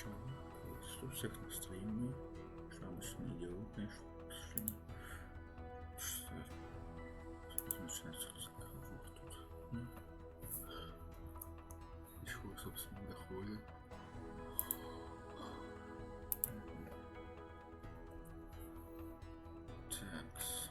Приветствую всех на стриме. Что обычно не делаю, конечно, к сожалению. Что начинается разговор тут. Ничего, собственно, не доходит. Такс.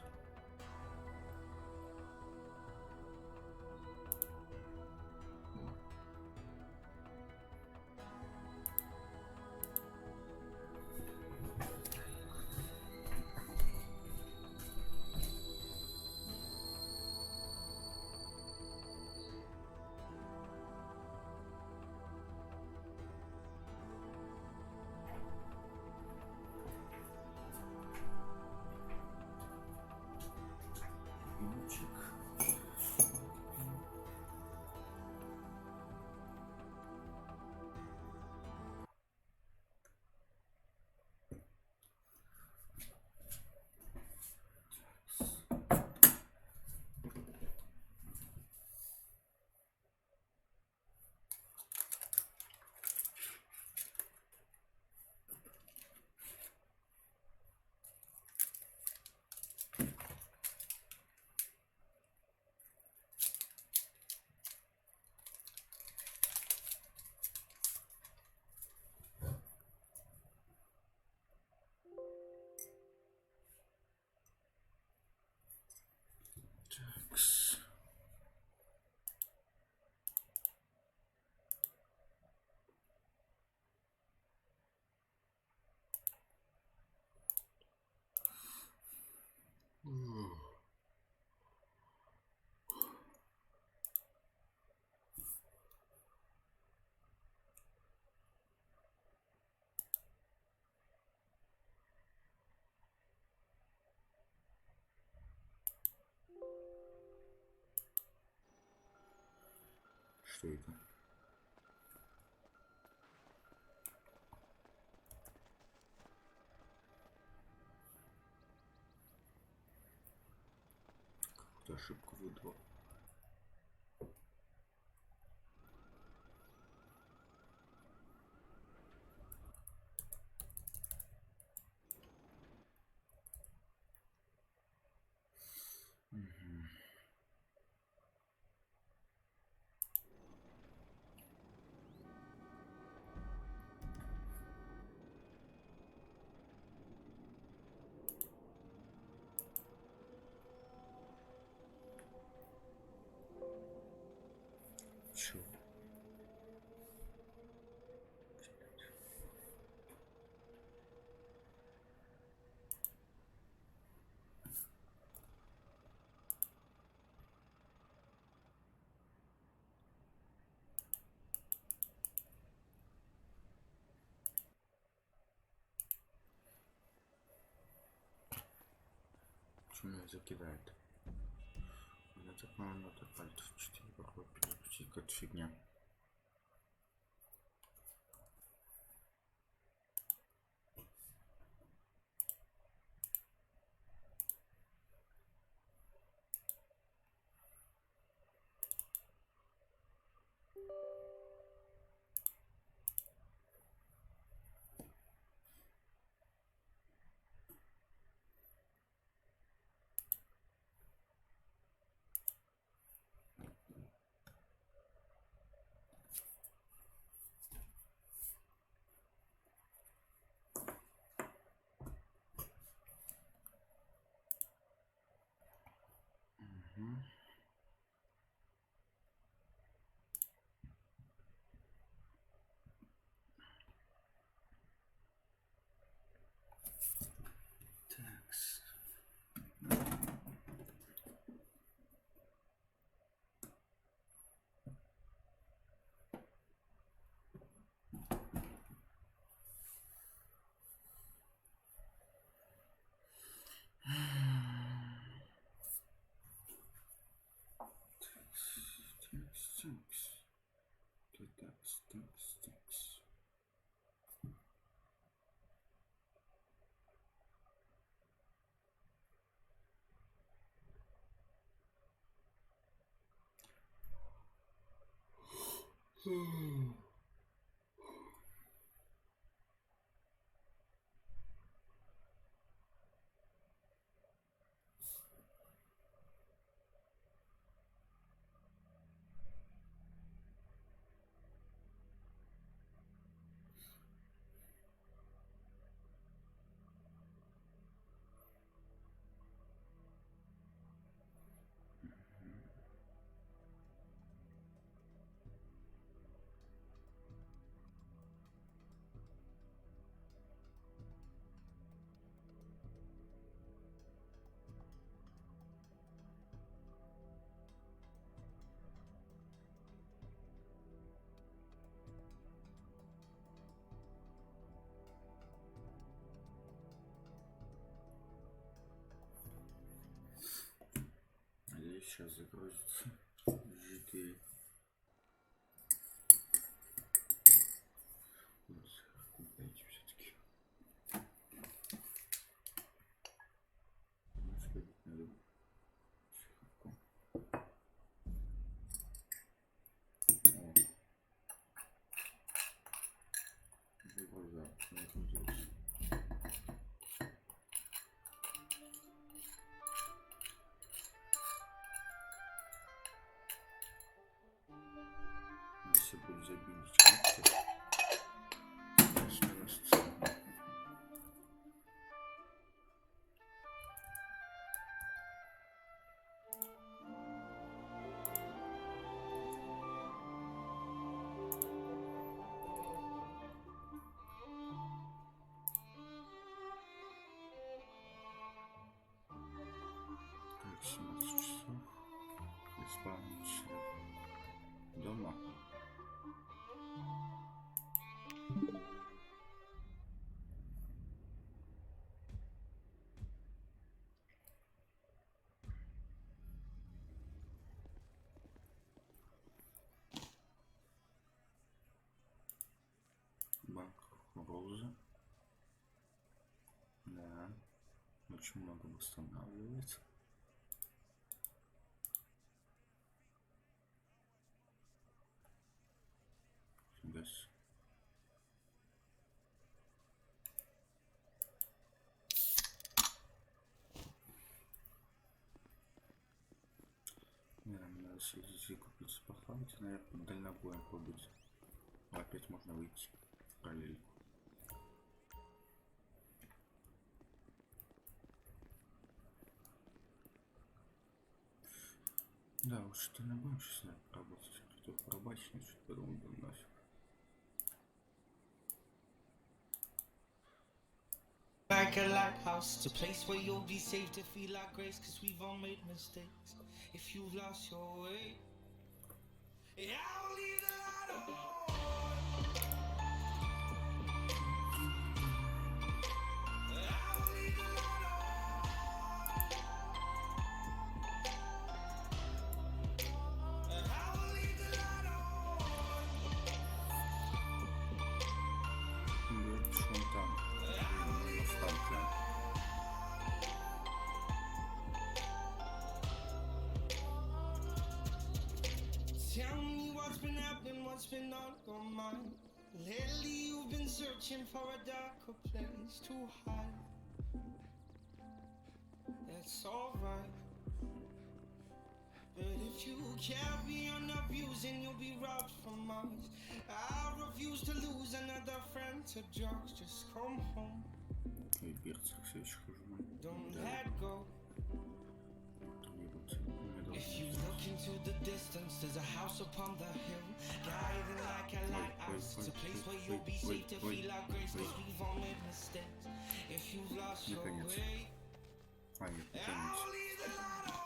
Такс. Что это? Какую-то ошибку выдал. Чё? Почему меня закидает? Я так мало ноты пальцев 4 попробую перепустить, какая-то фигня. Такс. Такс. сейчас загрузится. GT. Купайте все-таки. Сходить надо. Если будет забить кнопки, так, 17 часов. Исполнить дома. Банк Роза. Да. Очень много восстанавливается. Без. Надо съездить и купить похавать, наверное, дальнобоем побыть. Опять можно выйти в параллельку. Да, уж что не будем сейчас работать. Кто пробачный, что-то подумал, да нафиг. Like a lighthouse, it's a place where you'll be safe to feel like grace, cause we've all made mistakes. If you've lost your way, yeah, I'll leave the light on. I'll leave the light on. I'll leave the light on. Говорит, что он там. Tell me what's been happening, what's been on your mind. Lately you've been searching for a darker place to hide. That's alright. But if you carry on abusing, you'll be robbed from us. I refuse to lose another friend to drugs. Just come home. И перцы все еще хуже. Don't let go. If you look into the distance, there's a house upon the hill, guiding like a lighthouse. It's a place where you'll be safe to feel our grace, cause we've all made mistakes. If you've lost your way, I'll leave the light on.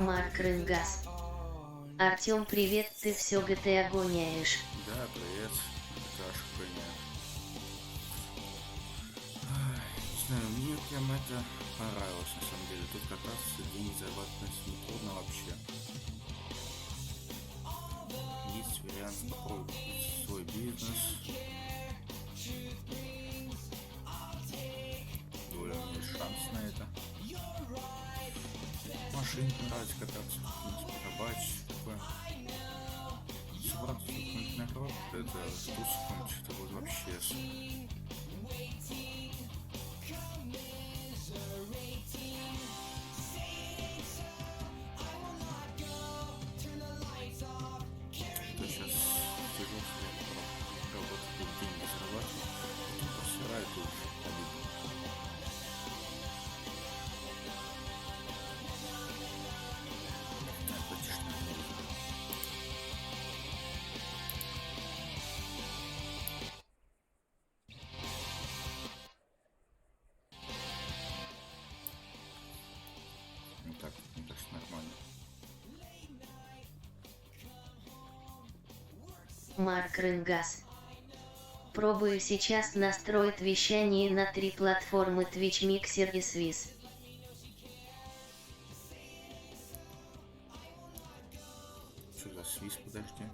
Марк Рынгас. Артём, привет, ты всё GTA гоняешь. Да, привет. Кашу гоняю. Не знаю, мне прям это понравилось на самом деле. Тут кататься, деньги зарабатывать не трудно вообще. Есть вариант попробовать свой бизнес. Думаю, есть шанс на это. Машинки нравится кататься, в принципе, рыбачить, такое. 20 секунд на кровь, это 100 секунд, это будет вообще это сейчас сижу, работать, деньги зарабатывать, потом посираю тут обидно. Хочешь, что ли? Ну так, мне кажется, нормально. Марк Рынгас. Пробую сейчас настроить вещание на 3 платформы Twitch, Mixer и Swiss. Что за свист, подожди.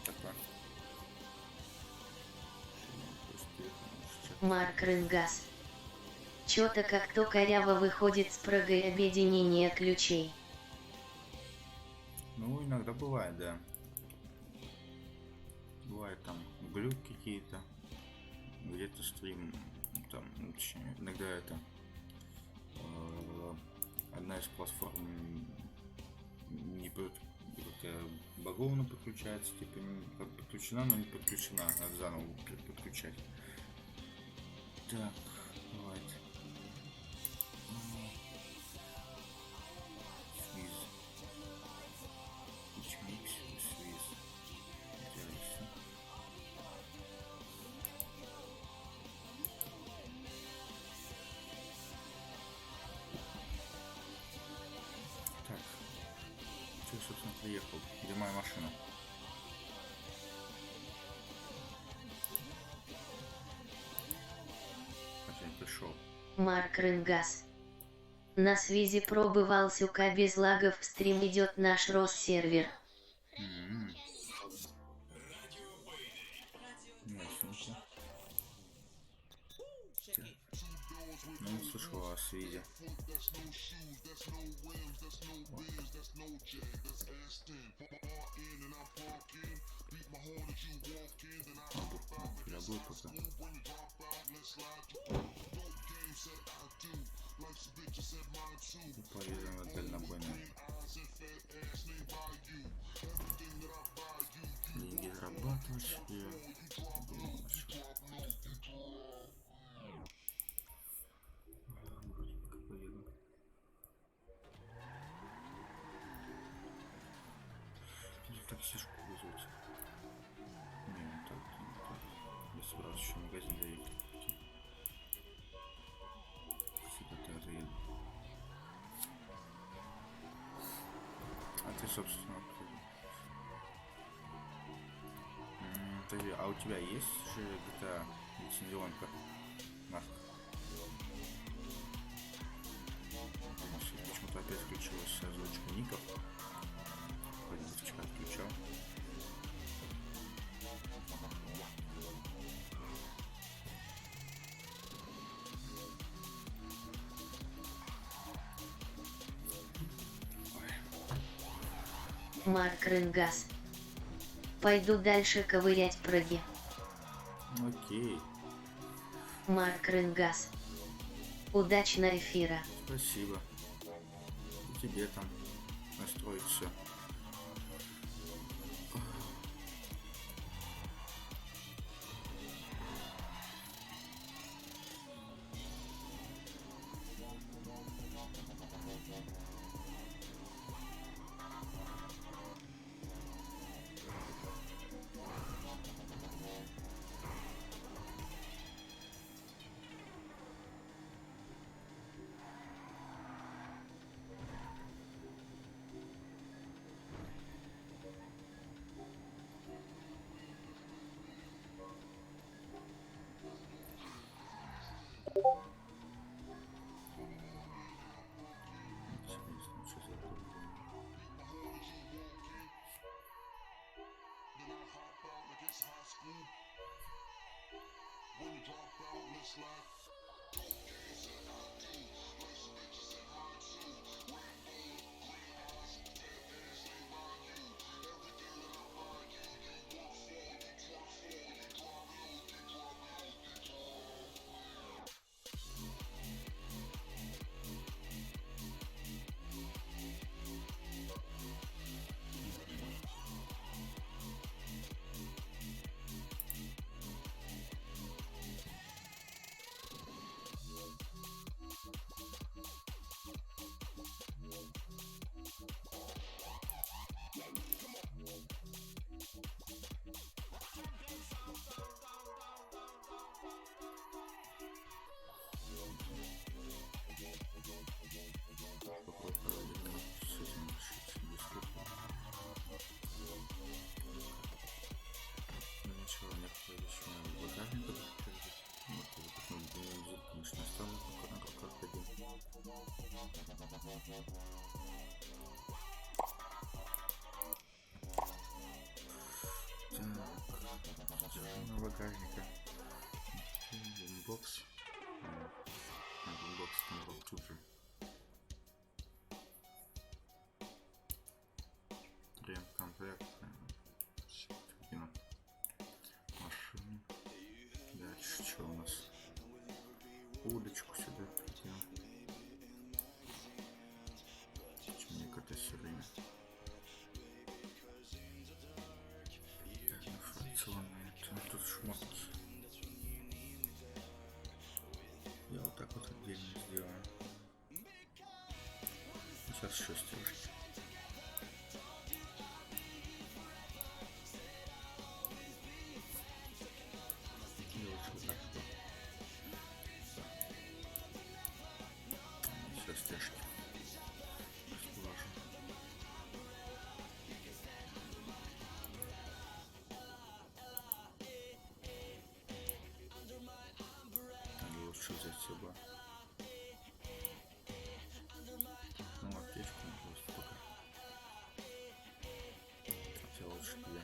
Что такое? Марк Рынгас. Чё-то как-то коряво выходит с прогой объединения ключей. Ну, иногда бывает, да. Бывает там глюк какие-то. Где-то стрим, там, ну, точнее, иногда это одна из платформ не баговно подключается, типа как подключена, но не подключена, надо заново подключать. Так, бывает. Так, что, собственно, приехал? Где моя машина? Хотя я пришел. Марк Рынгас. На связи пробывал Сюка без лагов, в стрим идет наш Россервер. Ясненько. Ну, не слышал о связи. Забыл пока. Полезем в дальнобойную. Деньги зарабатывать и... Поеду. Или таксишку вызвать. Не так, не так. Я собрался еще в магазин заехать. Всегда я заеду. А ты, собственно, подожди, а у тебя есть же GTA лицензионка? Марк? Почему-то опять включилась озвучка ников. Вроде бы вчера включал. Марк Рынгас. Пойду дальше ковырять проги. Окей. Марк Рынгас. Удачного эфира. Спасибо. И тебе там настроить все. параллельно с этим решить, если начало некоторые вещи в багажнике подходит. Ну, потом бензин, конечно, стало на руках один. Так, содержимое багажника. Бумбокс. Бумбокс там был тут же. Ремкомплект. Картина. Машину. Дальше что у нас? Удочку сюда прикинул. Мне как-то все время. Информационные. Тут шмотки. Я вот так вот отдельно сделаю. Сейчас еще стержки. Я лучше вот так вот. Сейчас стержки расположу. Надо лучше взять оба. Ну, аптечку просто пока. Хотя лучше две.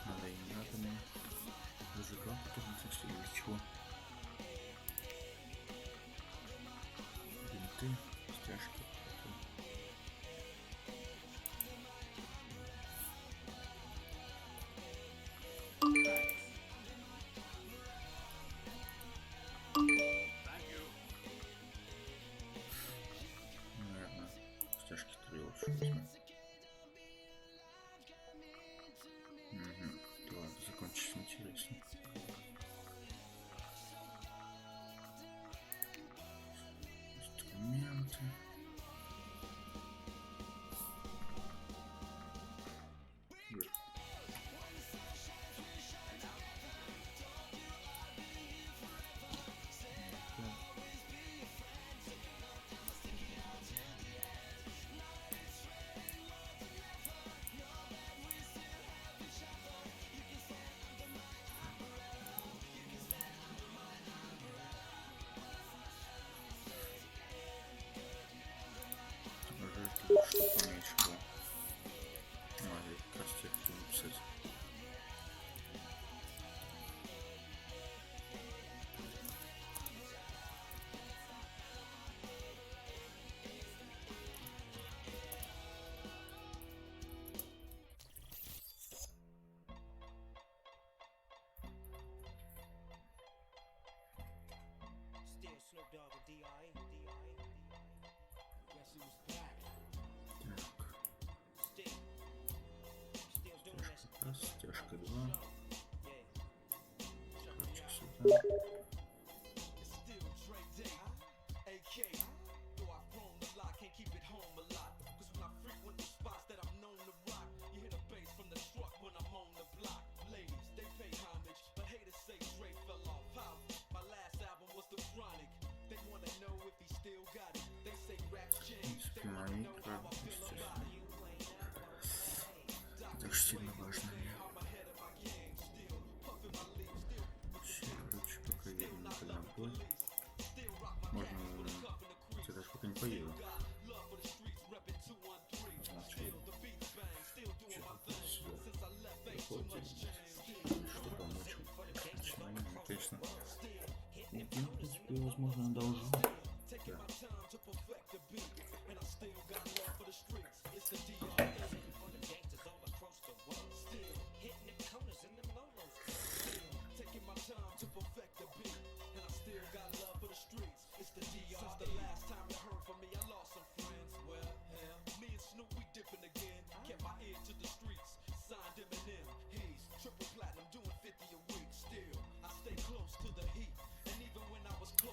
Надо и не надо мне зажигалку, если для чего. Бинты, стяжки. Наверное, стяжки 3 лучше возьму. Ладно, закончить интересно. Инструменты. Что поменьше было. Я как раз тебе хотел написать. Still Snoop Dogg and D.I. Guess who's back? Так, Still doing that shit. раз, стяжка 2. Yeah. Короче, сюда. It's still Dre Day, AK. Though I've grown a lot, can't keep it home a lot. Cause when I frequent the spots that I'm known to rock, you hear the bass from the truck when I'm on the block. Ladies, they pay homage, but haters say Dre fell off. How? My last album was The Chronic. They wanna know if he still got it. They say rap's changed. They wanna know how I feel about it. Это же сильно важно мне. Все, короче, пока едем на дальнобой. Можно... Я даже пока не поеду. Значит, что-то сюда выходим, что помочь. Начинаем, конечно. Ну, в принципе, возможно, одолжу. Да.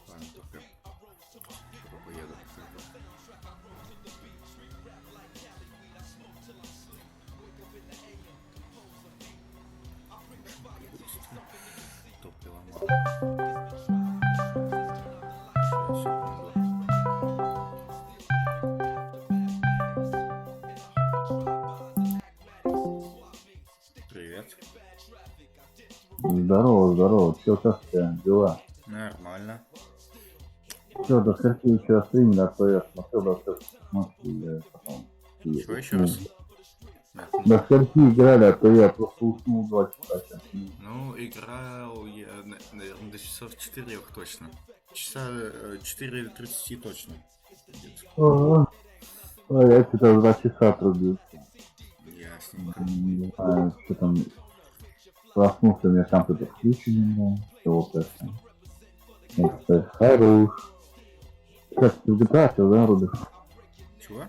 Ладно, только поеду. Топливо мало. Сейчас, секунду. Привет. Здорово, здорово. Че, как у тебя дела? Нормально. Все, до скольки еще стримили, а то я смотрел, до скольки смотрели, я потом... Чего еще раз? Нет, До скольки играли, а то я просто уснул 2 часа сейчас. ну, играл я, наверное, до часов 4 точно. Часа 4 или 30 точно. Ага. А я что-то 2 часа отрубился. Ясненько. Не знаю, что там... Проснулся, у меня компьютер включен, да. Все вот это. Ну, кстати, хорош. Сейчас ты в GTA все, да, рубишь? Чего?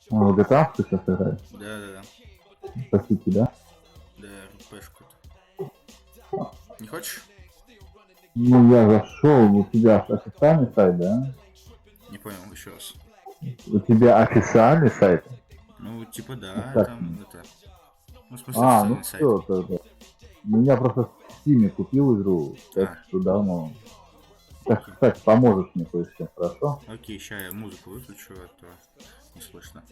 В GTA ты сейчас играешь? Да. По сети, да? Да, РПшку. Не хочешь? Ну, я зашел, у тебя официальный сайт, да? Не понял, еще раз. У тебя официальный сайт? Ну, типа да, Так. там это... Ну, в смысле, А, ну официальный сайт. все, тогда. Меня просто в Steam купил игру, А. так что давно. Так что, кстати, поможешь мне кое-что, хорошо? Окей, сейчас я музыку выключу, а то не слышно.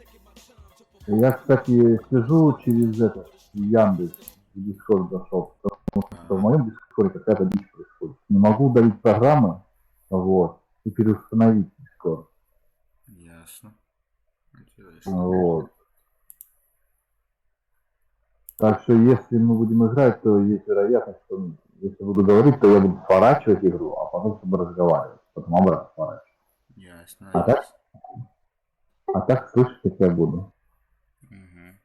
Я, кстати, сижу через это, Яндекс, в Discord зашел, потому что в моем Discord какая-то дичь происходит. Не могу удалить программы, вот, и переустановить Discord. Ясно. Интересно. Вот. Так что если мы будем играть, то есть вероятность, что если буду говорить, то я буду сворачивать игру, а потом чтобы разговаривать, потом обратно сворачивать. Ясно. А так? А так слышать я тебя буду. Угу.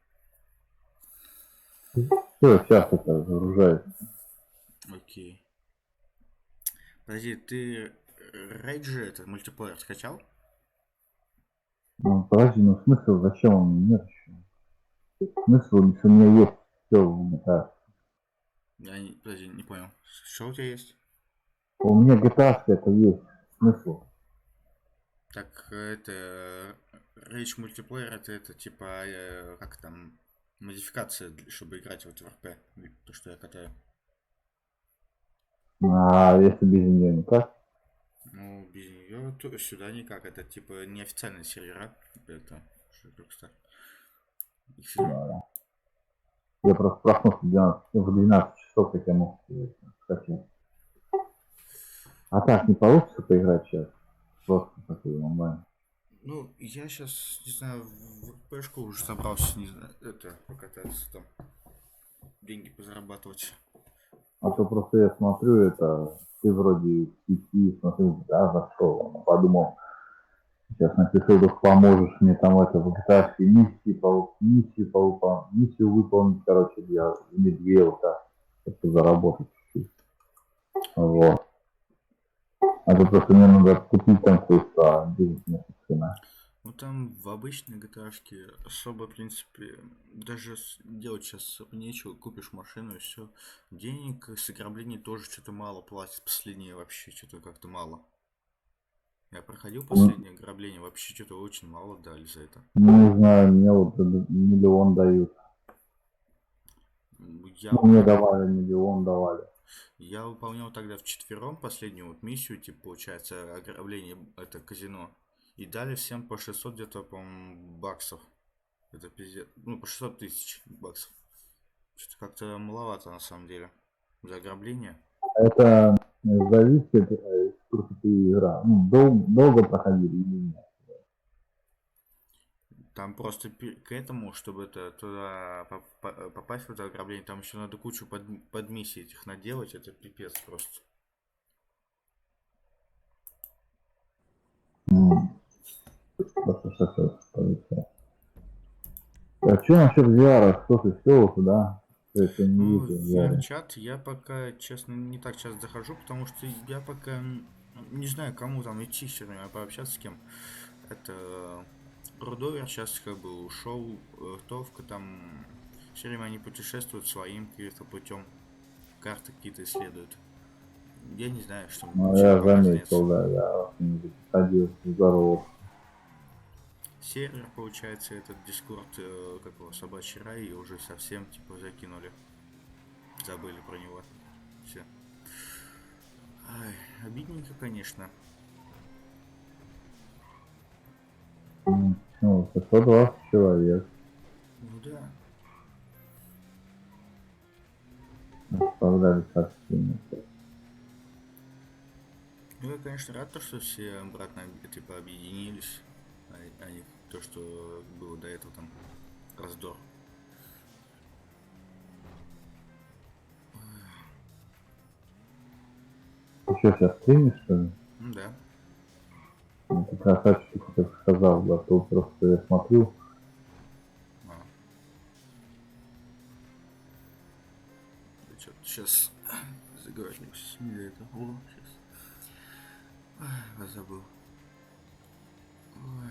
Все, сейчас это загружаюсь. Окей. Подожди, ты Рейджи этот мультиплеер скачал? Ну, подожди, ну смысл, зачем он мне нет еще? Смысл, если у меня есть все в GTA. Подожди, не понял. Что у тебя есть? У меня GTA это есть. Смысл. Так, это... Рейдж мультиплеер это типа, как там, модификация, чтобы играть вот в РП, то, что я катаю. А если без нее никак? Ну, без нее то сюда никак, это типа неофициальные сервера, это что только что. Да. Я просто проснулся в 12 часов, как я мог скачать. А так не получится поиграть сейчас? Просто такой онлайн. Ну, я сейчас, не знаю, в РПшку уже собрался, не знаю, это, покататься там, деньги позарабатывать. А то просто я смотрю, это ты вроде в сети, смотрю, да, за что? Подумал, сейчас напишу, как поможешь мне там это в GTA миссию выполнить, короче, для медведя, как-то заработать чуть-чуть. Вот. А то просто мне надо купить там кое-что, бизнес цена. Ну, там в обычной GTA-шке особо, в принципе, даже делать сейчас особо нечего, купишь машину и все. Денег с ограблений тоже что-то мало платят, последние вообще что-то как-то мало. Я проходил последнее ограбление, вообще что-то очень мало дали за это. Не знаю, мне вот миллион дают. Мне давали миллион, давали. Я выполнял тогда вчетвером последнюю вот миссию, типа, получается, ограбление, это казино. И дали всем по 600 где-то, по-моему, баксов. Это пиздец. Ну, по 600 тысяч баксов. Что-то как-то маловато, на самом деле. За ограбление. Это зависит, сколько ты играл. Ну, долго проходили или нет. Там просто к этому, чтобы это туда попасть в это ограбление, там еще надо кучу подмиссий этих наделать. Это пипец просто. Просто сейчас. А что насчет VR? Что ты все туда? Это не Ну, видел в VR. чат я пока, честно, не так часто захожу, потому что я пока не знаю, кому там идти, с кем пообщаться с кем. Это Рудовер сейчас как бы ушел, Ртовка там все время они путешествуют своим каким-то путем, карты какие-то исследуют. Я не знаю, что Ну, чем я можно заняться. заметил, да, я ходил, здорово. Сервер, получается, этот Дискорд, как его, собачий рай, и уже совсем, типа, закинули. Забыли про него. Все. Ай, обидненько, конечно. Ну, 520 человек, Ну да. оставляли сообщения. Ну, я, конечно, рад, то, что все обратно, типа, объединились. А не то, что было до этого там раздор. Ты что, сейчас стримишь, что ли? Ну да. Ну, ты красавчик, как сказал, да, то просто я смотрю, А. Что-то сейчас заговорился не до этого. О, сейчас. Ай, забыл. Ой.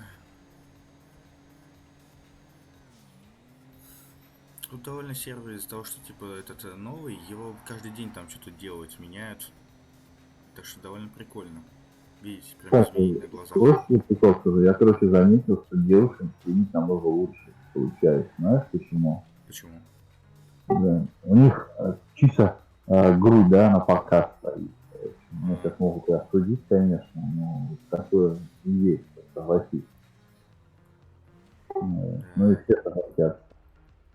Тут довольно сервер из-за того, что типа этот новый, его каждый день там что-то делают, меняют. Так что довольно прикольно. Видите, прям так, изменить на глазах. просто прикол скажу, я, короче, заметил, что девушкам стримить намного лучше получается, знаешь почему? Почему? Да. У них чисто грудь, да, на показ стоит. Ну, сейчас могут и осудить, конечно, но такое и есть, согласись. Ну и Да. все это хотят.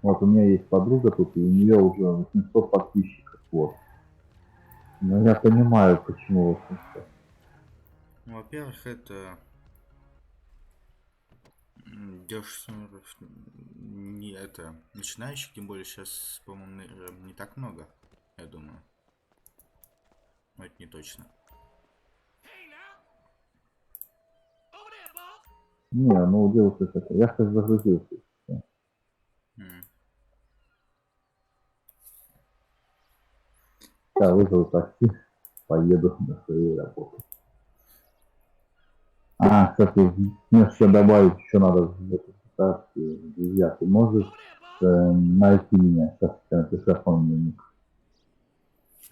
Вот у меня есть подруга тут, и у нее уже 800 подписчиков. Вот. Но я понимаю, почему 800. Ну, во-первых, это дешево, не это начинающих, тем более сейчас, по-моему, не так много, я думаю. Но это не точно. Не, ну у девушки это. Я сейчас загрузился. М. Я вызову такси, поеду на своей работе. А, кстати, мне еще добавить, еще надо в эту ситуацию, друзья, ты можешь найти меня, сейчас я напишу фамилию.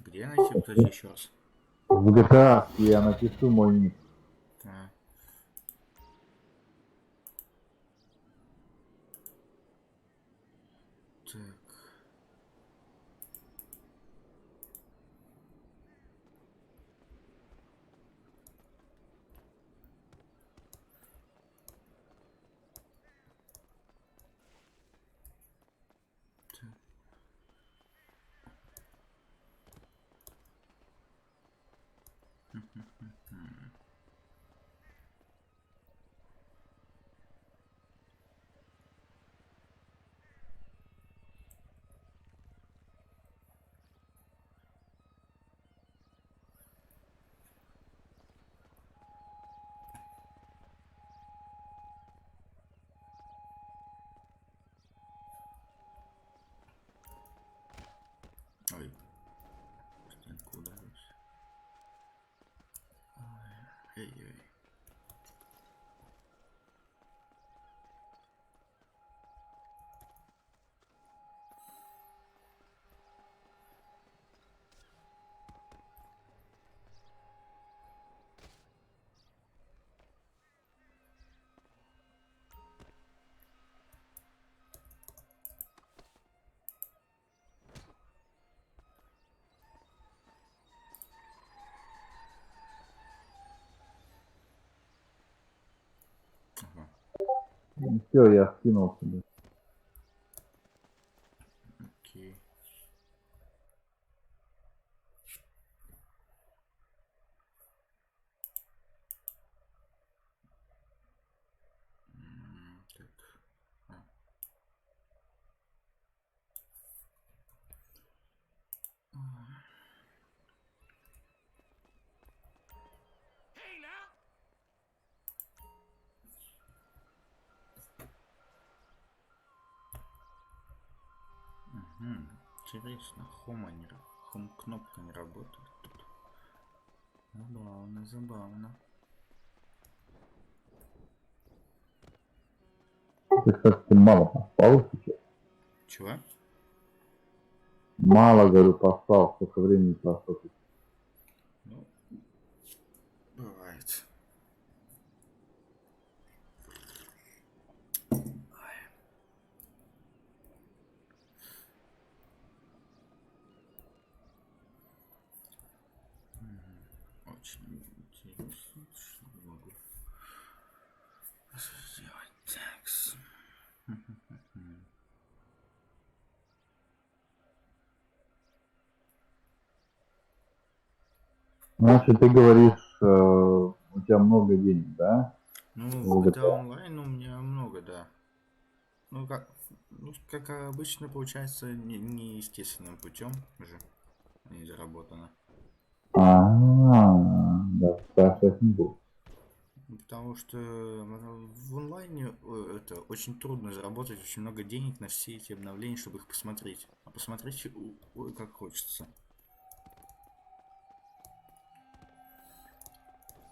Где найти? Подожди еще раз. В GTA я напишу мой ник. А, так. Ой, стенку ударился. Эй-эй. Ага, Все, я скинул тебе. окей. Так. А. Мгм. Интересно, хом кнопка не работает тут. Забавно, забавно. Ты, кстати, мало поспал сейчас. Чего? Мало, говорю, поспал, сколько времени прошло. очень интересно, что не могу сделать. Так. Значит, ты говоришь, у тебя много денег, да? Ну, в В GTA GTA. Online у меня много, да. Ну, как обычно, получается, неестественным путем же не заработано. Да, так сейчас не будет. Потому что в онлайне это очень трудно заработать очень много денег на все эти обновления, чтобы их посмотреть. А посмотреть, ой, как хочется.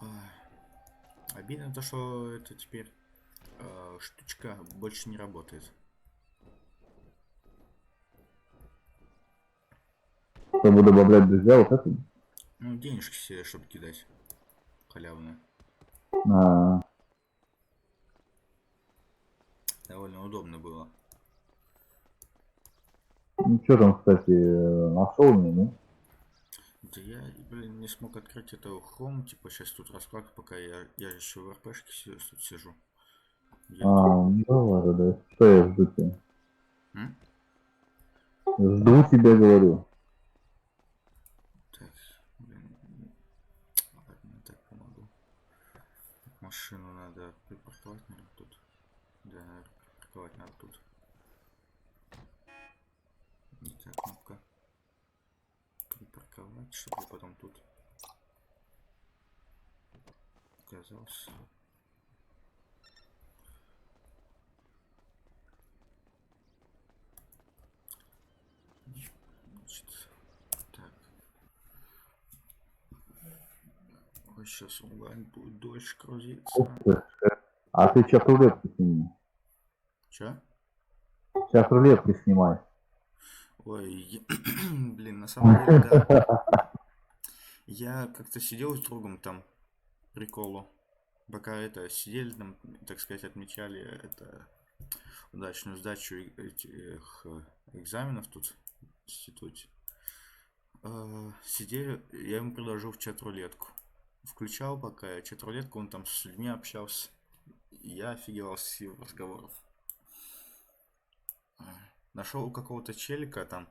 Ай, обидно то, что это теперь штучка больше не работает. Чтобы добавлять друзья, вот это. Ну, денежки себе, чтобы кидать халявные. А, Довольно удобно было. ну, что там, кстати, нашел мне, ну? Да я, блин, не смог открыть это Chrome, типа сейчас тут раскладка, пока я еще в РПшке тут сижу. Где-то. Ну давай, да. Что я жду тебя? М? Жду тебя, говорю. Так, блин, ладно, так помогу. Машину надо припарковать, наверное, тут. Да, припарковать надо тут. Не та кнопка. Припарковать, чтобы я потом тут оказался. Значит, так. Ой, сейчас онлайн будет дольше грузиться. Ух ты. А ты сейчас рулетку сними. Чё? Сейчас рулетку снимай. Ой, блин, на самом деле, да. Я как-то сидел с другом там, приколу. Пока это сидели там, так сказать, отмечали это удачную сдачу этих экзаменов тут в институте. Сидели, я ему предложил в чат-рулетку. Включал пока я чат-рулетку, он там с людьми общался. Я офигевал с его разговоров. Нашел у какого-то челика там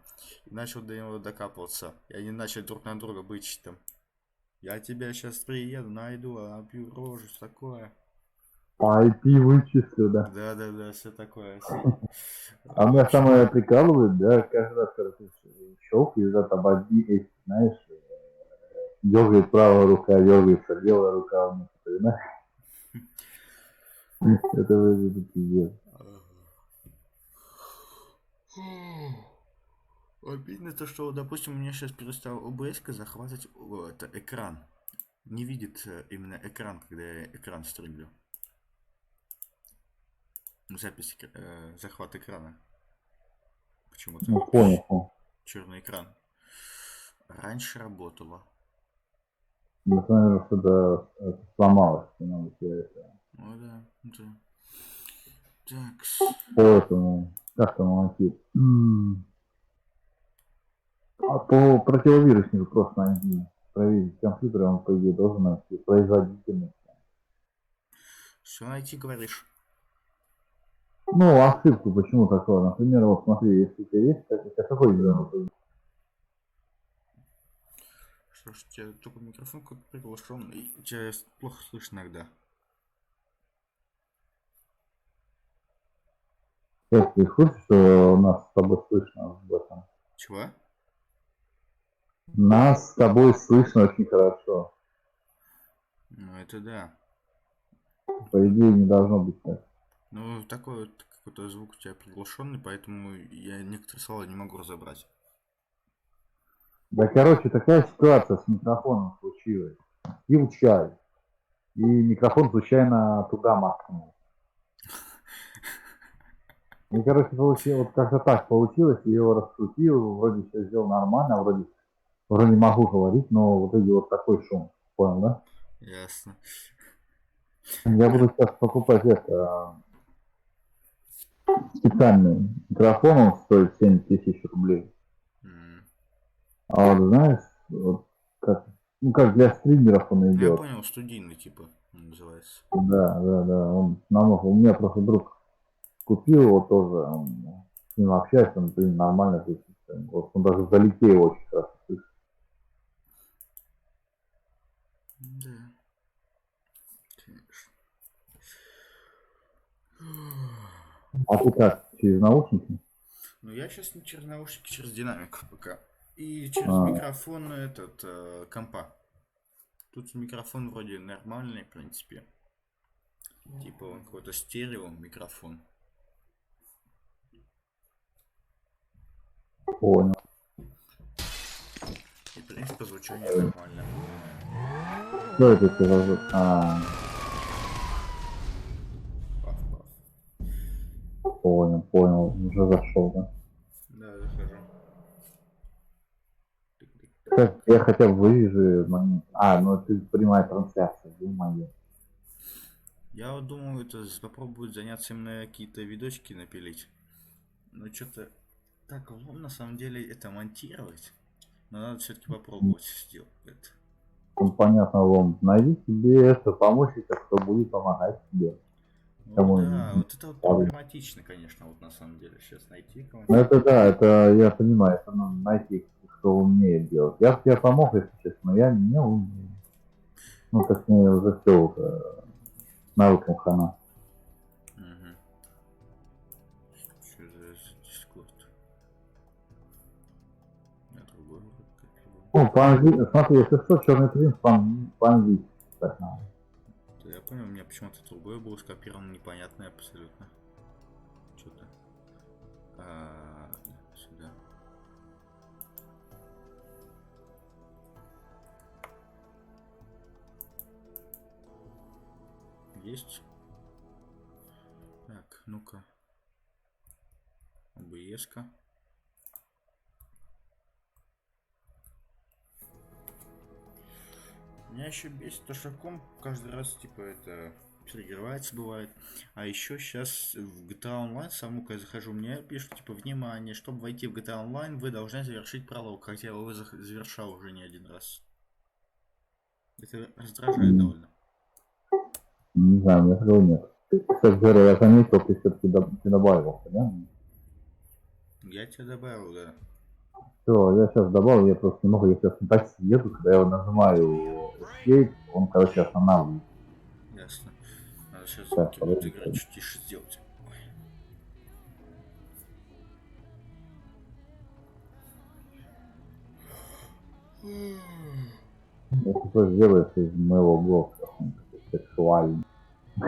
и начал до него докапываться. И они начали друг на друга бычить там. Я тебя сейчас приеду, найду, обью рожу, все такое. IP вычислю, да. Да, все такое. А меня самое прикалывает, да, каждый раз, когда ты щелкаешь, да, там одни эти, знаешь, дергает правая рука, дергается левая рука вниз, понимаешь? Это выглядит пиздец. Обидно то, что, допустим, у меня сейчас перестал OBS захватывать это, экран. Не видит именно экран, когда я экран стримлю. Запись, захват экрана. Почему-то Ну, понял. черный экран. Раньше работало. Ну, наверное, что-то сломалось, надо тебе это. Ну да, да. Так. Поэтому, как там найти? А по противовируснику просто найти. Проверить компьютер, он, по идее, должен найти производительность. Что найти, говоришь? Ну, ошибку почему такое? Например, вот смотри, если у тебя есть, какой ребенок? Что ж, у тебя только микрофон какой-то приглашенный. Тебя плохо слышно иногда. Сейчас ты в курсе, что нас с тобой слышно об этом? Чего? Нас с тобой слышно очень хорошо. Ну это да. По идее, не должно быть так. Ну такой вот какой-то звук у тебя приглушенный, поэтому я некоторые слова не могу разобрать. Да, короче, такая ситуация с микрофоном случилась. Пил чай, и микрофон случайно туда макнул. И, короче, получилось, вот как-то так получилось, я его раскрутил, вроде все сделал нормально, вроде могу говорить, но в итоге вот такой шум. Понял, да? Ясно. Я буду сейчас покупать это специальный микрофон, он стоит 7 тысяч рублей. М. А вот знаешь, вот как Ну как для стримеров он Я идет. понял, студийный типа он называется. Да. Он намного. У меня просто друг купил его тоже. С ним общаюсь, он, блин, нормально слышит. Вот он даже вдалеке его очень хорошо слышит. Да, конечно. А ты как? Через наушники? Ну я сейчас не через наушники, через динамик пока. И через А, микрофон этот компа. Тут микрофон вроде нормальный, в принципе. Типа он какой-то стерео микрофон. понял. И в принципе звучание нормальное. Что это тебе за... Паф-паф. Понял. Уже зашел, да? Да, захожу. Тык-тык. Как я хотя бы вырежу момент. Ну ты прямая трансляция, ё-моё. Я вот думаю, это попробовать заняться именно какие-то видосики напилить. Но что-то так лом на самом деле это монтировать. Но надо все-таки попробовать сделать это. Ну, понятно, Лом. Найди себе это помощника, кто будет помогать тебе. Вот Кому да, вот это вот проблематично, конечно, вот на самом деле сейчас найти Ну кого-нибудь. это да, это я понимаю, это надо найти, кто умеет делать. Я бы тебе помог, если честно, но я не умею. Ну, так мне уже все уже навыком хана. Угу. Что за дискорд? Я другой вроде как его. Ну, по-английски, смотри, если что, черный принц по-английски так надо. Да я понял, у меня почему-то другое было скопировано, непонятное абсолютно. Что-то. Сюда. Есть? Так, ну-ка. ОБС-ка. Меня еще бесит то, что комп каждый раз типа это перегревается бывает. А еще сейчас в GTA Online, саму когда я захожу, мне пишут типа внимание, чтобы войти в GTA Online, вы должны завершить пролог, хотя я его завершал уже не один раз. Это раздражает довольно. Не знаю, у меня такого нет. Кстати говоря, я заметил, ты все-таки добавился, да? Я тебя добавил, да. Все, я сейчас добавил, я просто не могу, я сейчас на такси еду, когда я нажимаю Escape, он, короче, останавливается. Ясно. Надо сейчас Так, звуки будут подожди. играть, чуть тише сделать. Ой. Если что сделаешь из моего голоса какой-нибудь сексуальный. Да.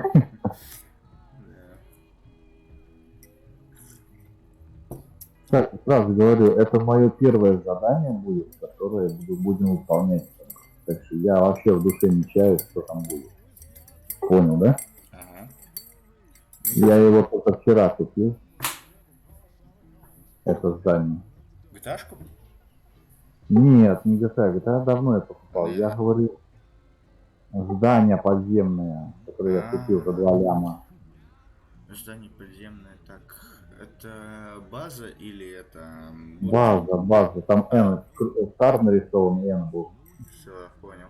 Так, сразу говорю, это мое первое задание будет, которое будем выполнять. Так что я вообще в душе не чаю, что там будет. Понял, да? Ага. Я его только вчера купил. Это здание. GTA-шку? Нет, не GTA. GTA давно я покупал. Я Да. говорю, здание подземное, которое я купил за 2 ляма. Здание подземное, так. Это база или это База. Там N, стар нарисован, N был. Все, понял.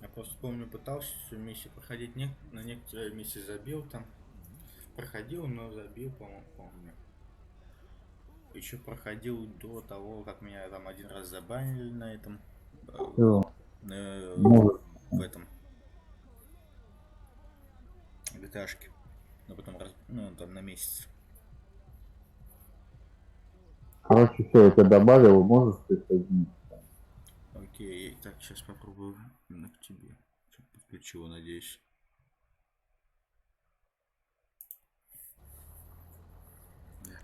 Я просто помню, пытался всю миссию проходить, на некоторые миссии забил там. Проходил, но забил, помню. Еще проходил до того, как меня там один раз забанили на этом. Все, э, может. в этом. GTA-шке. Но потом, ну, там на месяц. Короче, все, я тебя добавил, можешь присоединиться. Окей, так, сейчас попробую именно к тебе. Что-то подключил, надеюсь. Да.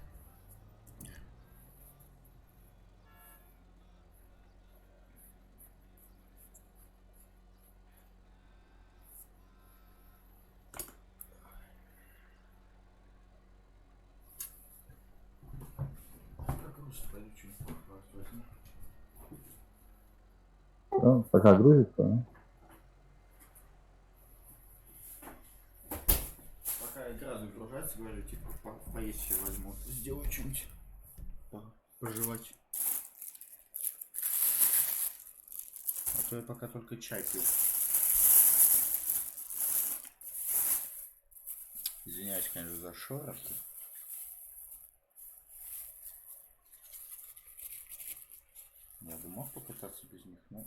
Как груз колючий? Возьму. Да, пока грузится, да? Пока игра загружается, говорю, типа, поесть я возьму. Сделаю что-нибудь. Пожевать. А то я пока только чай пью. Извиняюсь, конечно, за шорохи. Я бы мог попытаться без них, но...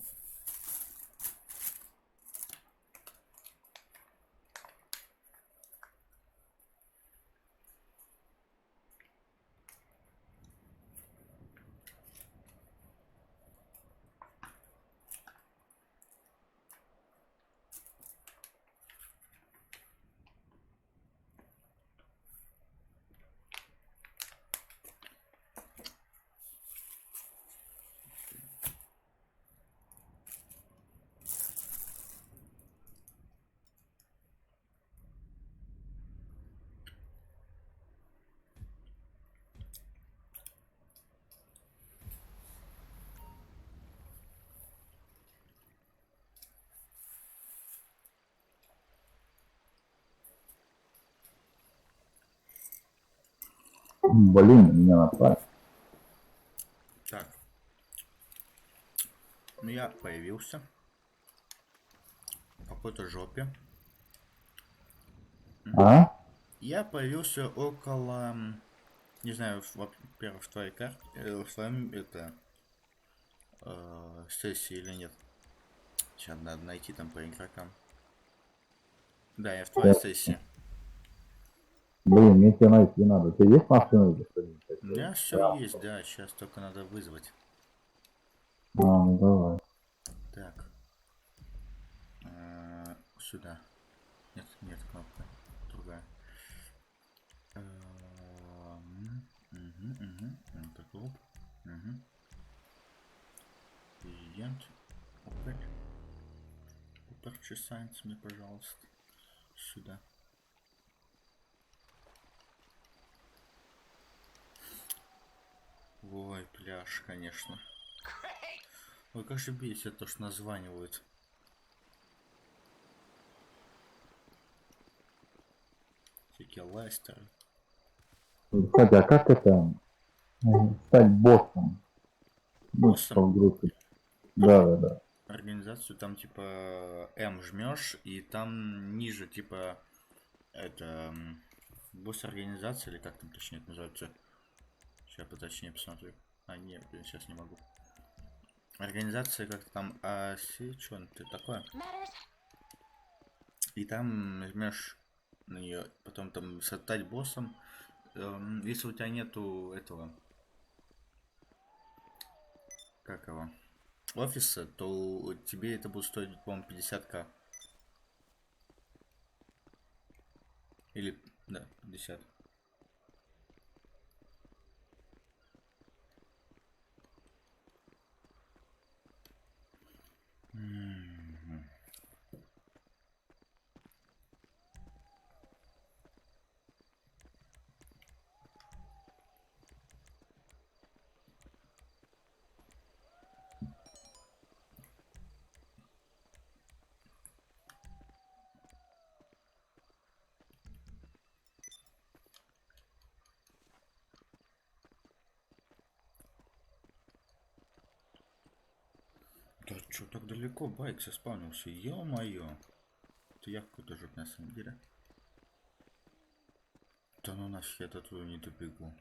Блин, меня направили. Так. Ну, я появился. В какой-то жопе. А? Я появился около... Не знаю, во-первых, в твоей карте... в твоем, это... сессии или нет. Сейчас надо найти там по игрокам. Да, я в твоей сессии. Блин, мне тебя найти надо. Ты есть машина или что-нибудь У такое? меня все Да. есть, да, сейчас только надо вызвать. А, ну давай. Так. Сюда. Нет, нет, кнопка. Другая. Это клуб. Клиент. Опять. Purchase Science мне, пожалуйста. Сюда. Ой, пляж, конечно. Ой, как же бесит то, что названивают. Всякие лайстеры. Кстати, а как это стать боссом? Боссом? В группе. Да. Организацию там типа М жмешь, и там ниже типа это босс организации, или как там точнее это называется. Сейчас поточнее посмотрю. А, нет, блин, сейчас не могу. Организация как-то там что это такое? И там жмешь на нее, потом там стать боссом. Если у тебя нету этого, как его, офиса, то тебе это будет стоить, по-моему, 50к. Или, да, 50. Да чё так далеко байк заспавнился? Ё-моё. Это я какой-то жук на самом деле. Да ну нафиг, я до туда не добегу.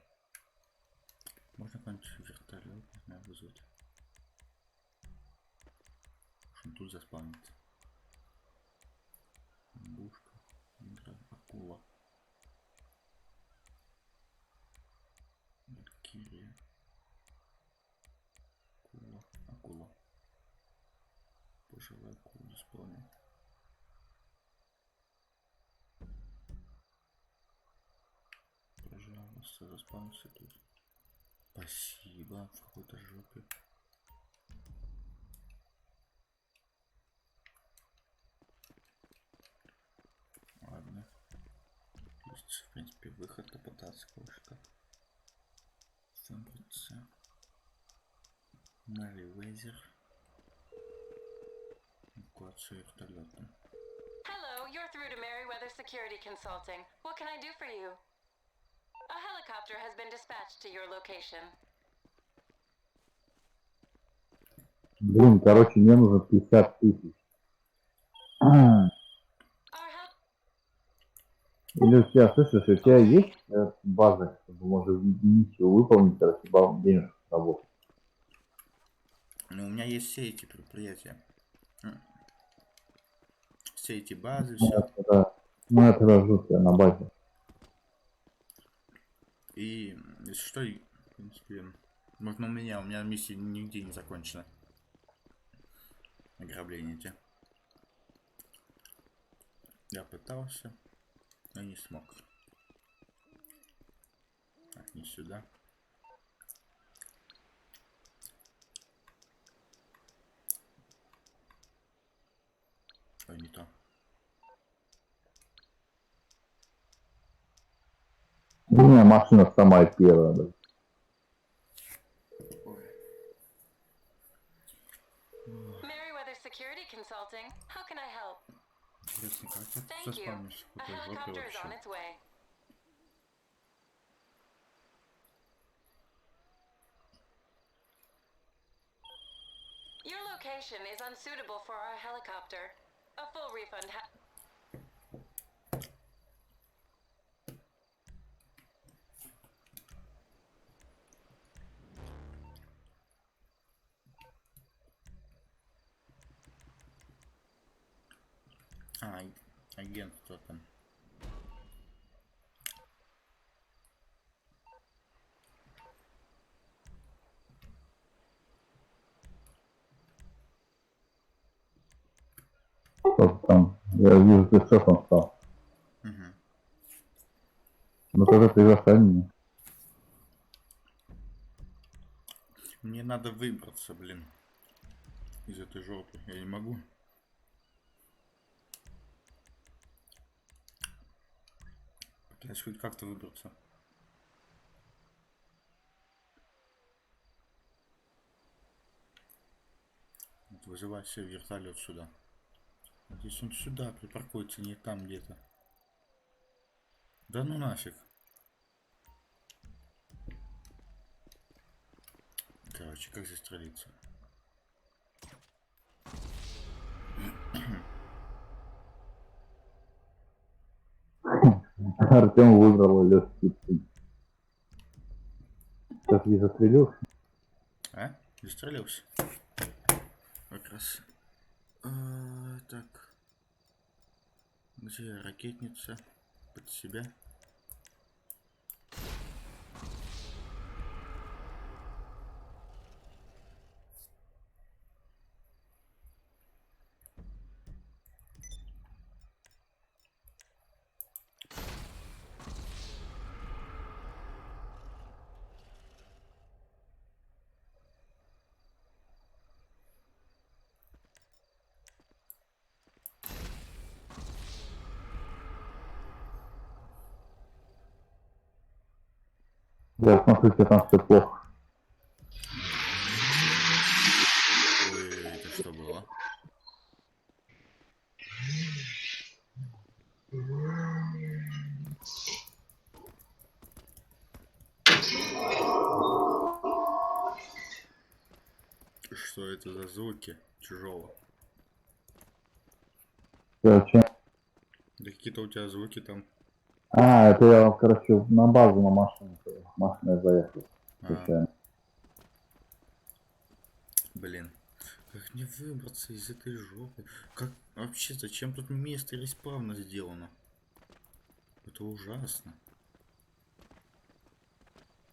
Можно какой-нибудь вертолет, не знаю, вызвать. Что он тут заспавнится? Бушка. Акула. Валькирия. Акула. Пожилая акула заспавнит. Пожалуйста, заспавнился тут. Спасибо, в какой-то жопе. Ладно. Есть, в принципе, выход попытаться кое-что. Фабрица. Мэри Вейзер. Эвакуация вертолетом. Hello, you're through to Merryweather Security Consulting. What can I do for you? helicopter has been dispatched to your location. Блин, короче, мне нужно 50 тысяч. Our hel- Или у тебя, слышишь, у тебя есть база, чтобы можно миссию выполнить, короче, денежку работать? Ну, у меня есть все эти предприятия. Все эти базы, все. Ну, я тогда жду тебя на базе. И если что, в принципе, можно у меня миссия нигде не закончена. Ограбление те. Я пытался, но не смог. Так, не сюда. Ой, не то. У меня машина самая первая, да. Merryweather Security Consulting. How can I help? Интересно, как ты Thank you. заспавнишься в A этой жопе helicopter is on вообще? its way. Your location is unsuitable for our helicopter. A full refund Агент кто там? Что там? Я вижу, ты шефом стал. Угу. Ну тогда приглашай меня. Мне надо выбраться, блин, из этой жопы. Я не могу. Пытаюсь хоть как-то выбраться. Вот вызывай себе вертолет сюда. Надеюсь, он сюда припаркуется, не там где-то. Да ну нафиг. Короче, как застрелиться? Артем выбрал легкий путь. Сейчас не застрелился. А? Застрелился. Как раз. Так. Где ракетница? Под себя. Я смотрю, тебе там все плохо. Ой, это что было? Что это за звуки? Тяжело. Короче. Да какие-то у тебя звуки там. Это я, короче, на базу на машину. Машина заехал. Случайно. Блин. Как мне выбраться из этой жопы? Как вообще, зачем тут место респавна сделано? Это ужасно.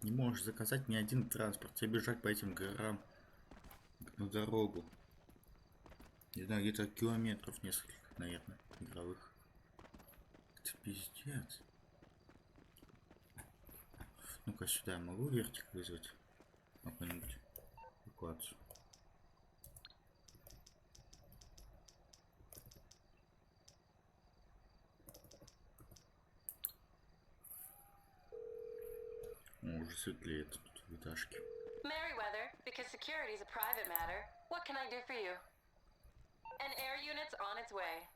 Не можешь заказать ни один транспорт. Тебе бежать по этим горам на дорогу. Не знаю, где-то километров несколько, наверное, игровых. Это пиздец. Ну-ка сюда я могу вертик вызвать? Какую-нибудь эвакуацию. О, уже светлеет тут в этажке. Merryweather, because security is a private matter. What can I do for you? An air unit's on its way.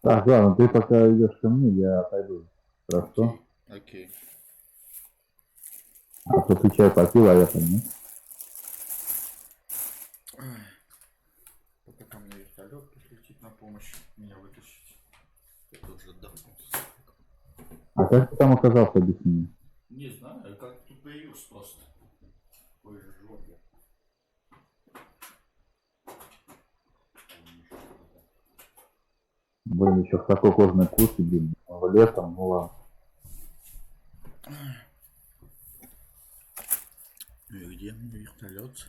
Так, ладно, ты пока идешь ко мне, я отойду. Хорошо? Окей. А то ты чай попил, а я-то нет. Пока там на вертолет летит на помощь меня вытащить. Я тут же отдохнулся. А как ты там оказался, объясни? Не знаю, как тут появился просто. Ой, жопе. Блин, еще в такой кожаной куртке, блин, в летом, ну ладно. Ну и где мой вертолет?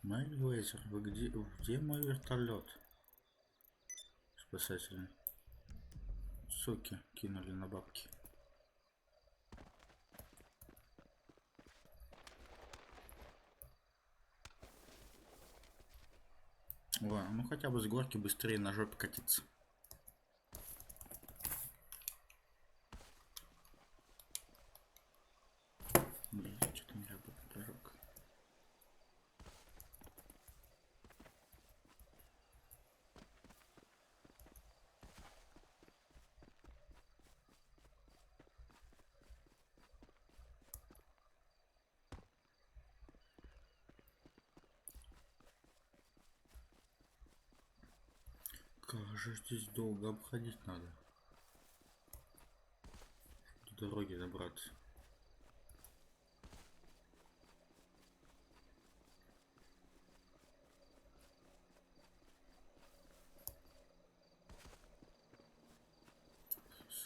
Майлвейзер, вы где мой вертолет? Спасатели. Суки, кинули на бабки. Ой, ну хотя бы с горки быстрее на жопе катиться. Блин, что-то не работает прыжок. Как же здесь долго обходить надо? До дороги добраться.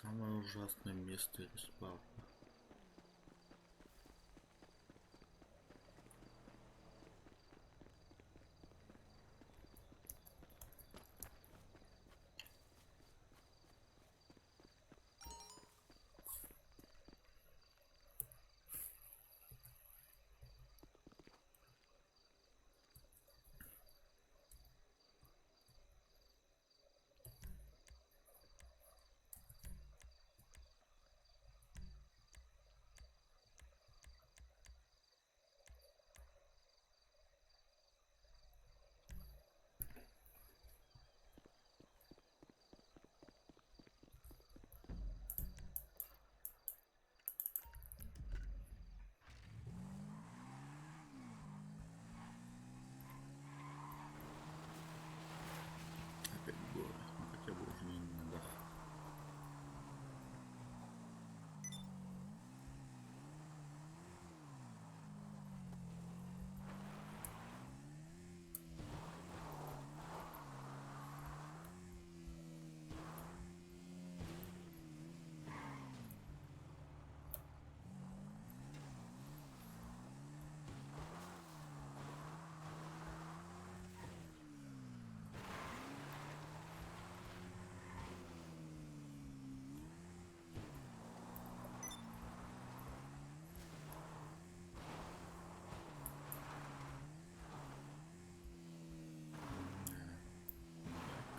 Самое ужасное место респауна. Опять горы. Ну хотя бы уже не на дах.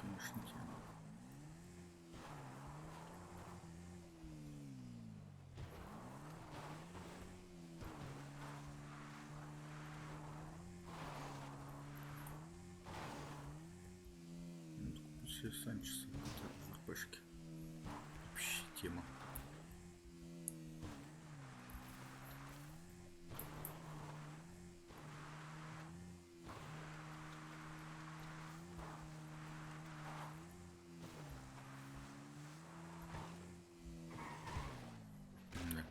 Конечно, тема. Все Санчеса в РПшке. Вообще тема. Да.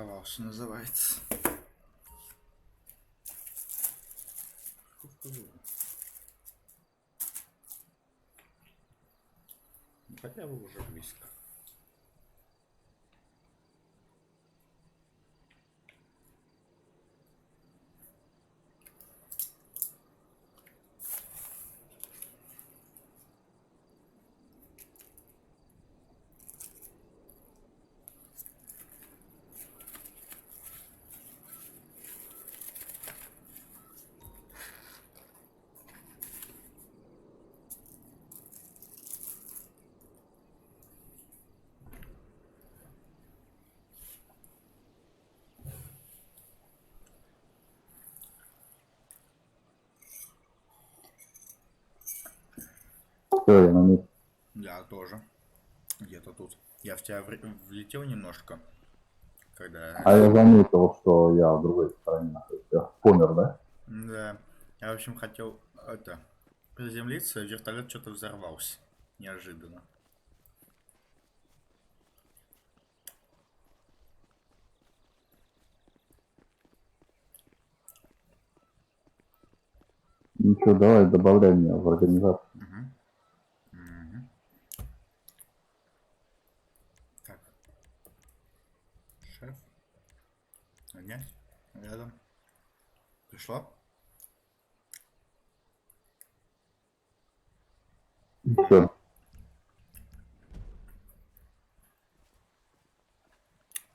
Припарковался, называется. Хотя бы уже близко. Все, я на месте. Я тоже. Где-то тут. Я в тебя влетел немножко, когда... А я заметил, что я в другой стороне нахожусь. Я помер, да? Да. Я, в общем, хотел это приземлиться, вертолет что-то взорвался. Неожиданно. Ничего, давай добавляй меня в организацию. Угу. Угу. Так. Шеф. Нанять. Рядом. Пришло? Все.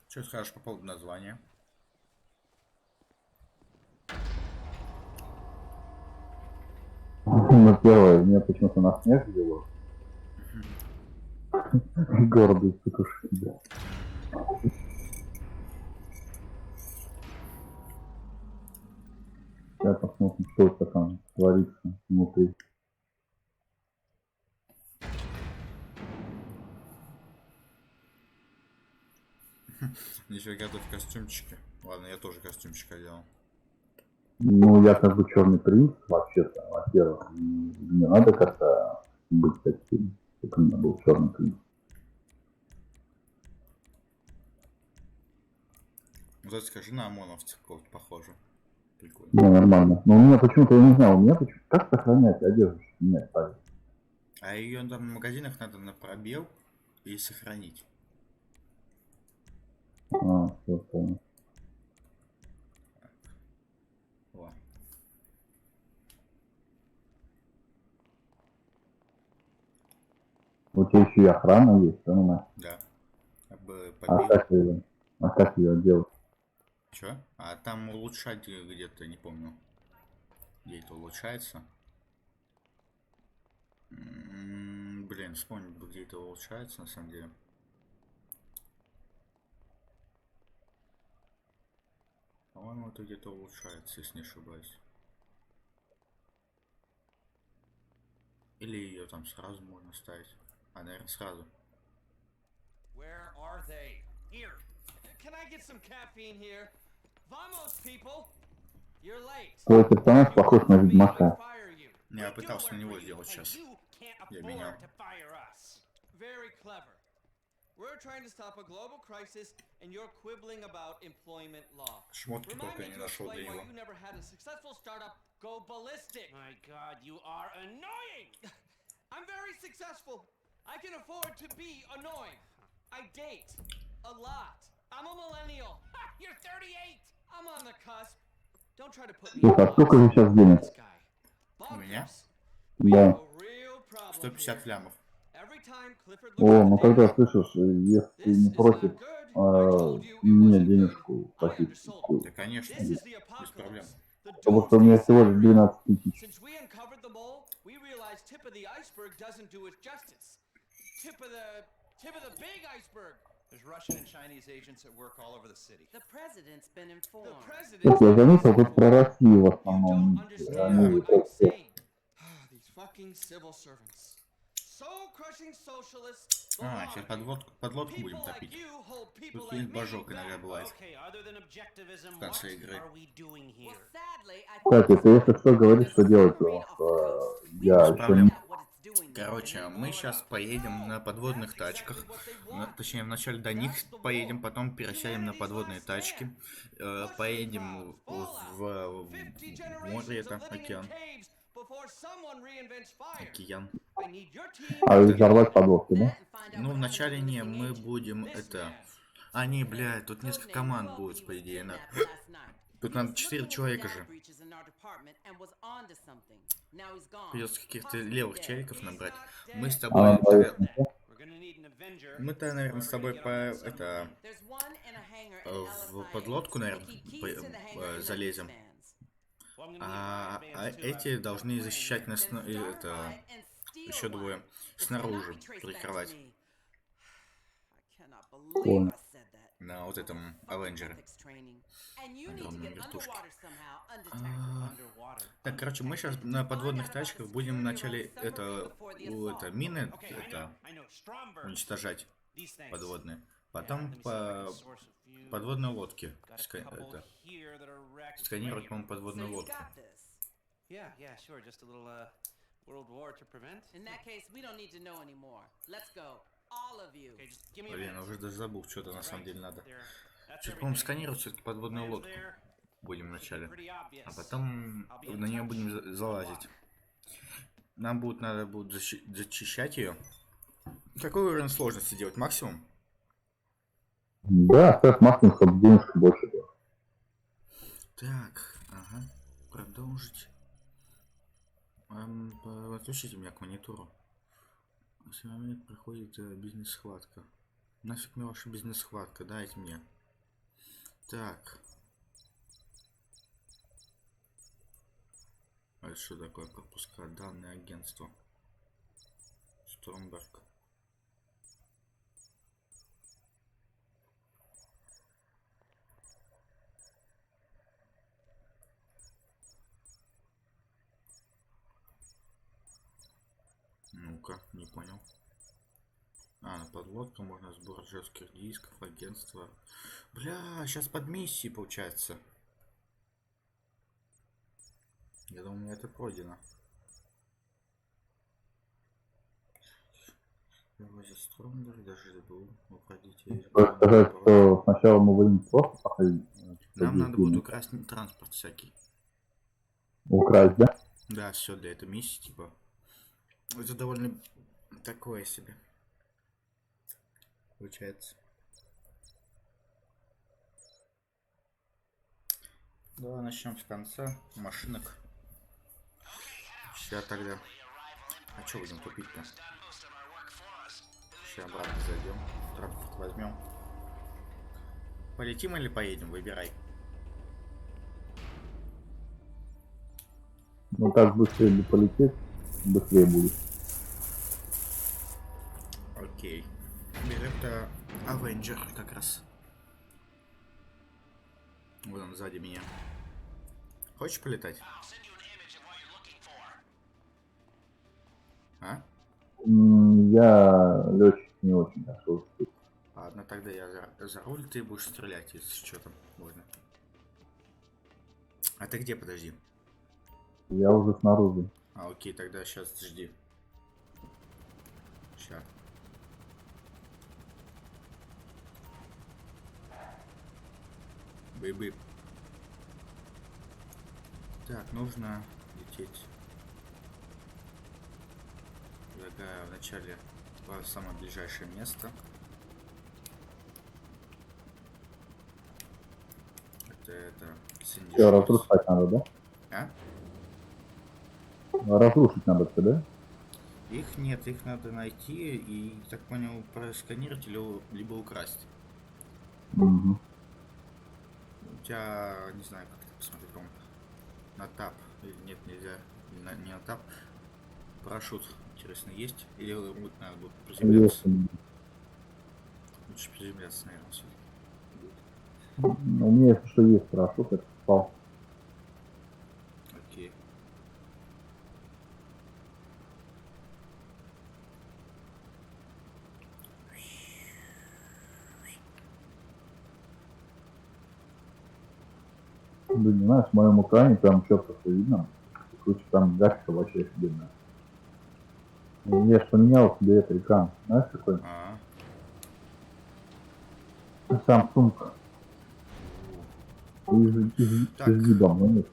Что скажешь по поводу названия? Ну, первое, меня почему-то на смех взяло. Гордый петушки, да. Сейчас посмотрим, что это там творится внутри. Нифига ты в костюмчике. Ладно, я тоже костюмчик одел. Ну, я как бы черный принц, вообще-то, во-первых, мне надо как-то быть таким, чтобы у меня был черный принц. Вот это скажи, на ОМОНовца какого-то похоже. Прикольно. Не, нормально. Но у меня почему-то, я не знаю, у меня почему-то, как сохранять одежду, чтобы меня ставить? А ее там в магазинах надо на пробел и сохранить. А, все, понял. О. У тебя еще и охрана есть, понимаешь? Да. Я бы А побил. как ее делать? Чё? А там улучшать где-то, не помню. Где это улучшается? Блин, вспомнить бы, где это улучшается, на самом деле. По-моему, это где-то улучшается, если не ошибаюсь. Или ее там сразу можно ставить. А, наверное, сразу. Where are they? Here. Can I get some caffeine here? Vamos, people. You're late. Твой персонаж похож на Ведьмака. Я пытался на него сделать сейчас. Я менял. Very clever. We're trying to stop a global crisis, and you're quibbling about employment law. Шмотки Remind только me я не to нашел для explain why него. you never had a successful startup go ballistic. My God, you are annoying. I'm very successful. I can afford to be annoying. I date a lot. I'm a millennial. Ha, you're 38. I'm on the cusp. Don't try to put me Слушай, а сколько же сейчас денег? this guy. У меня Да. 150 лямов. О, ну тогда, слышишь, если не против, мне денежку платить. Да, конечно, без проблем. Потому что у меня всего лишь 12 тысяч. Since we uncovered the mole, we realized tip of the iceberg doesn't do it justice. Tip of the big iceberg. There's Russian and Chinese agents at work all over the city. The president's been The informed. president. Слушай, я заметил, тут про Россию в You основном. don't understand Они what I'm как все. saying. These fucking civil servants. Soul crushing socialists. А, сейчас подлодку будем People like топить. you hold people Тут like есть me божок иногда back. бывает Okay, other than objectivism, в конце what игры. are we doing Well, here? sadly, I Кстати, ты если что говоришь, что делать, потому что я Без еще проблем. не... Короче, мы сейчас поедем на подводных тачках. Точнее, вначале до них поедем, потом пересядем на подводные тачки. Поедем в море, это океан. Океан. А взорвать подлодки, да? Ну, вначале не, мы будем это... А, не, блядь, тут несколько команд будет, по идее. Тут надо 4 человека же. Придется каких-то левых челиков набрать. Мы с тобой... Мы-то, наверное, с тобой это... в подлодку, наверное, залезем. А эти должны защищать нас, это... Еще двое. Снаружи прикрывать. Понял. На вот этом Авенджере. Огромной вертушке. Так, короче, мы сейчас на подводных тачках будем вначале это мины это уничтожать подводные. Потом по подводной лодке сканировать, по-моему, подводную лодку. Блин, уже даже забыл, что-то на самом деле надо. Чуть, по-моему, сканировать все-таки подводную лодку будем вначале, а потом на нее будем залазить. Нам надо будет зачищать ее. Какой уровень сложности делать? Максимум? Да, ставь максимум, чтобы денежка больше было. Так, ага. Продолжить. Подключите меня к монитору. В этот момент проходит бизнес-схватка. Нафиг мне ваша бизнес-схватка, дайте мне. Так. А это что такое? Пропускать данные агентства. Стромберг. Ну-ка, не понял. А, на подлодку можно сбор жестких дисков, агентства. Бля, сейчас под миссией получается. Я думаю, у меня это пройдено. Стронгер, даже забыл уходить. Сказать, что сначала мы будем просто походить. Нам надо будет украсть транспорт всякий. Украсть, да? Да, все для этой миссии, типа. Это довольно такое себе. Получается. Давай начнем с конца. Машинок. Сейчас тогда. А что будем купить-то? Сейчас обратно зайдем. Транспорт возьмем. Полетим или поедем? Выбирай. Ну как быстрее полететь, быстрее будет. Окей. Берем-то Авенджер как раз. Вот он сзади меня. Хочешь полетать? А? Я летчик не очень хорошо. Ладно, тогда я за руль, ты будешь стрелять, если что там можно. А ты где, подожди? Я уже снаружи. А, окей, тогда сейчас жди. Сейчас. Бэй-бэй. Так, нужно лететь. Предлагаю вначале в самое ближайшее место. Это Синди. Все, разрушать надо, да? А? Разрушить надо все, да? Их нет, их надо найти и, так понял, просканировать либо украсть. Угу. У тебя, не знаю, как это посмотреть, по-моему, на тап. Или нет, нельзя. Или не на тап. Парашют, интересно, есть? Или надо будет приземляться? Лучше приземляться, наверное, все-таки. У меня, если что, есть парашют, это спал. Окей. Да не знаешь, в моем экране прям четко все видно. Короче, там графика вообще офигенная. Я ж поменял себе этот экран. Знаешь, какой? А, Samsung. Так. Из видом, ну, нет.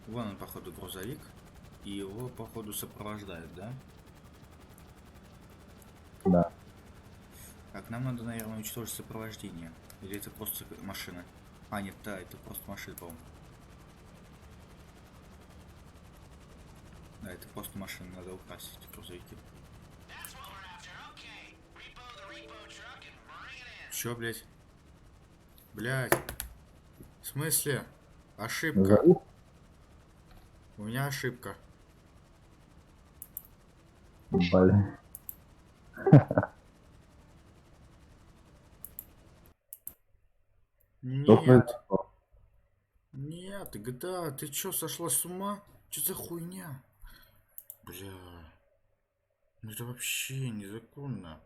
вон он, походу, грузовик. И его, походу, сопровождает, да? Да. Так, нам надо, наверное, уничтожить сопровождение. Или это просто машина? А, нет, да, это просто машина, по-моему. Да, это просто машина, надо украсить грузовики. Чё, блядь? Блядь. В смысле? Ошибка. Назови. У меня ошибка. Блин. Что Нет. произошло? Нет, GTA, ты чё, сошла с ума? Чё за хуйня? Бля. Ну это вообще незаконно.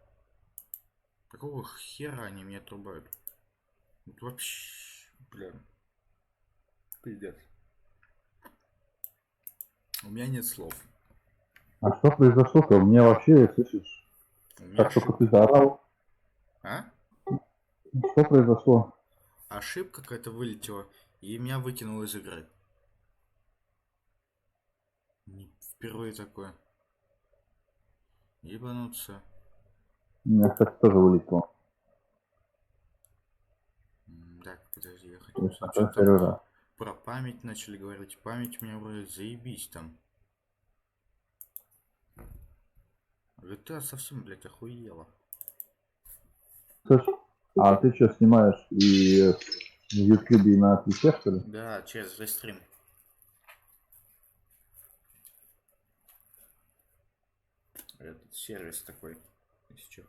Какого хера они меня отрубают? Это вообще... Бля. Пиздец. У меня нет слов. А что произошло-то? У меня вообще, слышишь, У меня как только ошибка. ты заорал, А? что произошло? Ошибка какая-то вылетела, и меня выкинуло из игры. Впервые такое. Ебануться. У меня, кстати, тоже вылетело. Так, подожди, я хотел... Это Что первый там раз. про память начали говорить. Память у меня вроде заебись там. GTA совсем, блядь, охуела. Слышь, а ты что, снимаешь и в YouTube, и на Твиче, что ли? Да, через рестрим. Этот сервис такой. Если чё.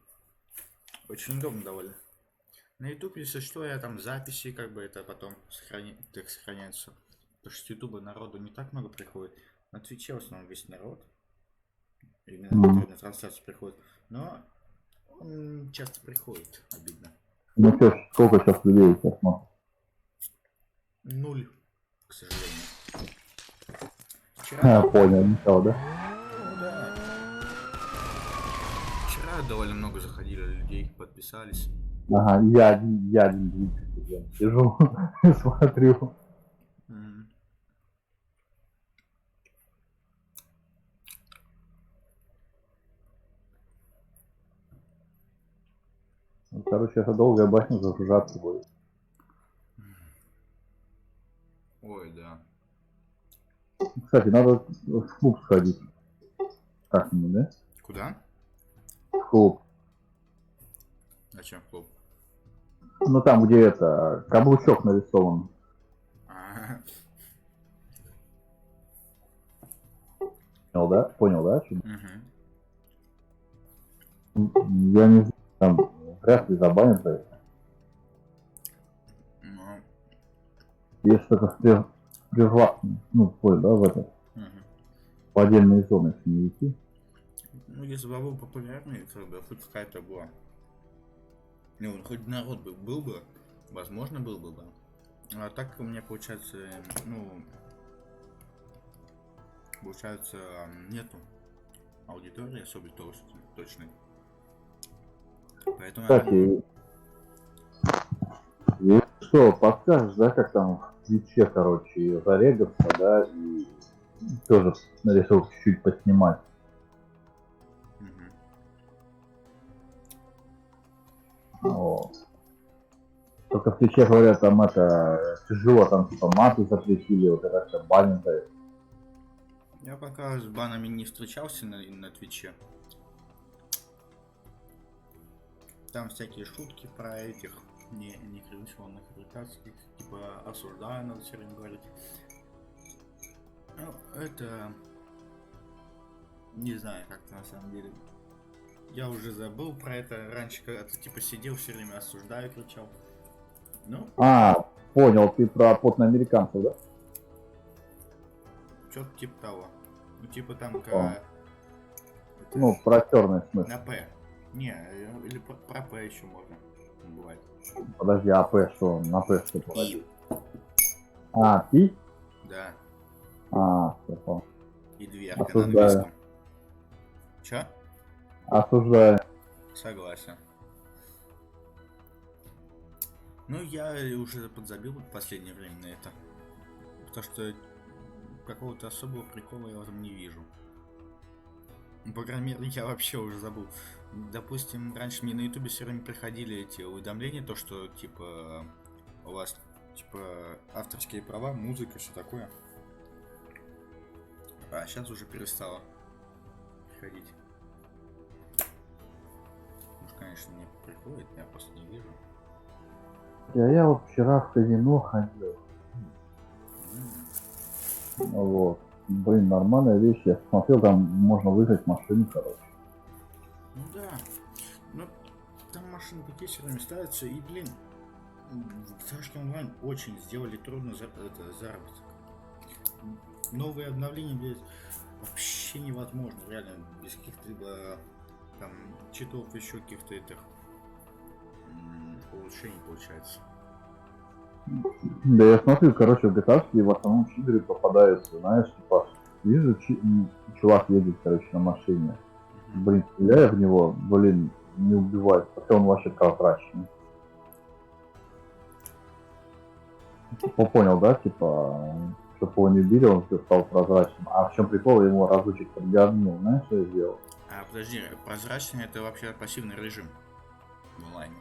Очень удобно довольно. На YouTube, если что, я там записи, как бы это потом так сохраняется. Потому что с YouTube народу не так много приходит. На Твиче в основном весь народ. Именно который на трансляцию приходит. Но он часто приходит, обидно. Ну что, сколько сейчас людей у тебя смотрит? 0, к сожалению. А, Вчера, понял, ничего, да? ну да. Вчера довольно много заходили людей, подписались. Ага, я один сижу, смотрю. Мгм. Короче, это долгая басня загружаться будет. Ой, да. Кстати, надо в клуб сходить. Как-нибудь, да? Куда? В клуб. Зачем в клуб? Ну там, где это, каблучок нарисован. А, Понял, да? Понял, да? мгм. Я не знаю, там вряд ли забанят за это. Ну, Если только ну, ой, да, в это, мгм. в отдельные зоны с не идти. Ну, если бы был популярный, то бы хоть какая-то была. Ну, хоть народ был бы, возможно, был бы, да. А так у меня получается, получается, нету аудитории особо точной. Поэтому я думаю, Кстати, и что, подскажешь, да, как там в Твиче, короче, зарегаться, да, и тоже нарисовку чуть-чуть поснимать. мгм. Вот. Только в Твиче говорят, там это тяжело, там типа маты запретили, вот это все банят за это. Я пока с банами не встречался на Твиче. Там всякие шутки про этих некривационных британских, типа осуждаю, надо все время говорить. Ну, это... Не знаю, как-то на самом деле. Я уже забыл про это. Раньше когда-то типа сидел все время осуждаю, кричал. Ну, А, понял, ты про пот на американцев, да? что-то типа того. Ну, типа там О. это, Ну, про черный смысл. на П. Не, или про П еще можно. Бывает. Подожди, а П что? На П что? И, Подожди. А, ты? да. А, все понял. И дверка на Осуждаю. английском. Чё? Осуждаю. Согласен. Ну, я уже подзабил в последнее время на это. Потому что какого-то особого прикола я в этом не вижу. По крайней мере, я вообще уже забыл. Допустим, раньше мне на ютубе все время приходили эти уведомления, то что, типа, у вас, типа, авторские права, музыка, все такое. А сейчас уже перестало приходить. Может, конечно, не приходит, я просто не вижу. Я вот вчера в казино ходил. Вот. Блин, нормальная вещь. Я смотрел, там можно выиграть машину, короче. Ну да. Ну, там машины такие все время ставятся, и, блин, в GTA онлайн очень сделали трудно это, заработок. Новые обновления, блядь, вообще невозможно, реально, без каких-то там читов, еще каких-то этих улучшений получается. Да я смотрю, короче, в GTA в основном читеры попадаются, знаешь, типа, вижу, чувак едет, короче, на машине. Блин, стреляя в него, блин, не убивает, хотя он вообще прозрачный. Типа, понял, да, типа, чтобы его не били, он все стал прозрачным. А в чем прикол, ему разочек подгорнул, знаешь, что я сделал? А подожди, прозрачный это вообще пассивный режим в онлайне.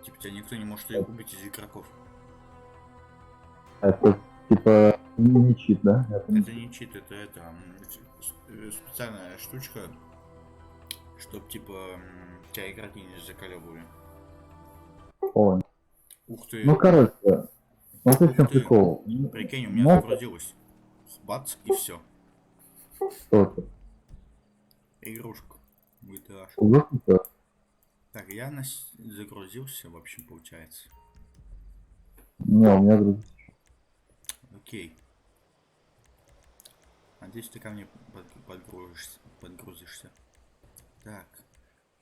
Типа тебя никто не может убить из игроков. Это, типа, не чит, да? Это не чит, это специальная штучка, чтоб типа тебя игроки не заколебывали. Понял. Ух ты, Ну, короче, вот в ух чем ты. прикол. Прикинь, у меня Ну, загрузилось. Бац, и все. что это? Игрушка. GTA. Выпустил? Так, я загрузился, в общем, получается. Не, у меня друг. Окей. Надеюсь, ты ко мне подгрузишься. Так.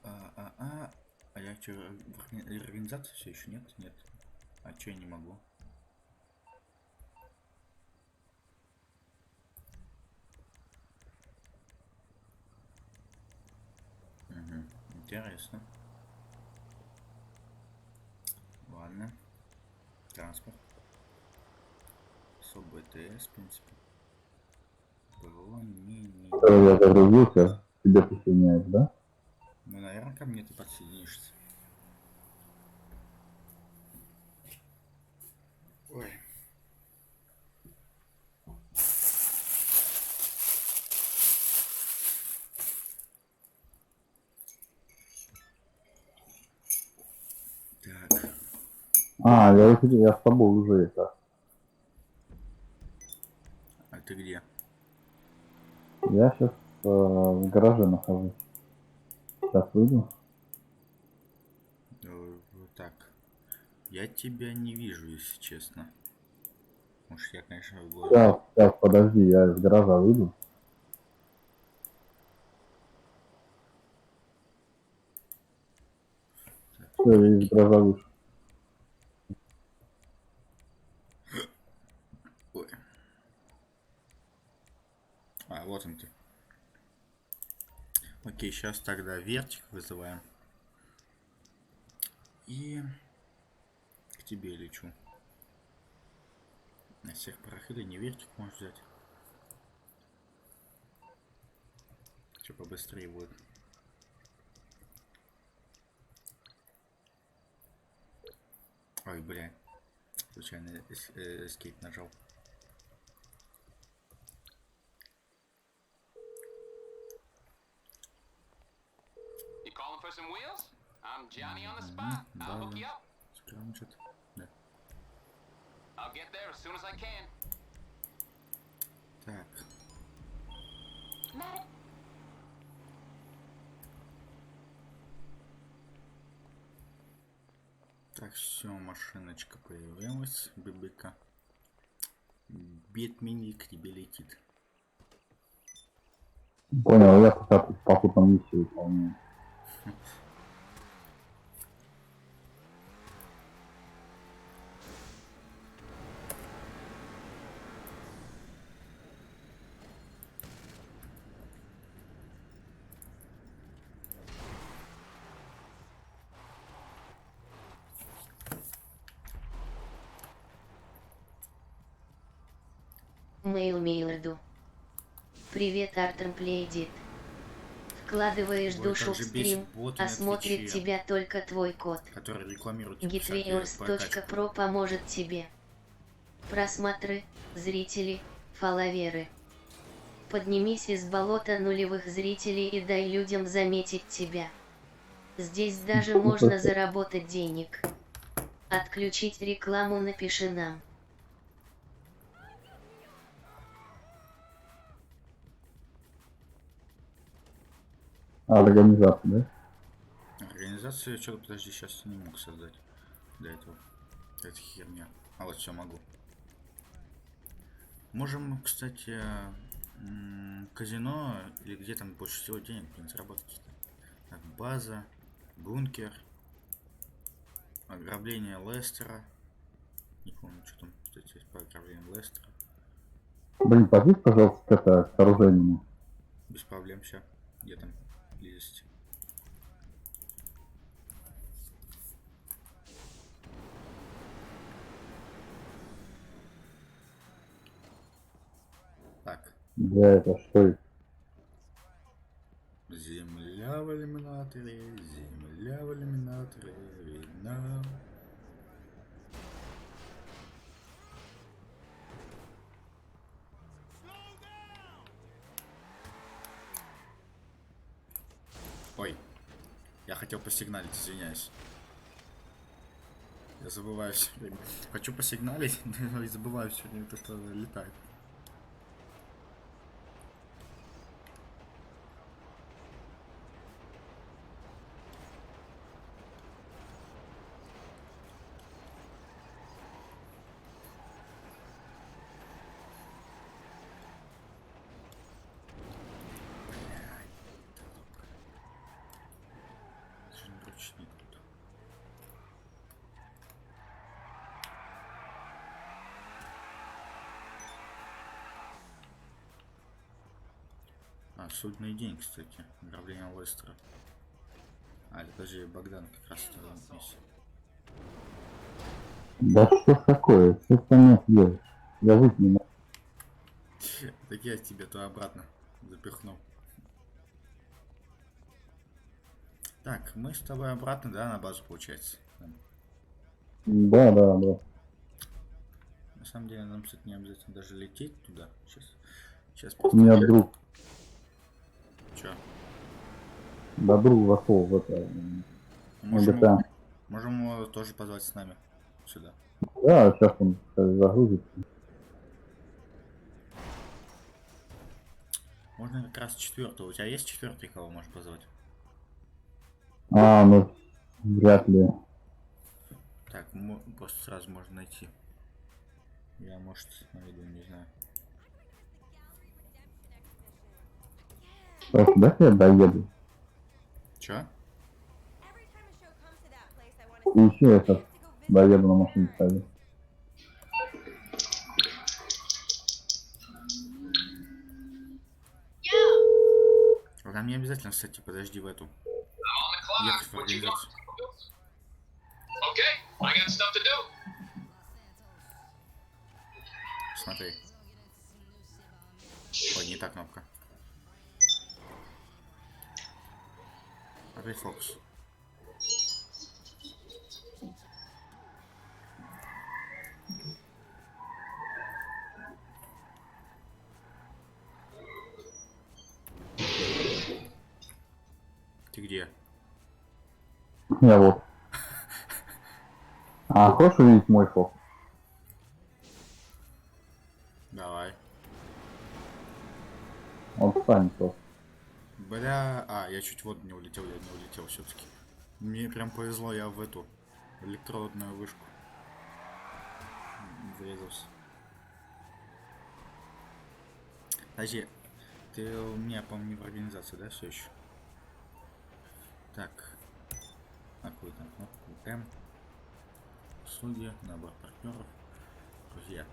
А я что, в организации все еще нет? Нет. А че я не могу? Угу. Интересно. Ладно. Транспорт. Особый ТС, в принципе. ПВО, Я загрузился, тебе присоединяюсь, да? Ну, наверное, ко мне ты подсоединишься. Ой. Так. Я с тобой уже это. А ты где? Я сейчас в гараже нахожусь. Сейчас выйду. Так. Я тебя не вижу, если честно. Может, я, конечно, в глаза. Сейчас, подожди, я из гаража выйду. Все, я из гаража вышел. Ой. А, вот он ты. Окей, сейчас тогда вертик вызываем. И к тебе лечу. На всех парах или не вертик можешь взять. Что побыстрее будет. Ой, бля. Случайно эскейп нажал. You calling for some wheels? I'm Johnny on the spot. I'll hook you up. Скрамчит. Да. I'll get there as soon as I can. Так. Так, все, машиночка появилась. ББК. Бетмини к тебе летит. Понял, я пока попутно миссию выполняю. Mail Мейлорду. Привет, Артем Плейдит. Вкладываешь Ой, душу как в же стрим, бесит боты а на смотрит Твиче, тебя только твой кот. которые рекламируют типа, всякие прокачку. Gitwares.pro поможет тебе. Просмотры, зрители, фолловеры. Поднимись из болота нулевых зрителей и дай людям заметить тебя. Здесь даже можно заработать денег. Отключить рекламу напиши нам. Организация, да? Организацию, что-то, подожди, сейчас я не мог создать для этого. Это херня. А вот все могу. Можем, кстати, казино, или где там больше всего денег, блин, заработать. Так, база, бункер, ограбление Лестера. Не помню, что там, кстати, есть по ограблению Лестера. Блин, позись, пожалуйста, это к оружейному. Без проблем, сейчас. Где там есть? Так, Да, это что это? земля в иллюминаторе, земля в иллюминаторе, видна. Ой, я хотел посигналить, извиняюсь. Я забываю все время. Хочу посигналить, но и забываю все время, то, что летает. Даже не ручник тут. А, судный день, кстати. Ограбление Лестера. А, это даже Богдан как раз вторая миссия. Да что ж такое? Что ты меня делаешь? Я жить не могу. Так я тебе то обратно запихнул. Так, мы с тобой обратно, да, на базу, получается. Да, да, да. На самом деле нам, кстати, не обязательно даже лететь туда. Сейчас У меня просто... друг, Чё? да друг вошел в это. Можем, ГТА. можем его тоже позвать с нами сюда. Да, сейчас он загрузится. Можно как раз четвертого. У тебя есть четвертый, кого можешь позвать? А, ну, вряд ли. Так, просто сразу можно найти. Я, может, найду, не знаю. Просто дайте я доеду. Чё? И еще я сейчас доеду на машине ставлю. А нам не обязательно, кстати, подожди в эту. I'm on the clock. Ехать в What you got? организацию. Okay, I got stuff to do. Смотри. Ой, не та кнопка. Опять фокус. Ты где? Я вот. А, хочешь увидеть мой фокус? Давай. Он встанет просто. Бля, я чуть в воду не улетел, я не улетел все-таки. Мне прям повезло, я в эту электродную вышку врезался. Подожди, ты у меня, по-моему, не в организации, да, все еще? Так, какую там кнопку? М. Судья, набор партнеров, друзья.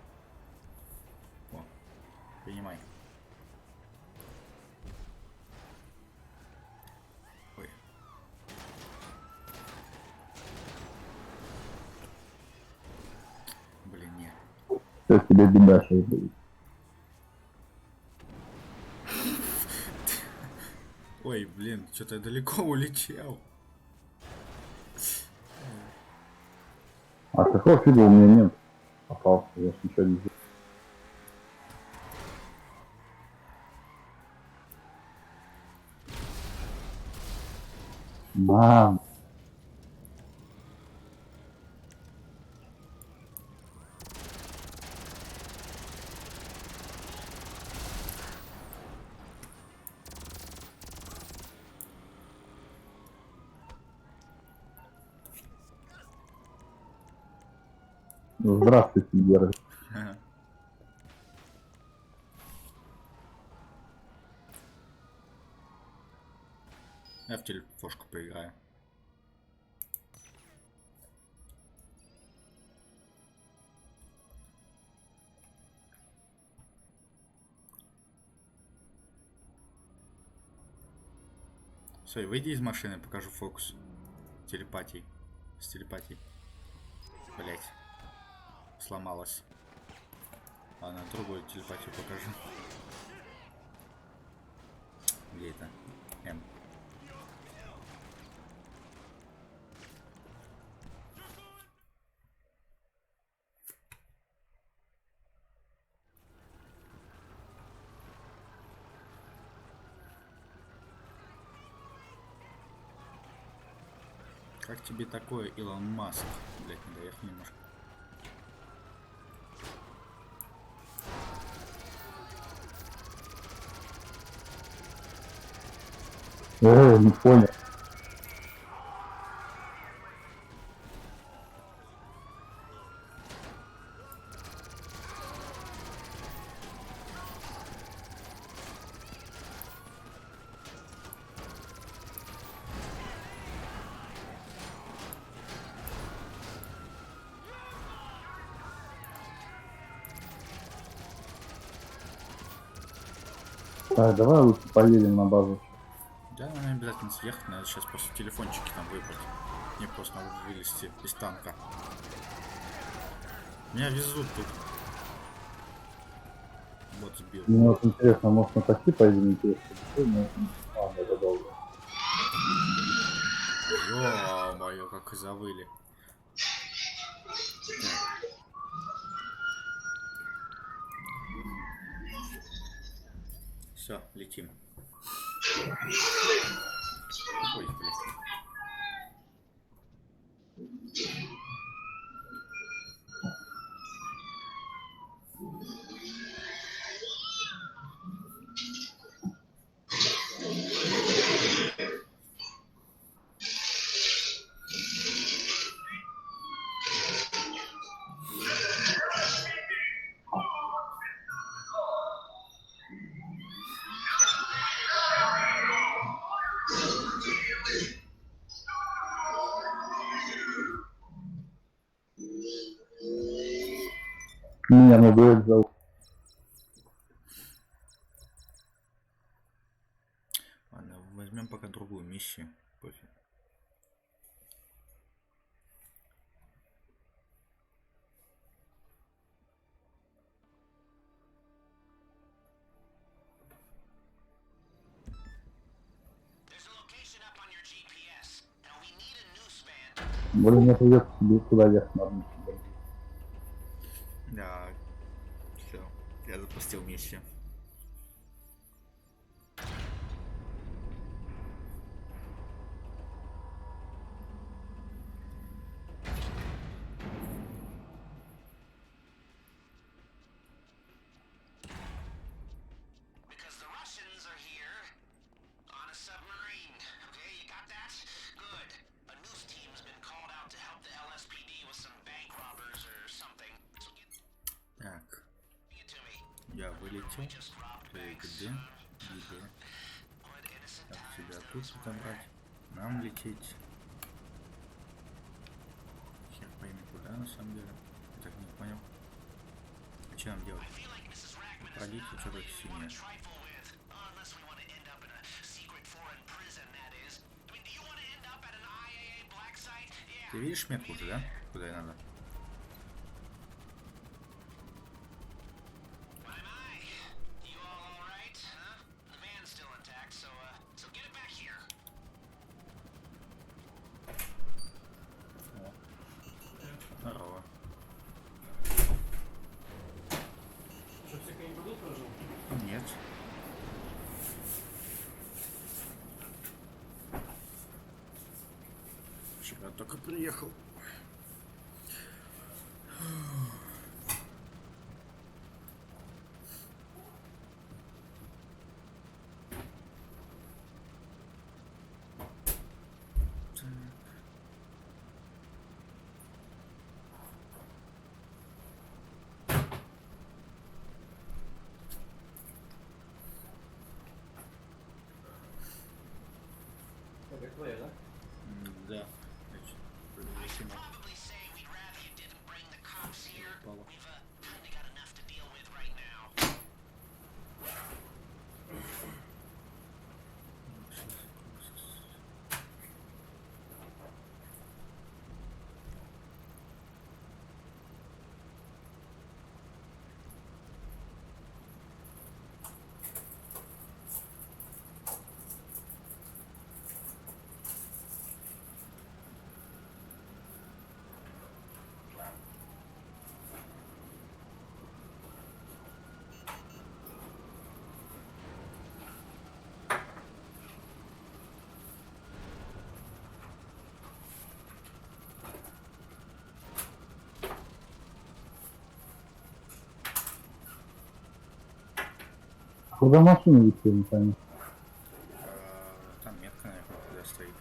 О, принимай. Ой. Блин, не. Все тебе беда сейчас будет. Ой, блин, что-то я далеко улетел. А какого фига у меня нет? Попался, я ж ничего не сделал. Мам. Здравствуйте, Гера. Ага. Я в телефошку поиграю. Все, выйди из машины, покажу фокус. Телепатией. С телепатией. Блять. Сломалась. Ладно, другую телепатию покажу. Где это? М. Как тебе такое, Илон Маск? Блять, не доехал немножко. Не понял. Так, давай лучше поедем на базу. Да, нам обязательно съехать, надо сейчас просто телефончики там выбрать. Мне просто надо вылезти из танка. Меня везут тут. Вот сбил. Мне вот интересно, может на такси поедем, интересно. Ладно, это долго. Ё-моё, как и завыли. Все, летим. Ой, блядь. Меня на дуэль зовут. Ладно, возьмем пока другую миссию. Пофиг. There's a location up on your GPS. Now we need a new span. Блин, мне придется тебе туда ехать надо. Да. Все. Я запустил миссию. Because the Russians are here on a submarine. Okay, you got that? Good. A news team's been called out to help the LSPD with some bank robbers or something. So get Так. it to me. Я вылетел. Just robbed Ты banks. где? Где? What innocent Так, times тебя those тут were. отобрать. Нам лететь. Хер пойми куда на самом деле. Я так не понял. А что нам делать? I feel like Mrs. Rackman is Пройдите not что-то really we want синее. to trifle with, unless we want to end up in a secret foreign prison, that is. I mean, do you want to end up at an IAA black site? Yeah. Ты видишь метку уже, да? Куда я надо? My, my. You all right? Huh? The van's still intact, so get it back Вчера только приехал. Да. I should probably say we'd rather you didn't bring the cops here. We've kinda got enough to deal with right now. Куда машина висит, не пойму. Там метка, наверное, куда стоит.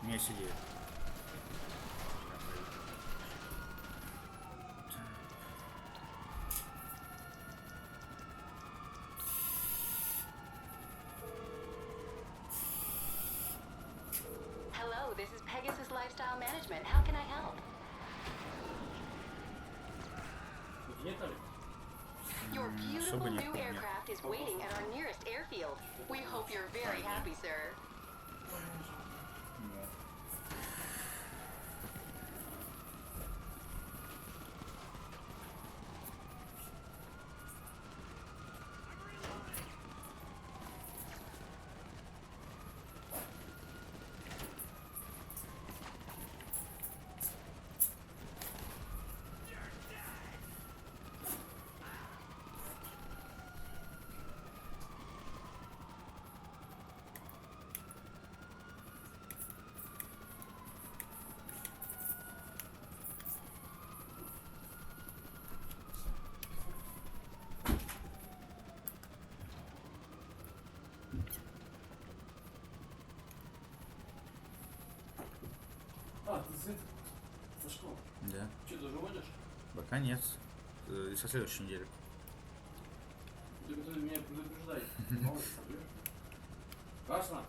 У меня есть идея. Hello, this is Pegasus Lifestyle Management. How can I help? Your beautiful особо не new помню. aircraft is waiting at our nearest airfield. We hope you're very happy, sir. А, ты сын? Сашко, Да. что, тоже водишь? Пока нет. И со следующей недели. Ты меня предупреждай. Молодец, блин. Красна?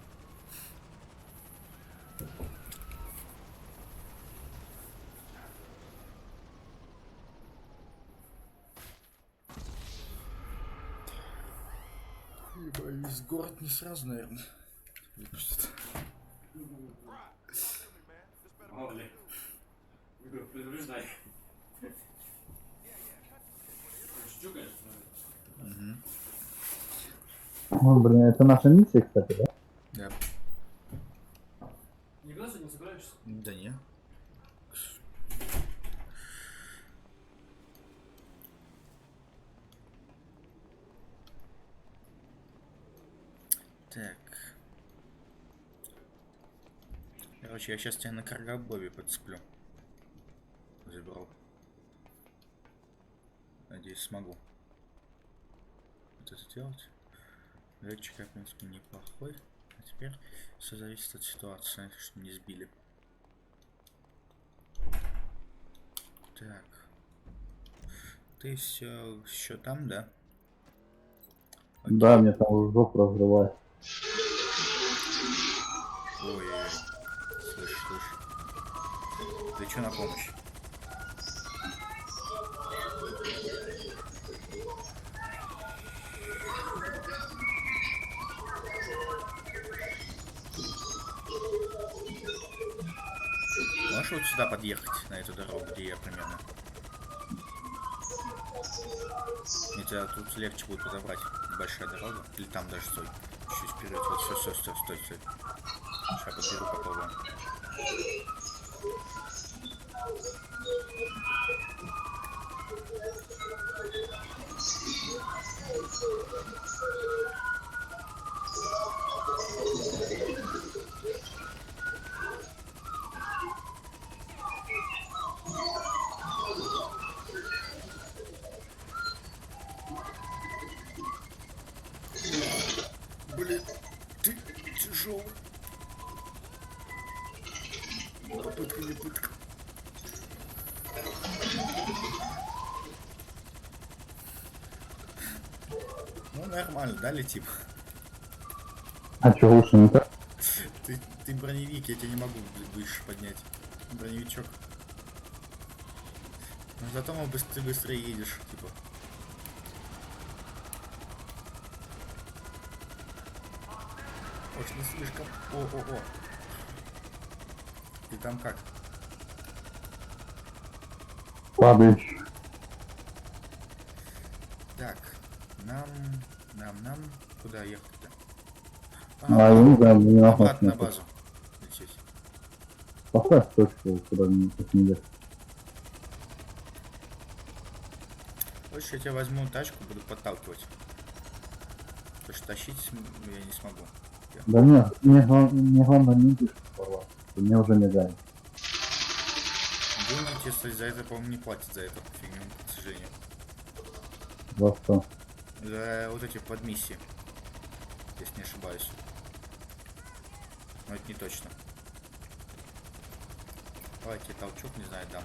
Весь город не сразу, наверное, выпустят. Мало ли. Говорю, предупреждай. Шучу, конечно. Ну, блин, это наша миссия, кстати, да? Да. Никуда сегодня не собираешься? Да не. Так. Короче, я сейчас тебя на каргобобе подцеплю. Забрал. Надеюсь, смогу это сделать. Летчик, в принципе, неплохой. А теперь все зависит от ситуации, чтобы не сбили. Так. Ты все еще там, да? Окей. Да, мне там уже жоп разрывает. Ой-ой-ой. Слышь. Ты что на помощь? Можешь вот сюда подъехать, на эту дорогу, где я примерно? Мне тебя тут легче будет подобрать. Большая дорога. Или там даже стой. Чуть вперед. Вот все, стой. Сейчас подберу, попробуем. нормально, да, летим? А что лучше не так? Ты броневик, я тебя не могу выше поднять. Броневичок. Но зато мы быстрее едешь, типа. Очень слишком. О. Ты там как? Падаешь. Так, нам. Куда ехать-то? А, я не знаю, мне обратно на нахуй. базу лететь. Поставь точку, куда-нибудь не ехать. Хочешь, я тебя возьму тачку, буду подталкивать. Потому что тащить я не смогу. Да нет, мне главное не пишет порвать. Мне уже не дай. Деньги, если за это, по-моему, не платят за эту фигню, к сожалению. За что? За вот эти подмиссии. Если не ошибаюсь. Но это не точно. Давайте толчок, не знаю, дам.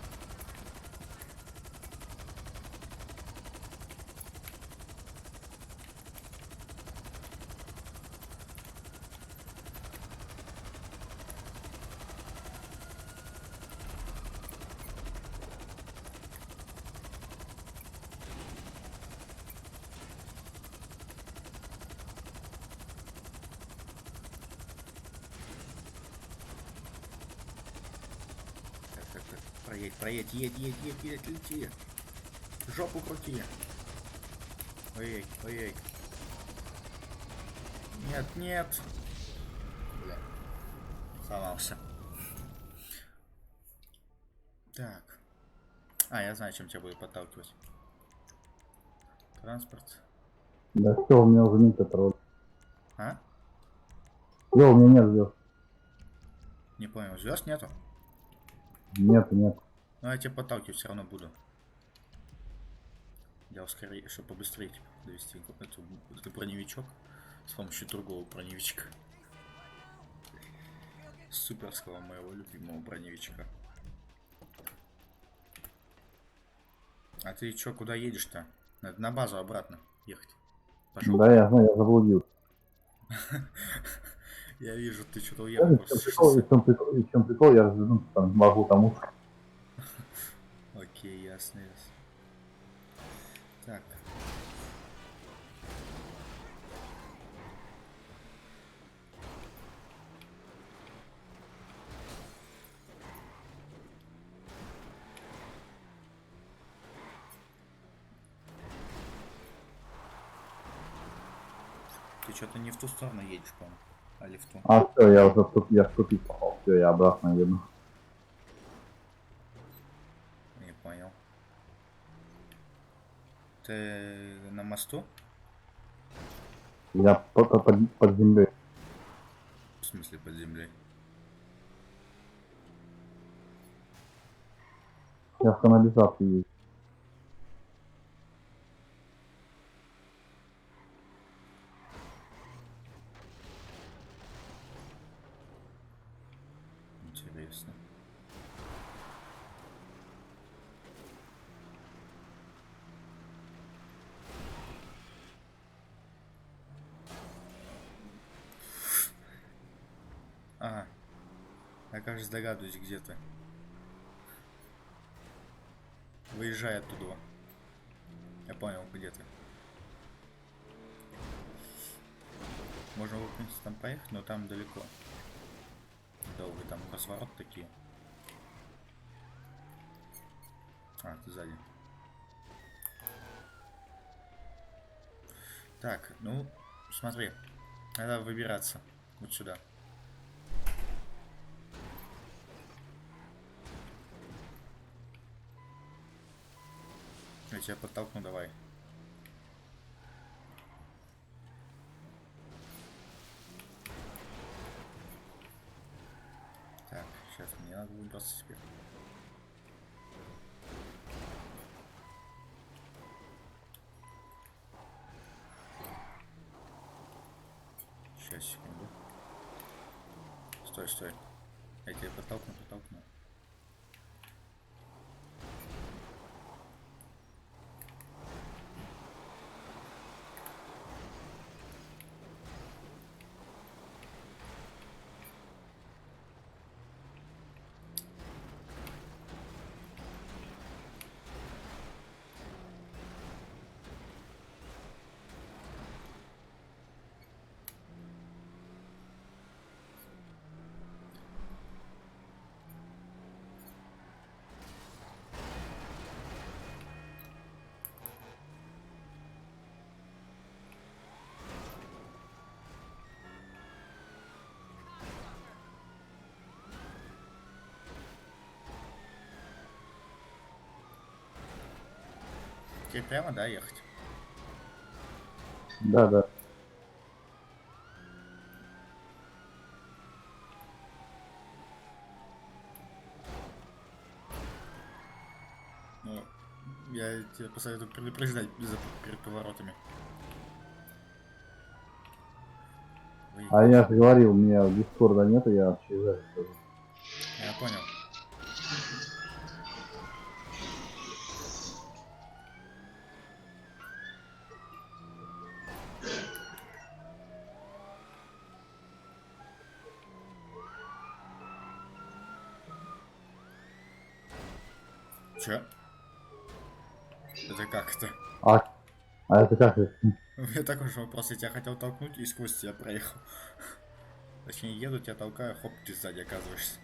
Так. Проедь, едь, лети. Жопу крути. Ой. Нет. Бля. Сломался. Так. Я знаю, чем тебя буду подталкивать. Транспорт. Да все, у меня уже нет этого. А? Все, у меня нет звезд. Не понял, звезд нету? Нет. Но я тебя подталкивать все равно буду. Я скорее, чтобы побыстрее типа, довести этот броневичок с помощью другого броневичка. Суперского моего любимого броневичка. А ты чё, куда едешь-то? Надо на базу обратно ехать. Пошел. Да, я знаю, я заблудился. Я вижу, ты что-то В уехал просто. чем прикол, я развернуться там могу тому. Окей, ясно. Так. Ты что-то не в ту сторону едешь, по-моему. А ли в ту? А все, я уже в тупик попал. Все, я обратно еду. Не понял. Ты на мосту? Я под землей. В смысле под землей? Я в канализации есть. Интересно. Ага. Я, кажется, догадываюсь, где ты. Выезжай оттуда. Я понял, где ты. Можно, в принципе, там поехать, но там далеко. Долго, там разворот такие. Ты сзади. Так, ну, смотри. Надо выбираться. Вот сюда. Я тебя подтолкну, давай. Так, сейчас мне надо выбраться теперь. Сейчас, секунду. Стой. Я тебя подтолкну. Теперь прямо, да, ехать? Да, да. Ну, я тебе посоветую предупреждать перед поворотами. А я же говорил, у меня дискорда нет, и я вообще за это. Я понял. Чё? Это как это? А это как это? У меня такой же вопрос. Я тебя хотел толкнуть и сквозь тебя проехал. Точнее, еду, тебя толкаю, хоп, ты сзади оказываешься.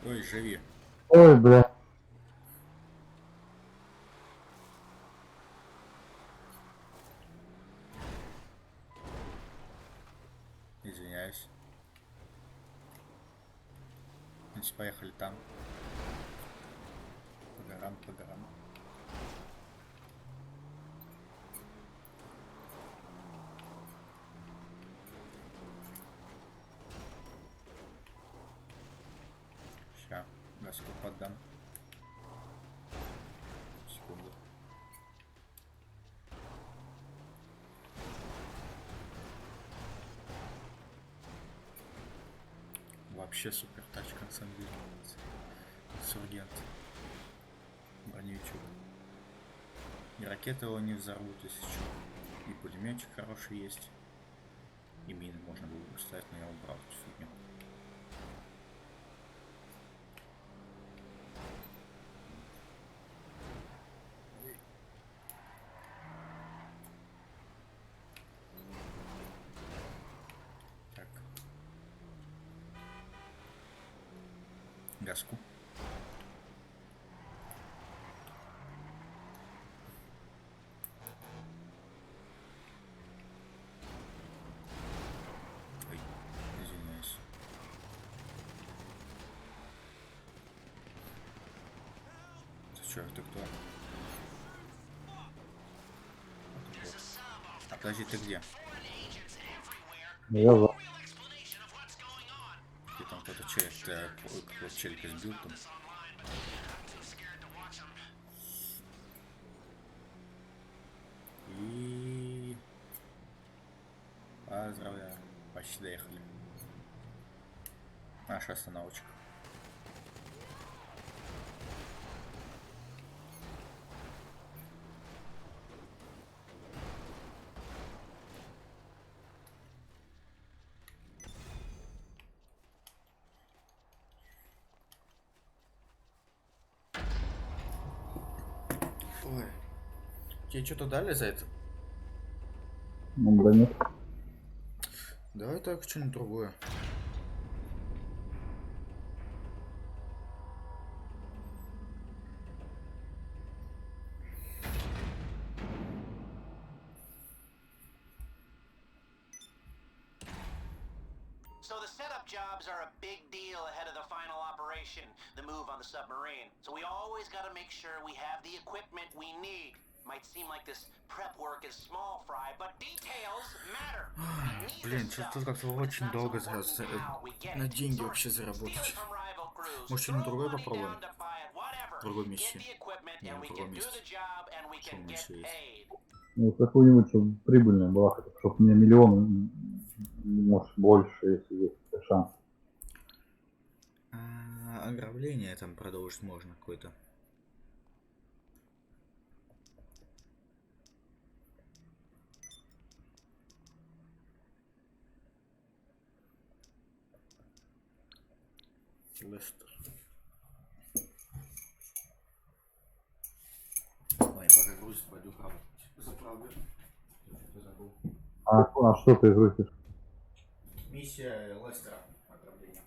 Ой, живи. Ой, бля. Извиняюсь. Значит, поехали там. По горам, по горам. Ща, газку поддам. Секунду. Вообще супер тачка, на самом деле. Инсургент. Броневичок. И ракеты его не взорвут, если что. И пулеметчик хороший есть. И мины можно было бы ставить, но я убрал эту фигню. Так. Газку. Ой, извиняюсь. Ты чё, ты кто? А подожди, ты где? Я за. Ты там кто-то челик, ты какого челика сбил там? И... Поздравляю, почти доехали. Наша остановочка. Ой. Тебе что-то дали за это? Ну, да нет. Давай так, что-нибудь другое. So the setup jobs are a big deal ahead of the final operation, the move on the submarine. So we always got to make sure we have the equipment we need. Might seem like this prep work is small fry, but details matter. We need Блин, this что-то stuff, как-то but it's очень not so долго important how we get на it. деньги So вообще steal it заработать. from rival crews, Может, что-нибудь throw другое money попробуем? down to buy it, whatever. Другой Get миссии. the equipment Не, and we другое can do место. the job and we Что у can меня get еще есть? paid. Ну, какую-нибудь, чтобы прибыльная была, чтобы мне миллион, может, больше, если есть шанс. Ограбление там продолжить можно какое-то. Лестер. Ой, пока грузит, пойду работать. Заправлю. Что-то забыл. А что ты грузишь? Миссия Лестера. Ограбление.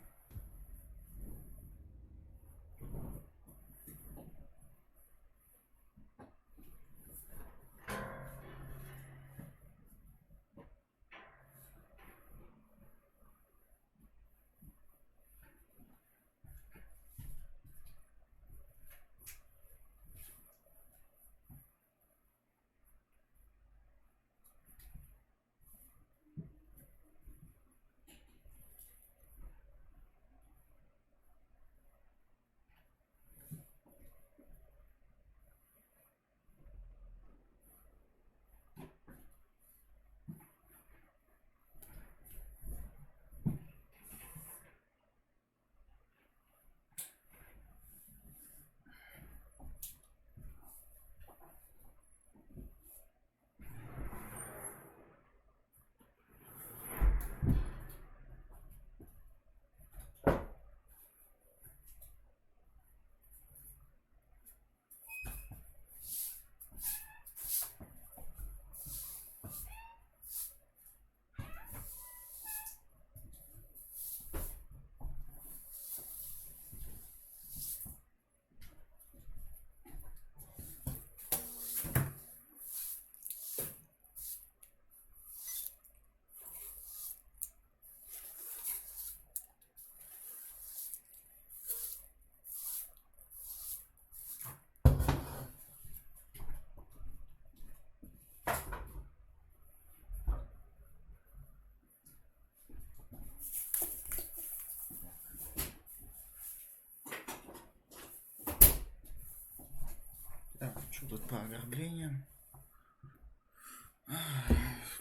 Так, что тут по ограблениям?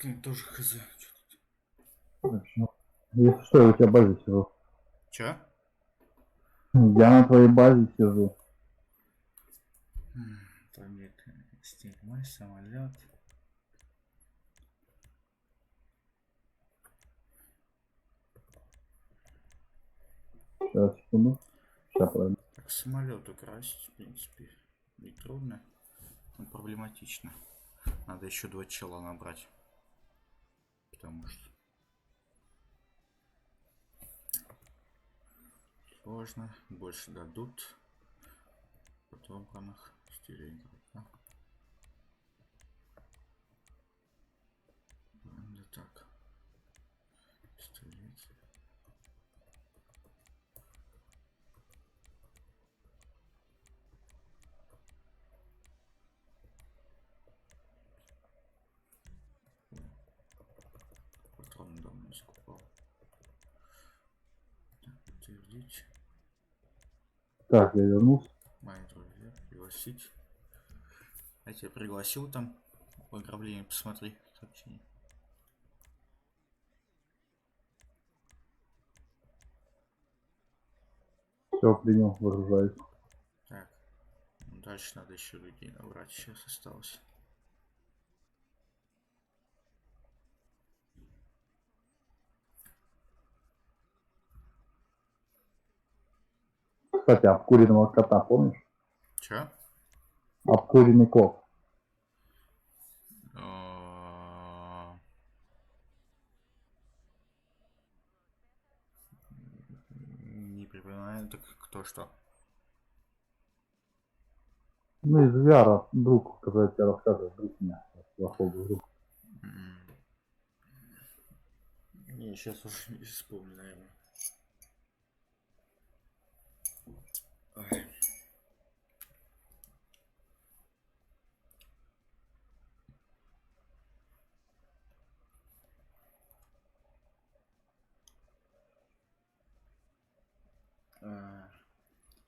Блин, тоже хз. Если что, я у тебя базе сижу. Чё? Я на твоей базе сижу. Побег. Стиль самолет. Сейчас, секунду. Сейчас, пройду. Так, самолет украсть, в принципе, не трудно, но проблематично. Надо еще 2 чела набрать. Потому что сложно. Больше дадут подобранных стилей игрока. Да так. Пистолет. Патроны давно не закупал. Так, подтвердить. Так, я вернулся. Мои друзья, пригласить. Я тебя пригласил там в ограбление, посмотри сообщение. Все, принял, выгружаюсь. Так, дальше надо еще людей набрать, сейчас осталось. Кстати, обкуренного кота помнишь? Че? Обкуренный кот. Не припоминаю, так кто что? Ну, из VR, друг, который тебе рассказывает, друг меня. Зашел в игру. Не, сейчас уже не вспомню, наверное. Ой.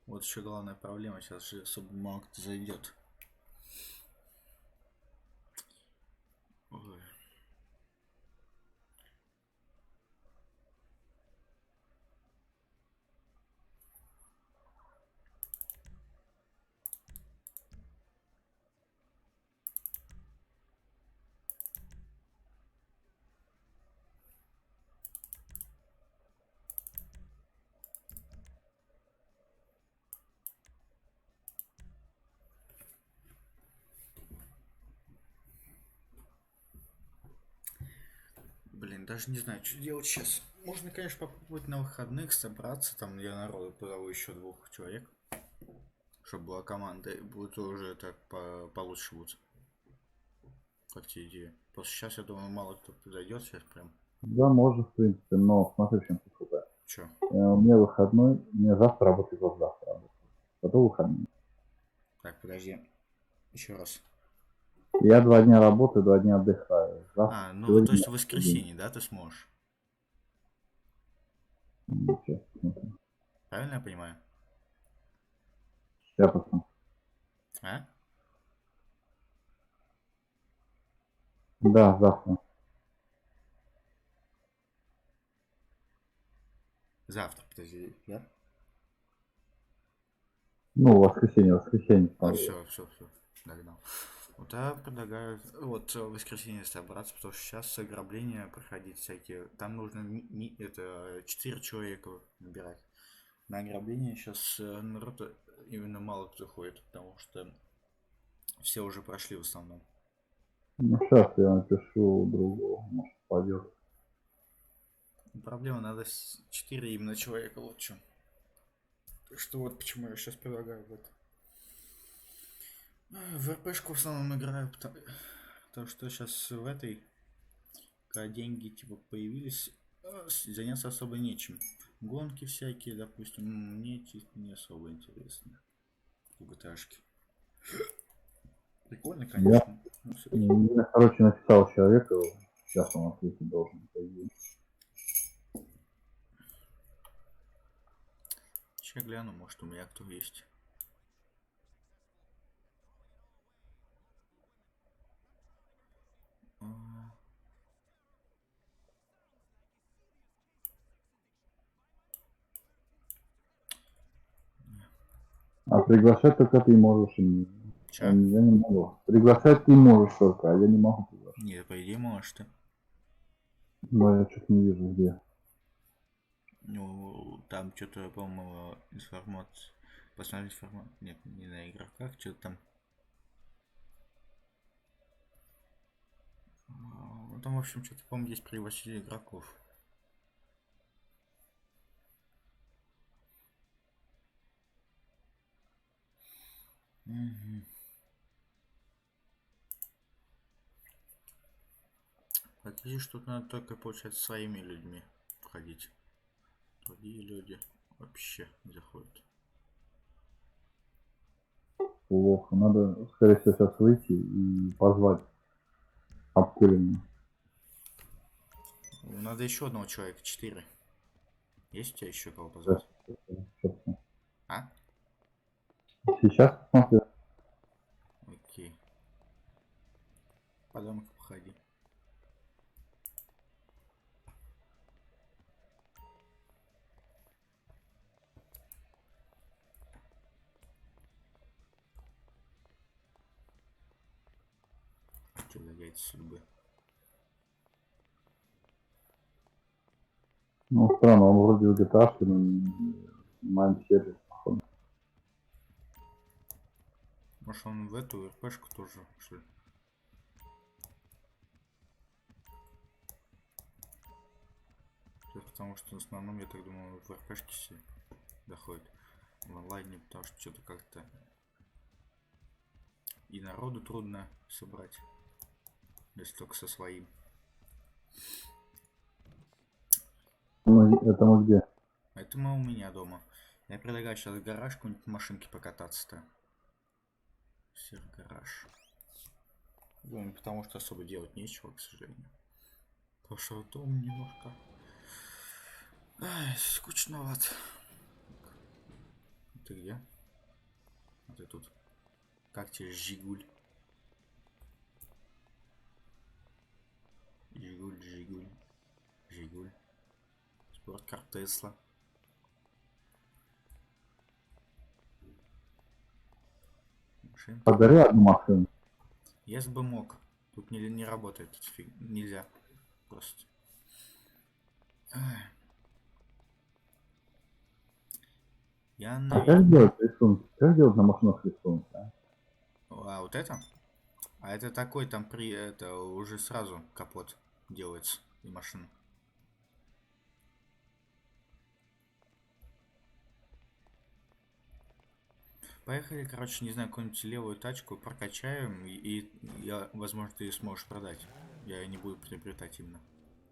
Вот еще главная проблема, сейчас же особо мало кто зайдет. даже не знаю, что делать сейчас. Можно, конечно, попробовать на выходных собраться, там я народу позову еще 2 человек, чтобы была команда, и будет уже так получше будет. Как тебе идея? Просто сейчас, я думаю, мало кто подойдет сейчас прям. Да, можно, в принципе, но смотри, в чем штука. Че? У меня выходной, мне завтра работать, завтра работать. Потом выходной. Так, подожди. Еще раз. Я 2 дня работаю, 2 дня отдыхаю. А, ну то есть в воскресенье, да, ты сможешь? Сейчас посмотрим. Правильно я понимаю? Сейчас посмотрим. А? Да, завтра. Завтра, подожди, да? Ну, воскресенье. А, все. Догнал. Вот я предлагаю вот в воскресенье собраться, потому что сейчас ограбления проходить всякие. Там нужно это 4 человека набирать. На ограбление сейчас народ именно мало кто ходит, потому что все уже прошли в основном. Ну, сейчас я напишу другого, может, пойдет. Проблема, надо 4 именно человека, вот в чем. Так что вот почему я сейчас предлагаю вот. В РПшку в основном играю, потому что сейчас в этой, когда деньги типа появились, заняться особо нечем. Гонки всякие, допустим, мне чисто не особо интересно. В GTA-шке. Прикольно, конечно. но всё-таки. Я, короче, написал человеку, сейчас он ответить должен. По идее. Сейчас гляну, может у меня кто есть. А приглашать только ты можешь. Че? Я не могу. Приглашать ты можешь только, а я не могу приглашать. Нет, по идее можешь ты. Но я что-то не вижу где. Ну, там что-то, по-моему, информация. Посмотреть информацию. Нет, не на игроках, что-то там. Ну, там, в общем, что-то, по-моему, есть пригласили игроков. Угу. Так, видишь, тут надо только, получается, своими людьми входить. Другие люди вообще не заходят. Плохо. Надо, скорее всего, сейчас выйти и позвать обкуренную. Надо еще одного человека, 4. Есть у тебя еще кого позвать? А? Сейчас посмотрю. Окей. По домику походи. Что за яйца судьбы? Ну, странно, он вроде в GTA, но майнд-сервис, походу. Может он в эту РПшку тоже, что ли? Потому что в основном, я так думаю, в РПшке все доходит. В онлайне, потому что что-то как-то и народу трудно собрать, если только со своим. Ну, это мы где? Это мы у меня дома. Я предлагаю сейчас в гараж какой-нибудь машинки покататься-то. Серый-гараж. Ну, потому что особо делать нечего, к сожалению. Потому что дом немножко... Ай, скучновато. Ты где? А ты тут. Как тебе Жигуль? Жигуль. Спорткар Тесла. Машинка. Подари одну машину. Если бы мог. Тут не работает. Нельзя. Просто. Ай. Я А как делать рисунки? Как делать на машинах рисунки? А вот это? А это такой там это уже сразу капот делается и машина. Поехали, короче, не знаю, какую-нибудь левую тачку прокачаем, и я, возможно, ты ее сможешь продать. Я ее не буду приобретать именно.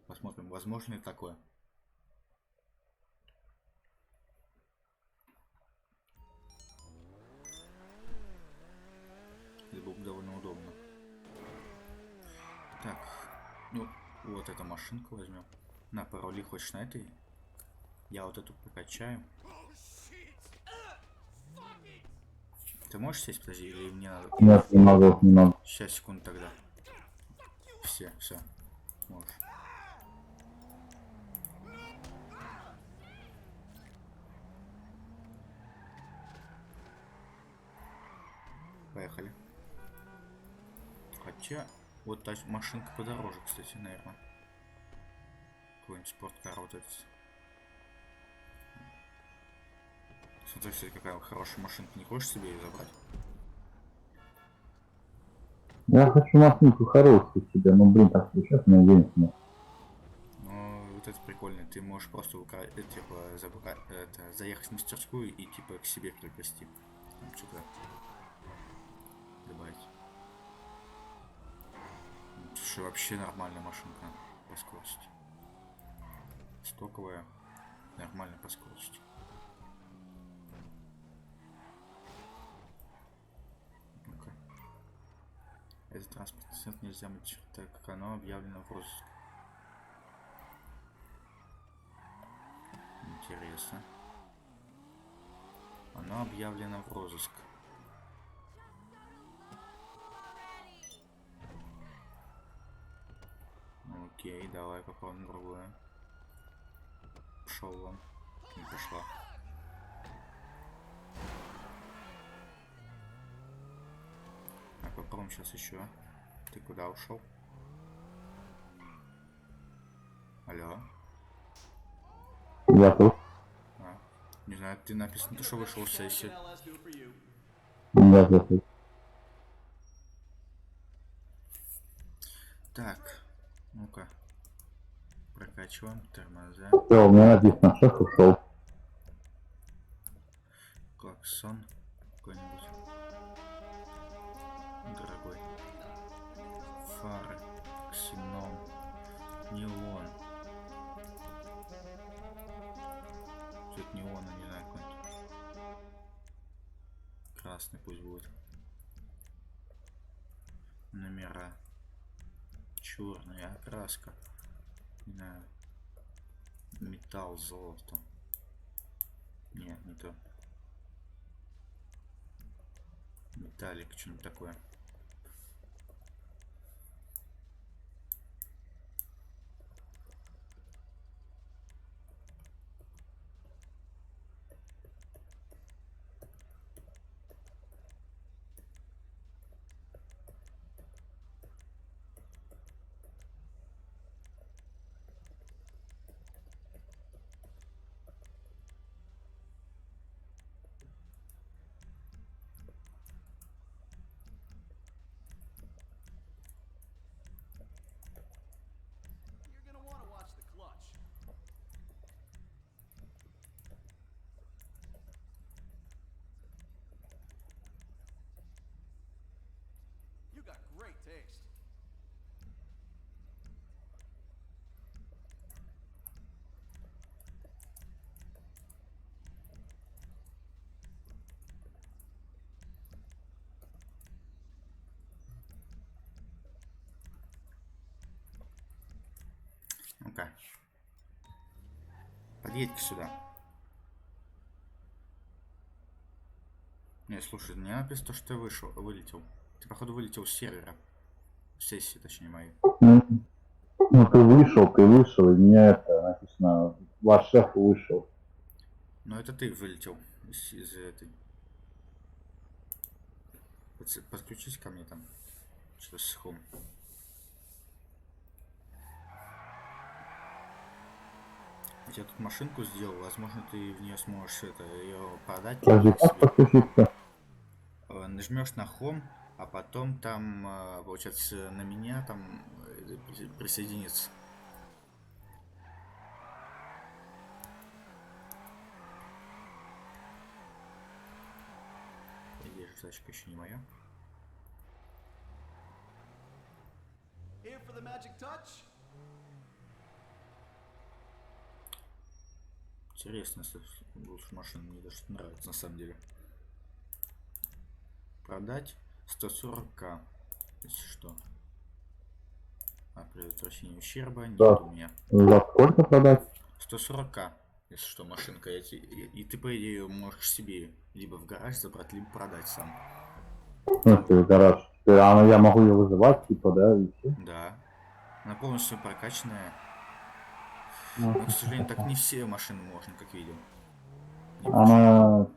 Посмотрим, возможно ли такое. Это было бы довольно удобно. Так, ну, вот эту машинку возьмем. На, пароли хочешь на этой? Я вот эту прокачаю. Ты можешь сесть, подожди, или мне надо? Нет, не могу, не могу. Сейчас, секунду тогда. Все, можешь. Поехали. Хотя, вот та машинка подороже, кстати, наверное. Какой-нибудь спорткар вот этот. Смотри, кстати, какая хорошая машинка. Не хочешь себе ее забрать? Я хочу машинку хорошую себе, но, блин, так сейчас у меня денег нет. Ну, вот это прикольно. Ты можешь просто типа, заехать в мастерскую и типа к себе приобрести. Там что-то добавить. Слушай, вообще нормальная машинка по скорости. Стоковая, нормально по скорости. Ну-ка. Этот транспортный центр нельзя мыть, так как оно объявлено в розыск. Интересно. Оно объявлено в розыск. Окей, давай попробуем другое. Пошел вон. Не пошла. Так, попробуем сейчас еще. Ты куда ушел? Алло? Я тут. Не знаю, ты написано, что вышел с сессии. Я тут. Так, ну-ка. Прокачиваем тормоза. Все, у меня написано, шеф ушел. Клаксон какой-нибудь. Дорогой. Фары. Ксенон. Неон. Тут неона, не знаю, какой-нибудь. Красный пусть будет. Номера. Черная окраска. Не знаю. Металл, золото. Нет, не то. Металлик, что-нибудь такое. You're gonna want to watch the clutch. You got great taste. Ну-ка. Подъедь-ка сюда. Не, слушай, мне написано, то, что ты вылетел. Ты, походу, вылетел с сервера. С сессии, точнее, моей. Ну, ты вышел, и мне это написано, ваш шеф вышел. Но это ты вылетел из этой. Подключись ко мне там. Что-то с хом. Я тебе тут машинку сделал, возможно, ты в нее сможешь ее продать. Подожди, как подключиться? Нажмешь на Home, а потом там, получается, на меня там присоединится. тачка еще не моя. Here for the magic touch? Интересно, если лучше машина, мне даже нравится на самом деле. Продать 140к, если что. А предотвращение ущерба нет Да. у меня. За сколько продать? 140к, если что, машинка. И ты, по идее, можешь себе либо в гараж забрать, либо продать сам. В смысле, в гараж? Я могу ее вызывать, типа, да, и все? Да. Она полностью прокачанная. Ну, Но, к сожалению, так не все машины можно, как видел. Не она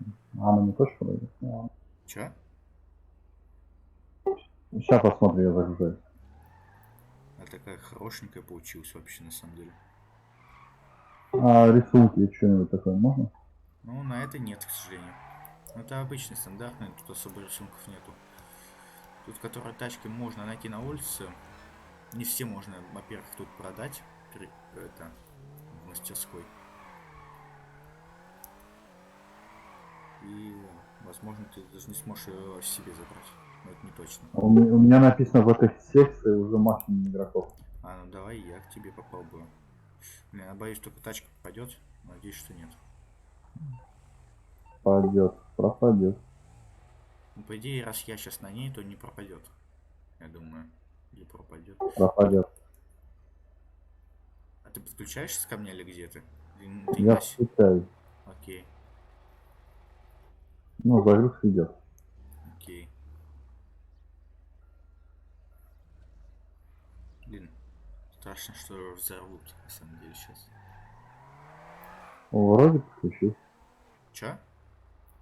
не точно вроде. Чё? Сейчас посмотрю, я загружаюсь. Она такая хорошенькая получилась вообще, на самом деле. А рисунки, что-нибудь такое можно? Ну, на это нет, к сожалению. Ну, это обычный, стандартный, тут особо рисунков нету. Тут, которые тачки можно найти на улице, не все можно, во-первых, тут продать, это, в мастерской. И, возможно, ты даже не сможешь ее себе забрать. Но это не точно. У меня написано в этой секции уже максимум игроков. А, ну давай я к тебе попробую. Блин, я боюсь, только тачка попадет. Надеюсь, что нет. Пойдет, пропадет. Ну, по идее, раз я сейчас на ней, то не пропадет. Я думаю. Или пропадет. Пропадет. А ты подключаешься ко мне или где ты? Или ты Я на включаю. Окей, Ну, загрузка идет. окей. Блин, страшно, что взорвут, на самом деле, сейчас. Вроде подключился. Чё?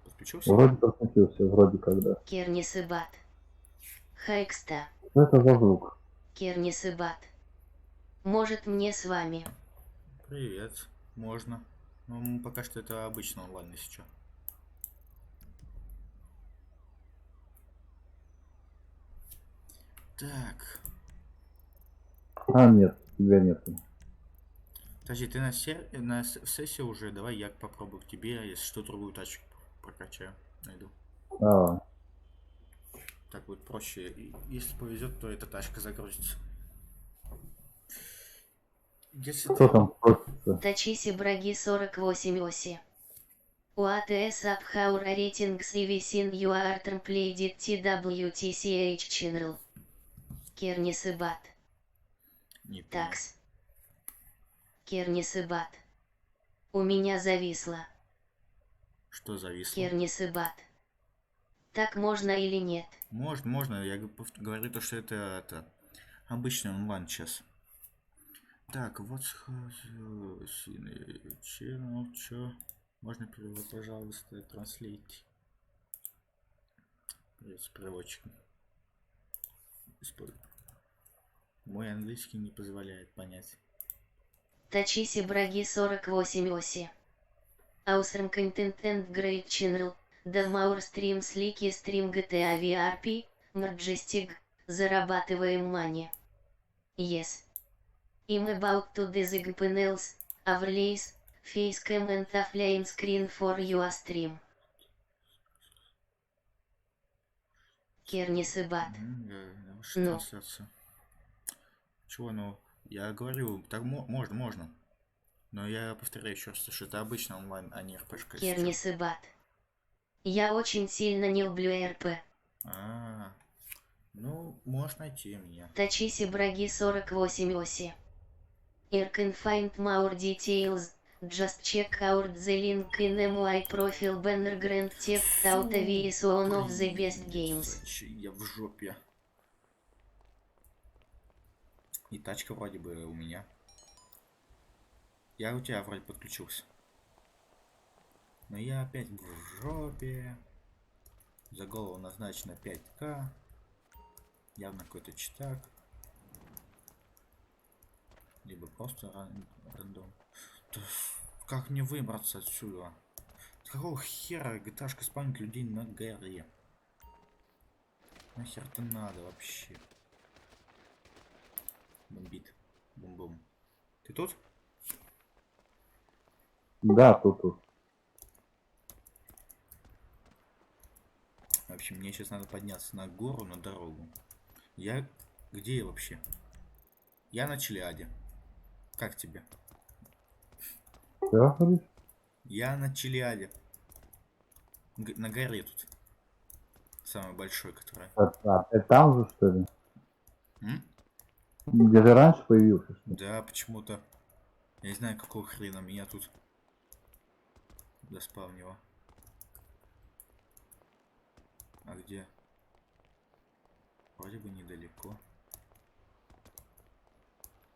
Подключился? Вроде подключился, вроде когда. Кернисыбат. Хайкста. Что это за звук? Кернисыбат. Может мне с вами? Привет. Можно. Ну, пока что это обычно онлайн, если чё. Так. А, нет, тебя нет. Подожди, ты в сессии уже? Давай я попробую к тебе, а если что, другую тачку прокачаю. Найду. Давай. Так будет проще. И если повезет, то эта тачка загрузится. Если Кто ты... там просится? Тачиси Браги 48 оси. УАТС Абхаур рейтингс и висин юартер плейдит TWTCH Channel. Кернисыбат. Не понял. Такс. Кернисыбат. У меня зависло. Что зависло? Кернисыбат. Так можно или нет? Можно. Я говорю то, что это обычный онлайн сейчас. Так, вот channel, чё? Можно перевод, пожалуйста, транслейт. С переводчиком. Мой английский не позволяет понять. Тачиси Браги 48 оси. Awesome Content and Great Channel. The More Stream Slicky Stream GTA VRP. Majestic. Зарабатываем money. Yes. I'm about to design panels, overlays, facecam and offline screen for your stream. Кернисыбат. Ваша Ну. трансляция. Чего, ну, я говорю, так можно. Но я повторяю еще раз, что это обычно онлайн, а не РПшка. Кернисыбат. Я очень сильно не люблю РП. Ну, можешь найти меня. Тачиси Браги 48 оси. You can find more details. Just check out the link in my profile banner Grand Theft Auto V is one of the best games. Я в жопе. И тачка вроде бы у меня. Я у тебя вроде подключился. Но я опять в жопе. За голову назначено 5к. Явно какой-то читак. Либо просто рандом. Да, как мне выбраться отсюда? С какого хера GTA-шка спамит людей на горе? Нахер это надо вообще? Бомбит. Бум-бум. Ты тут? Да, тут. Вообще общем, мне сейчас надо подняться на гору, на дорогу. Я... Где я вообще? Я на Челиаде. Как тебе? Что говоришь? Я на Челиаде. На горе тут. Самый большой, которая. Опять там же, что ли? М? Где ты раньше появился, что ли? Да, почему-то. Я не знаю, какого хрена меня тут заспавнило. А где? Вроде бы недалеко.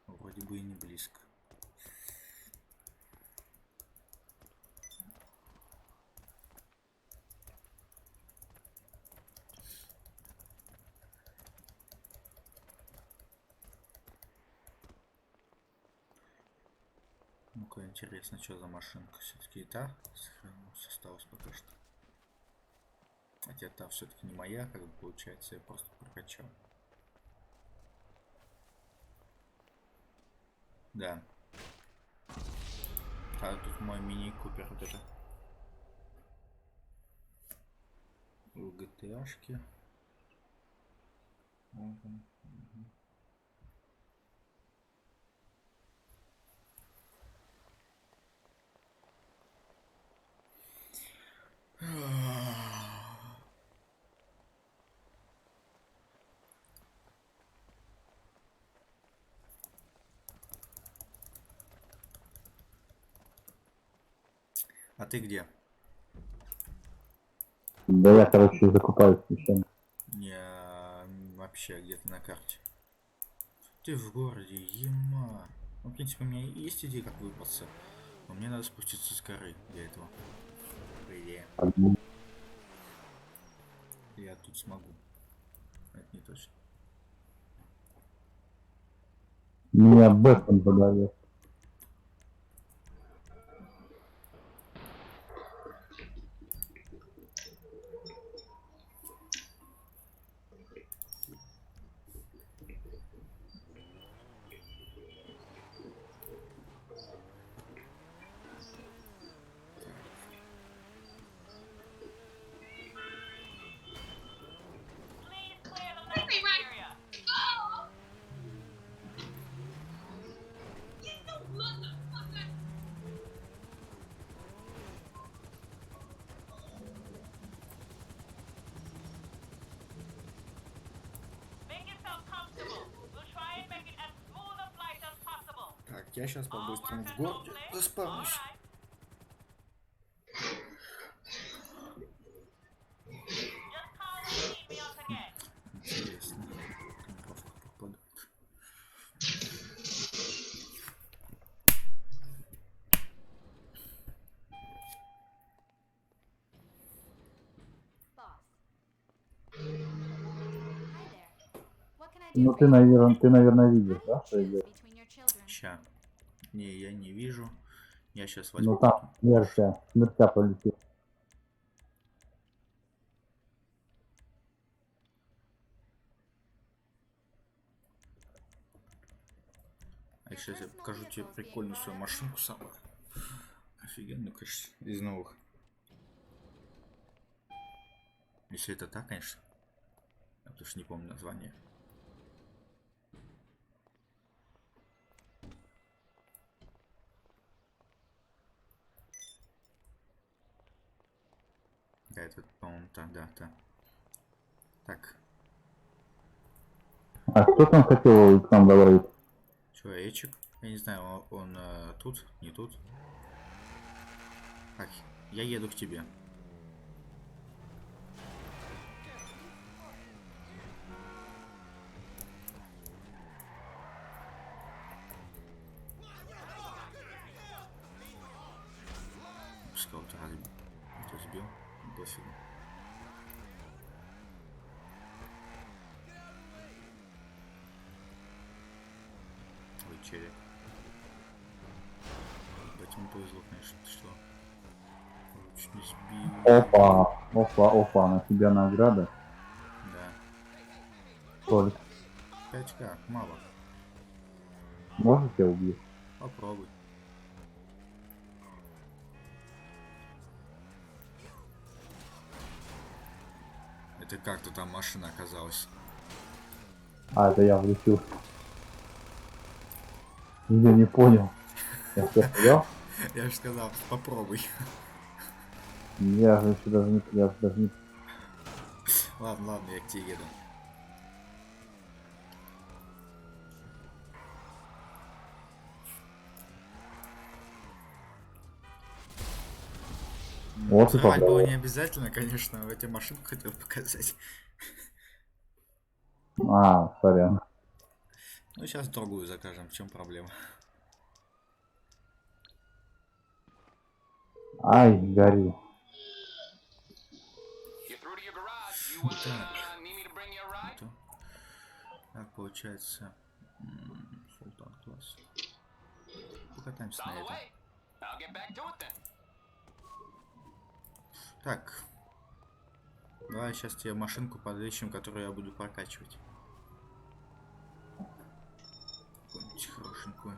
Вроде бы и не близко. Ну-ка, интересно, что за машинка. Все-таки и та сохранилась, осталось пока что. Хотя та все-таки не моя, как бы получается, я просто прокачал. Да. А тут мой мини-купер вот это. В GTA-шке. А ты где? Да я, короче, закупаюсь еще. Я вообще где-то на карте. Ты в городе, ема. Ну, в принципе, у меня есть идея, как выбраться. Но мне надо спуститься с горы для этого. По идее. Я тут смогу. Это не точно. Меня Бэтмен задавил. Please clear the landing area. Make yourself comfortable. We'll try and make it as smooth a flight as possible. Так, я сейчас All по-быстрому work в at городе home, please. заспавнюсь. All right. Just call when you need me up again. Интересно. Тренировка попадает. Ну ты, наверное, видишь, да, что идет? Ща. Не, я не вижу. Я сейчас Ну возьму. там смертя полетит. А сейчас я покажу тебе прикольную свою машинку самую. Офигенную, конечно, из новых. Если это так, конечно. Я потому что не помню название. Да, это, по-моему, та, да, та. Так, А кто там хотел к нам добавить? человечек. Я не знаю, он тут, не тут. Так, я еду к тебе. Пускай вот разбил. Пофигу. Ой, челик. Ему повезло, конечно, ты что? Чуть не сбил. Опа, на тебя награда. Да. Толик, 5к, мало. можешь я убью? Попробуй. Это как-то там машина оказалась. А, это я влетел. Я не понял. Я что, понял? Я же сказал, попробуй. Я же еще даже не... Я же даже не... Ладно, ладно, я к тебе еду. Вот и Взрывать было попал. не обязательно, конечно, в эту машинку хотел показать. А, сорян. Ну, сейчас другую закажем, в чем проблема? Ай, гори. You through to your garage? You Так, need me to bring you a ride? это... Так, получается... Султан класс. Покатаемся On на the этом. way. I'll get back to it then. Так. Давай сейчас тебе машинку подыщем, которую я буду прокачивать. Какую-нибудь хорошенькую.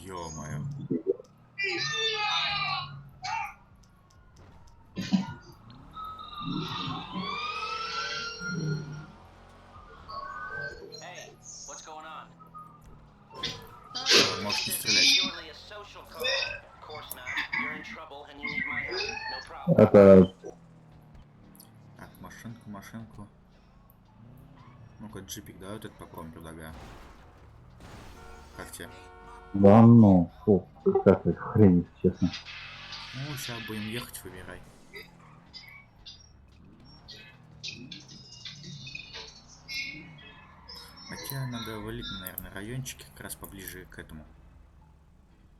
Ё-моё. Hey, what's going on? Можешь не This is стрелять. purely a social call. Of course not. You're in trouble and you need my help. No problem. Это... Так, машинку, машинку. Ну-ка, джипик, да, вот этот попробуем предлагаю. Как тебе? Да ну, фу, какая хрень, если честно. Ну, сейчас будем ехать, выбирай. Хотя надо валить, наверное, райончики как раз поближе к этому.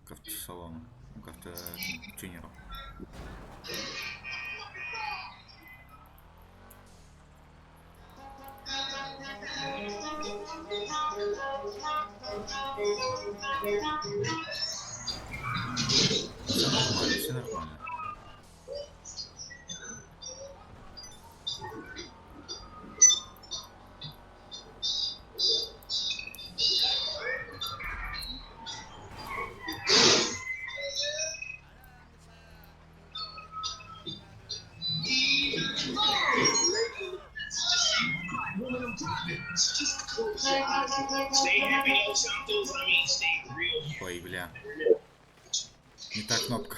К автосалону. Ну, к автотюнеру. Все нормально, все нормально. Ой, бля. Не та кнопка.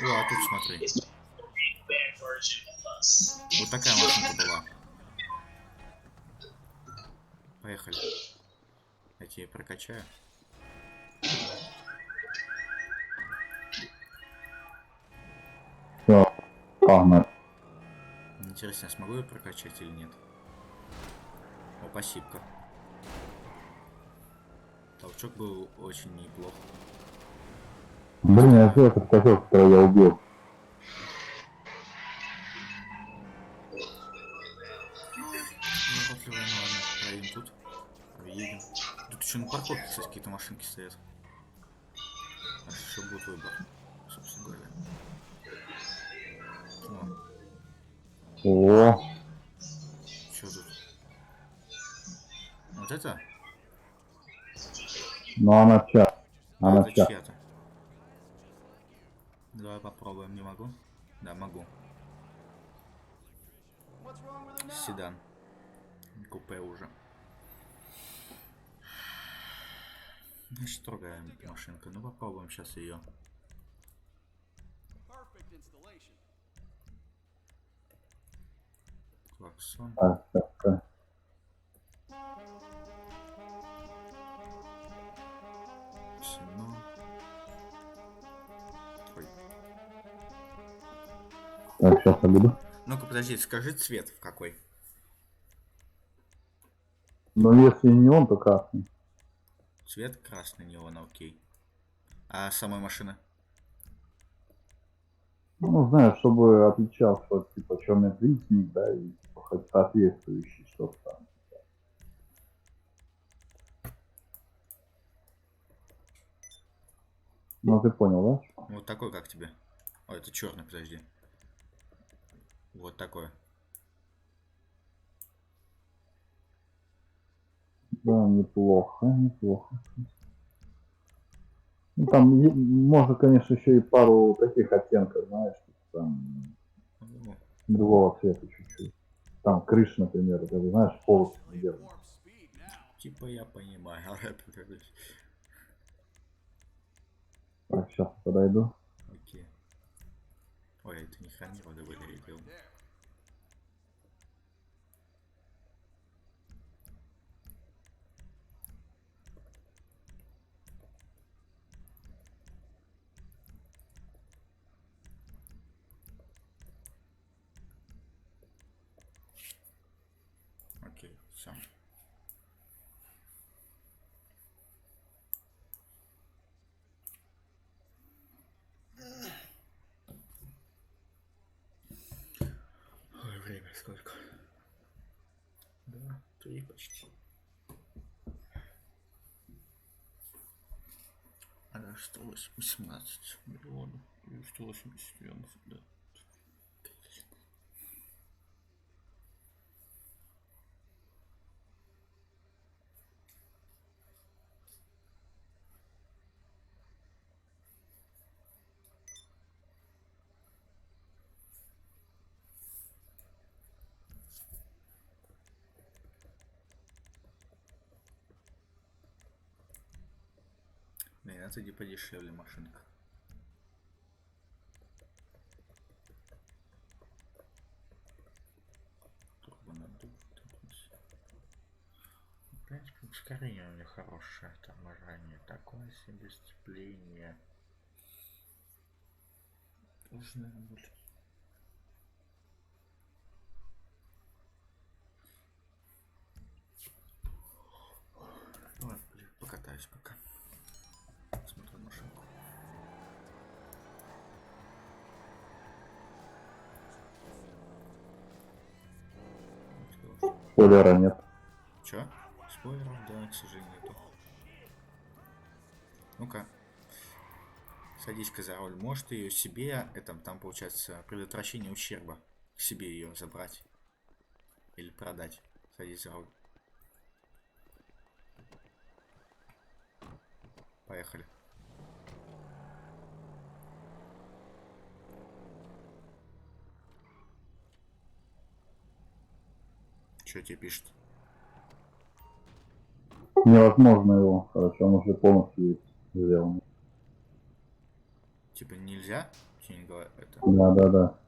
О, а тут смотри. Вот такая машинка была. Поехали. Я тебе прокачаю. Все, погнали. Интересно, я смогу ее прокачать или нет? О, спасибо. Толчок был очень неплох. Блин, я взял этот козел, которого я убил. Заботливая, ну ладно, проедем тут. Едем. Тут еще на парковке, кстати, какие-то машинки стоят. Аж еще будет выбор, собственно говоря. О, Что тут? Вот это? ну она чья? Она Это чья? чья-то. Давай попробуем, не могу? Да, могу. What's wrong with her now? Седан. Купе уже. Значит, другая машинка. Ну попробуем сейчас ее. Perfect installation. Клаксон. Так, так, так. Так, сейчас я буду. Ну-ка, подожди, скажи цвет в какой. Но если не он, то красный. Цвет красный неон, окей. А самой машины? Ну, знаешь, чтобы отличался, типа, черный плитник, да, и типа, хоть соответствующий что-то там. Ну, ты понял, да? Вот такой, как тебе? О, это черный, подожди. Вот такой. Да, неплохо, неплохо. Ну, там можно, конечно, еще и пару таких оттенков, знаешь, типа, там Ну, другого цвета чуть-чуть. Там крыша, например, это, знаешь, полосы делают. Warp speed now. типа я понимаю. Так, сейчас подойду. Окей. Ой, это не хромировано, выглядел. There. Окей, все. Ой, время сколько? Да, 3 почти. Она 118 миллионов. Или 180 миллионов, да. Блин, это где подешевле машинка. Турбонаддув. В принципе, ускорение у них хорошее. Торможение такое себе, сцепление. Уже, наверное, будет. Ладно, блин, покатаюсь пока. Смотрю машинку. Спойлера нет. Чё? Спойлеров, да, к сожалению, нету. Ну-ка. Садись-ка за руль. Может ее себе, это там получается предотвращение ущерба. Себе ее забрать. Или продать. Садись за руль. Поехали. Что тебе пишет? Невозможно его, короче, он уже полностью сделан. Типа нельзя? Тебе не говорят это? Да.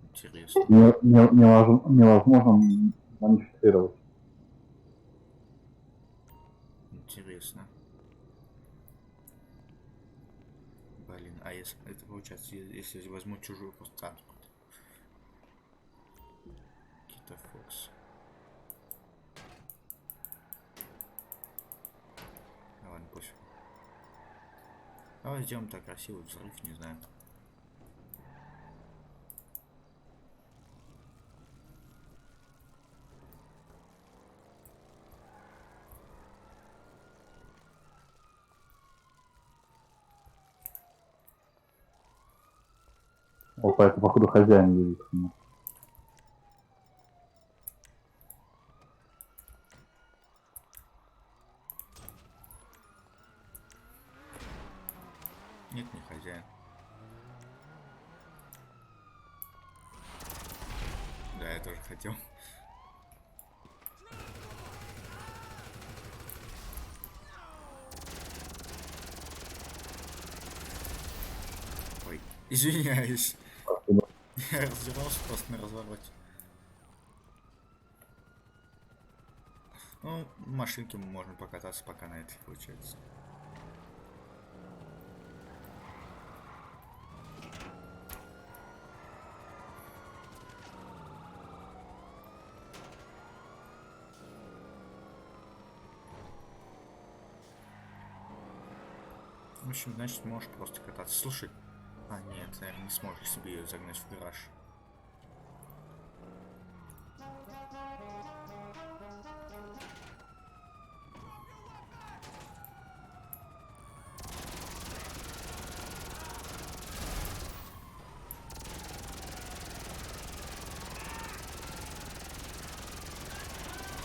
Интересно. Невозможно модифицировать. Интересно. Блин, а если это получается, если я возьму чужую просто транспорт? Кита Фокс. Ладно, пофиг. Давай сделаем так красивый взрыв, не знаю. Вот поэтому, походу, хозяин едет. Нет, не хозяин. Да, я тоже хотел. Ой, извиняюсь. Я развернулся просто на развороте. Ну, в машинке мы можем покататься пока на этой, получается. В общем, значит, можешь просто кататься. Слушай. А, нет, наверное, не сможешь себе ее загнать в гараж.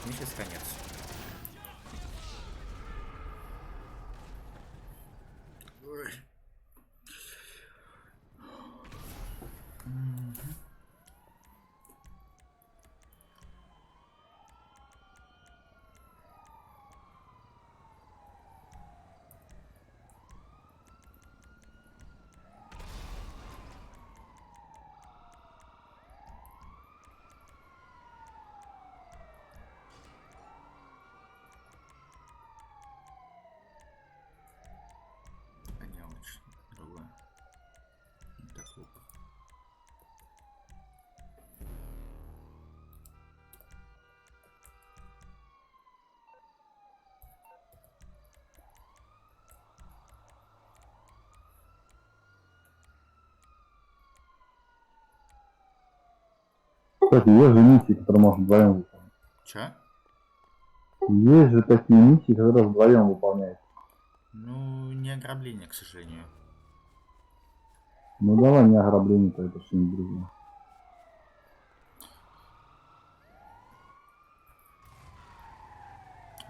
И сейчас конец. Ой. А не лучше. Другое. Не так глупо. Кстати, есть же миссии, которые можно вдвоем выполнять. Чё? Есть же такие миссии, которые вдвоем выполняют. Ну, не ограбление, к сожалению. Ну давай не ограбление, то это что-нибудь другое.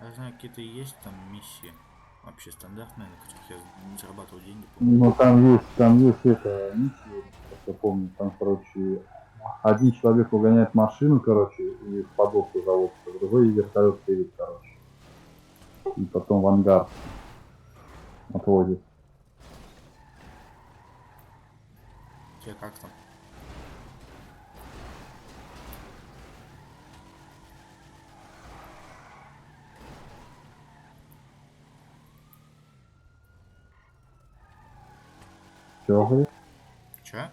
Я знаю, какие-то есть там миссии. Вообще стандартные, на которых я зарабатывал деньги. Ну там есть эта миссия, как я помню, там, короче, один человек угоняет машину, короче, и в подводку заводится, другой вертолет едет, короче. И потом в ангар отводит. Тебе как там? Чего говорит? Чё?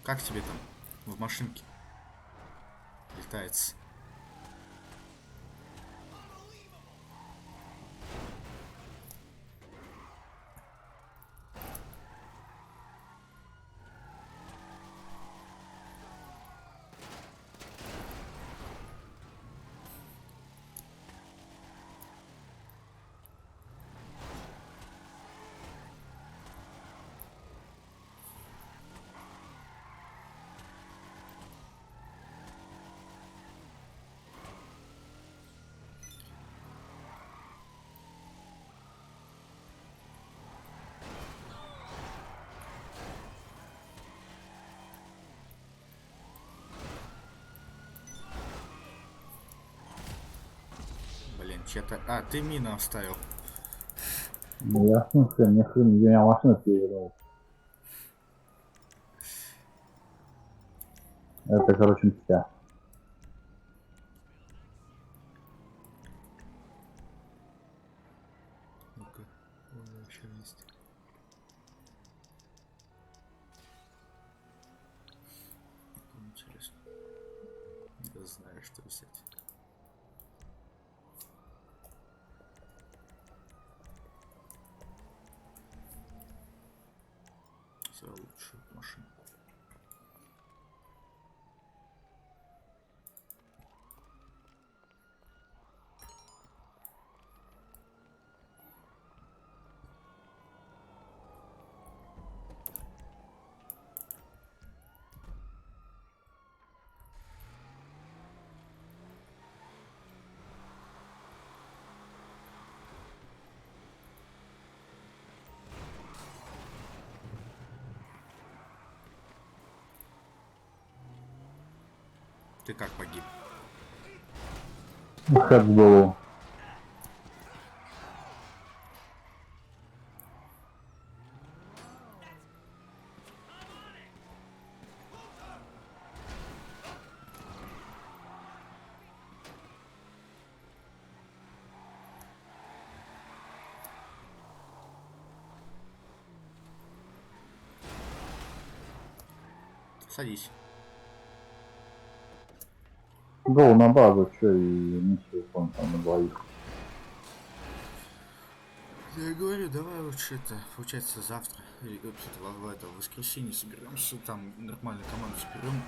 Как тебе там? В машинке? Летается. Блин, че-то... А, ты мину оставил. Ну ясно, хрен, я меня машина перевернула. Это, короче, мстя. Ну-ка, еще есть. Интересно. Да знаю, что взять. За лучшую машинку. Ты как погиб? Хэт в голову. Садись. Гоу на базу, что и миссию выполнить там на двоих. Я говорю, давай лучше это, получается, завтра или в это в воскресенье соберемся, там нормальную команду соберем,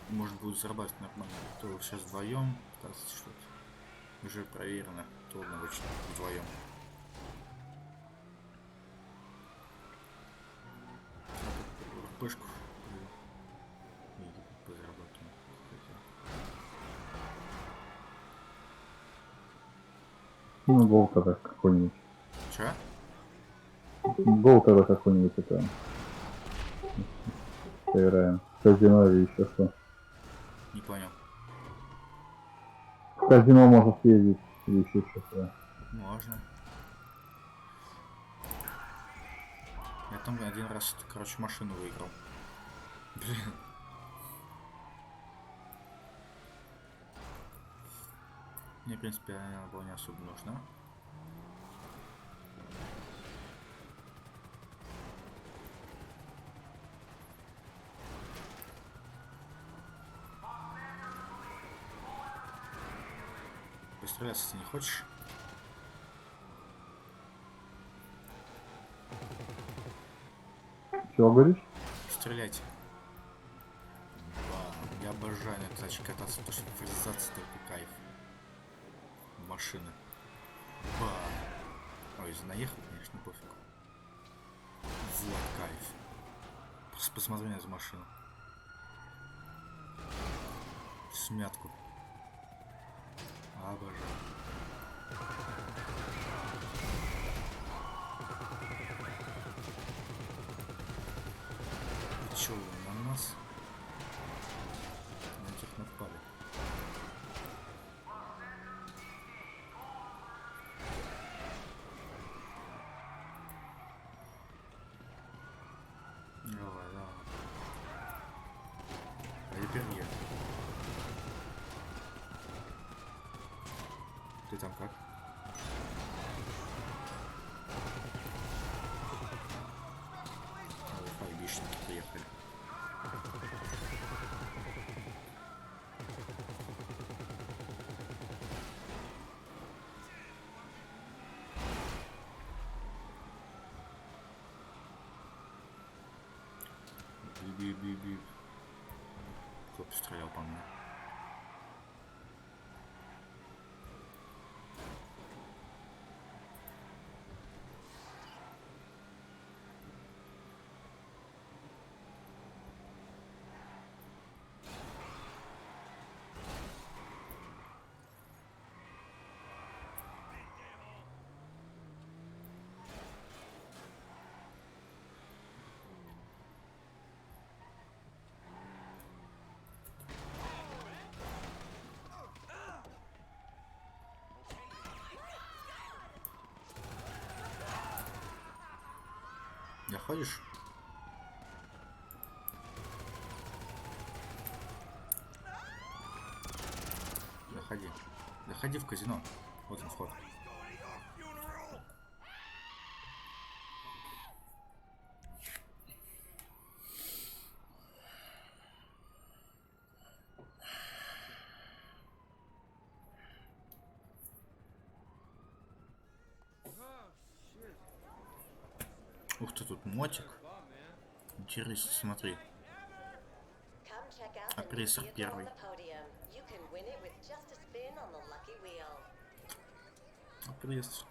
и может будет зарабатывать нормально. А то сейчас вдвоем, кажется, что-то уже проверено, трудно очень вдвоем. Пышку позаработаем. Ну, гол тогда какой-нибудь. Че? Гол тогда какой-нибудь это. Поиграем. В казино или еще что. Не понял. В казино можно съездить или еще что-то. Можно. Я там один раз, короче, машину выиграл. Блин. Мне, в принципе, она была не особо нужна. Постреляться ты не хочешь? Чего говоришь? Стреляйте. Я обожаю на этой тачке кататься, потому что фрезаться только кайф. Машины. Ой, если наехал, конечно, пофиг. Вот кайф. Просто посмотри на эту машину. Смятку. Обожаю. Чё, на нас? На этих напали. Давай, давай. А теперь я. Ты там как? Ой, бишники приехали. Би-би-би-би. Кто пострелял по мне? Заходишь? Заходи. Заходи в казино. Вот он вход. Ух ты, тут мотик. Интересно, смотри. Опрессор первый. Опрессор.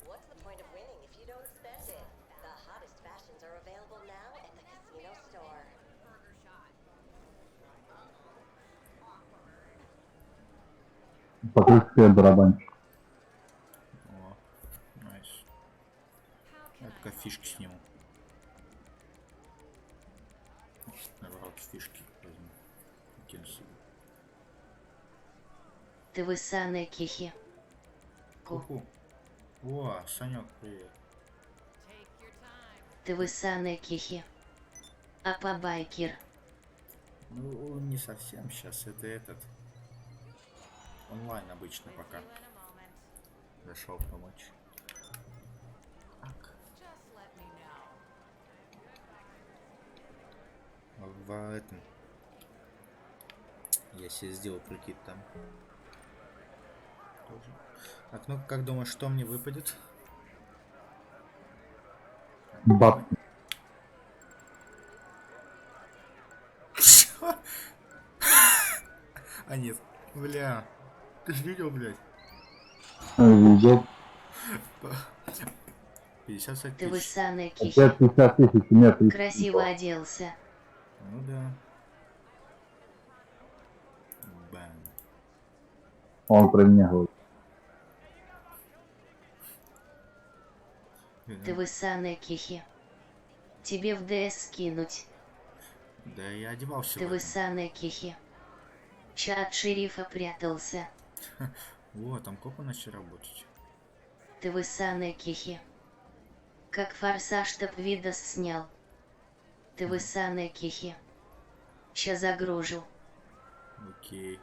What's the point of winning if you don't spend it? The hottest fashions are available now at the casino store. Покрытие барабанчик. О, найс. Я пока фишки сниму. Наоборот, фишки возьму. Кину себе. Ты высаная кихи. Ку-ку. О, Санек, привет. Ты высаная кихи. А по байкер. Ну, не совсем сейчас, это этот. Онлайн обычно пока. Зашел помочь. Так. В этом. Я себе сделал прикид там. Тоже. Так, ну как думаешь, что мне выпадет? Баб. Чё? А нет, бля. Ты ж видел, блядь? Видео. 50 Ты тысяч. высаный Опять кихи. 50 тысяч, у меня 30 Красиво оделся. Ну да. Бам. Он про меня говорит. Ты высаный кихи. Тебе в ДС скинуть. Да я одевался Ты в этом. высаный кихи. Чат шерифа прятался. Вот, там копы начали работать. Ты высаный кихи. Как форсаж топ видос снял. Ты высаный кихи. Ща загружу. Окей.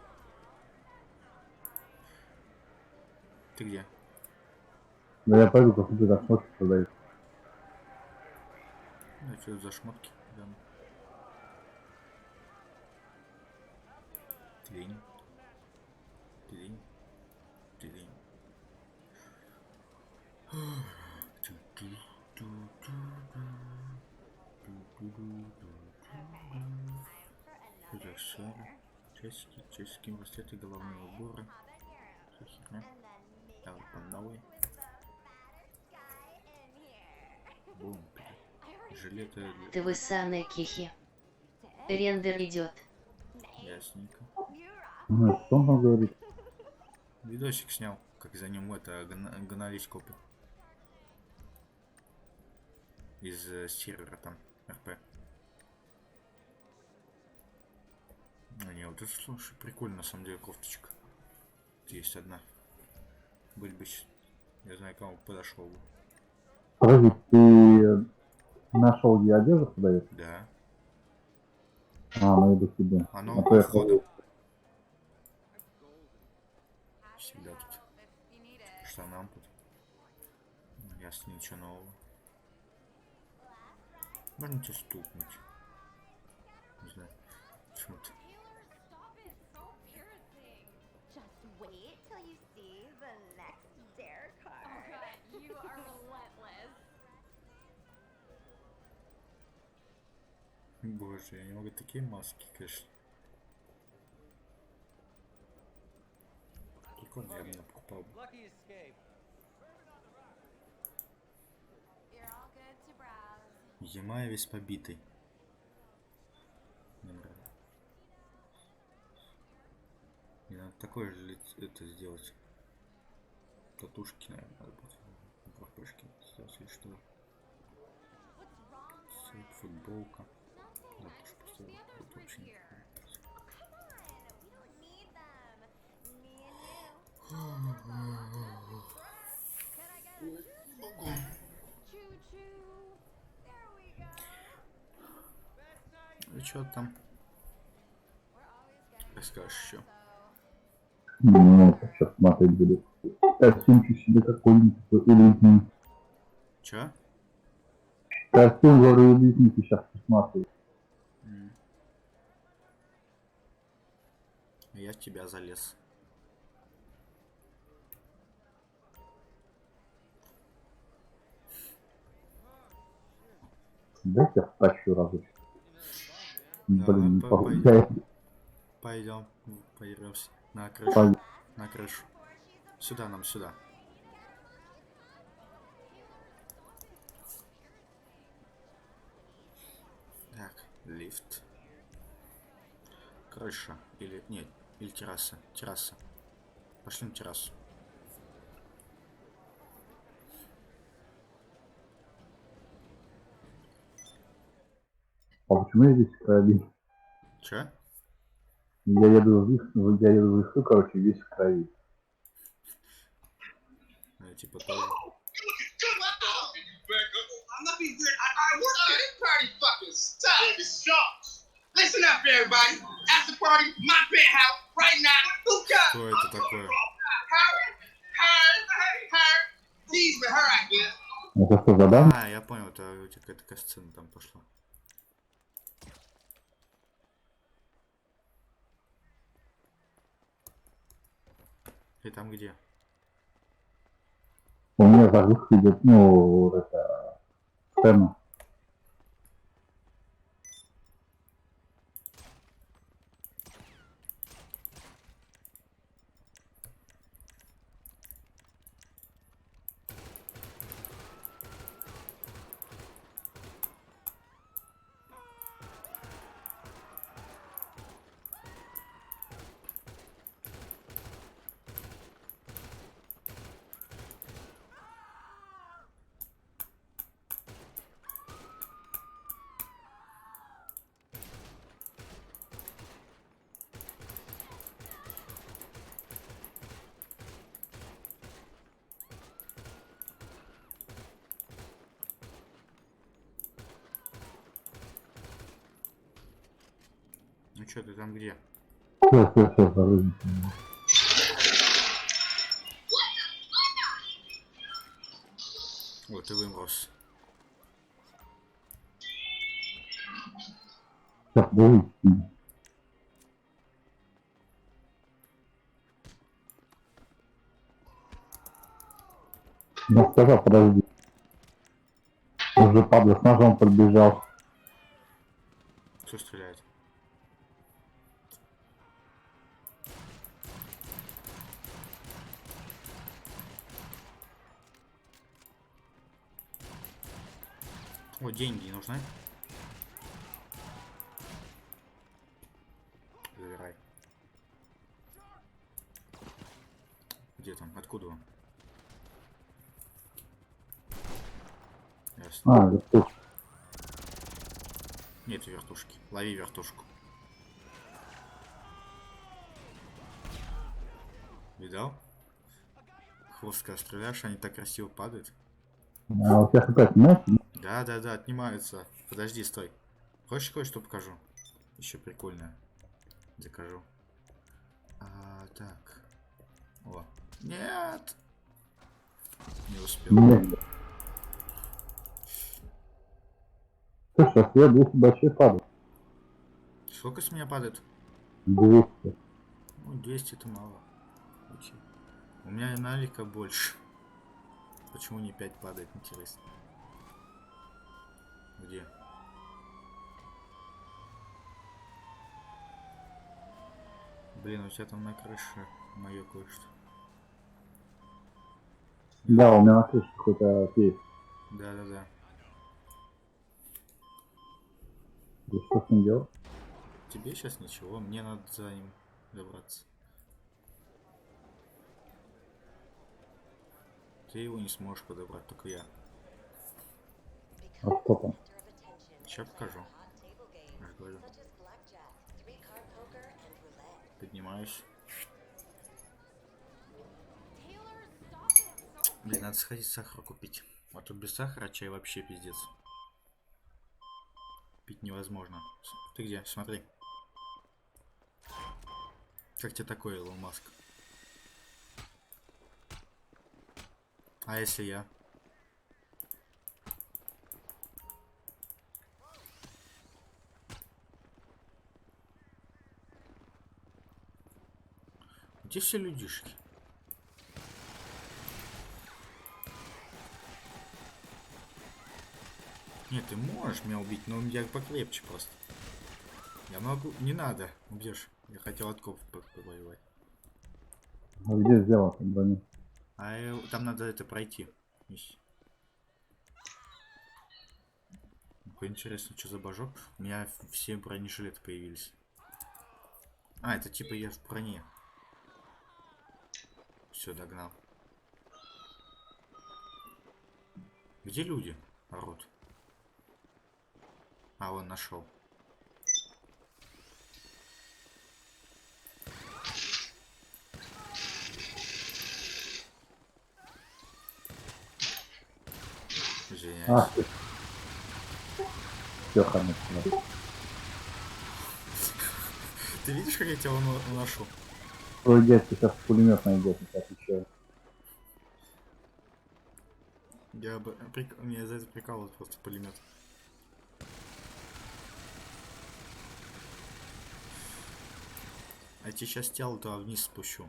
Ты где? Да я пойду посмотрю, как шмотки продают. Ну, что за шмотки? Да. Тень. Тень. Тень. Аксессуары. Часики, браслеты, головные уборы. Всё херня. Давай по новой. Бум. Жилеты. Ты высаный кихи. Рендер идет. Ясненько. Ну, что он там говорит? Видосик снял, как за ним это гнались копы. Из сервера там, РП. А не, вот это, слушай, прикольно на самом деле кофточка. Есть одна. Быть бы, я знаю, кому подошел бы. Подожди, ты нашел, где одежда продает? Да. Найду себе. Оно А то у я входа. Всегда тут. Штанам тут. Ясно, ничего нового. Можно тебя стукнуть. Не знаю. Почему-то. Just wait till you see the next dare card. You are relentless. Боже, я не могу такие маски, конечно. Прикольно, я бы не покупал. Lucky escape. You're all good to browse. Ямай весь побитый. Мне нравится. Мне надо такое же это сделать. Татушки, наверное, надо будет. Пропышки сделать или что. Сейп, футболка. Татуш поставил. Вот вообще не нравится. И что там? Расскажешь еще. Ну, сейчас смотреть буду. Костюмчик себе какой-нибудь элитный. Че? Костюм, говорю, элитный, сейчас посмотрю. Я в тебя залез. Дайте я втащу разочек. Да, Блин, не по- получается. Пойдем, поиграемся. На крышу. Пой- На крышу. Сюда нам, сюда. Так, лифт. Крыша. Или, нет, или терраса. Терраса. Пошли на террасу. А почему я здесь в крови? Че? Я еду в лесу, короче, весь в крови. Типа тоже. I'm not being weird. I work here. Party fucking stop. It's shots. Listen up, everybody. After party, my penthouse, right now. Who got Что это такое? her? Tease with her, I guess. Это что, задание? А, я понял, это у тебя какая-то сцена там пошла. Ты там где? У меня загрузка идет, ну, это, сцена. Ну чё, ты там где? Все, загрузка. Вот, ты вымрос. Сейчас, выйти. Ну, сказал, подожди. Уже падла с ножом подбежал. Кто стреляет? О, деньги нужны? Забирай. Где там? Откуда он? Ясно. А, вертушка. Нет вертушки. Лови вертушку. Видал? Хвостка стреляешь, они так красиво падают. А у тебя опять нет? Да, отнимаются. Подожди, стой. Хочешь кое-что покажу? Еще прикольное. Закажу. Так. О. Нет! Не успел. Нет. Слушай, а я 200 больших падает. Сколько с меня падает? 200. Ну, 200 это мало. Окей. У меня налика больше. Почему не 5 падает, интересно? Где? Блин, у тебя там на крыше мое кое-что. Да, у меня на крыше какой-то кейс. Да. И что с ним делать? Тебе сейчас ничего, мне надо за ним добраться. Ты его не сможешь подобрать, только я. А что там? Сейчас покажу. Я же говорю. Поднимаюсь. Блин, надо сходить сахар купить. А тут без сахара чай вообще пиздец. Пить невозможно. Ты где? Смотри. Как тебе такое, Илон Маск? А если я? Где все людишки? Нет, ты можешь меня убить, но я покрепче просто. Я могу... Не надо. Убьешь. Я хотел от копов повоевать. А где сделал эту броню? Там надо это пройти. Интересно, что за божок? У меня все бронежилеты появились. А, это типа я в броне. Все, догнал. Где люди? Орут. А, он нашел. Извиняюсь. Все, хамец. Ты видишь, как я тебя уношу? Твой дядька сейчас пулемет найдет, я отвечаю. Меня за это прикалывает просто пулемет. А я тебе сейчас тело-то вниз спущу.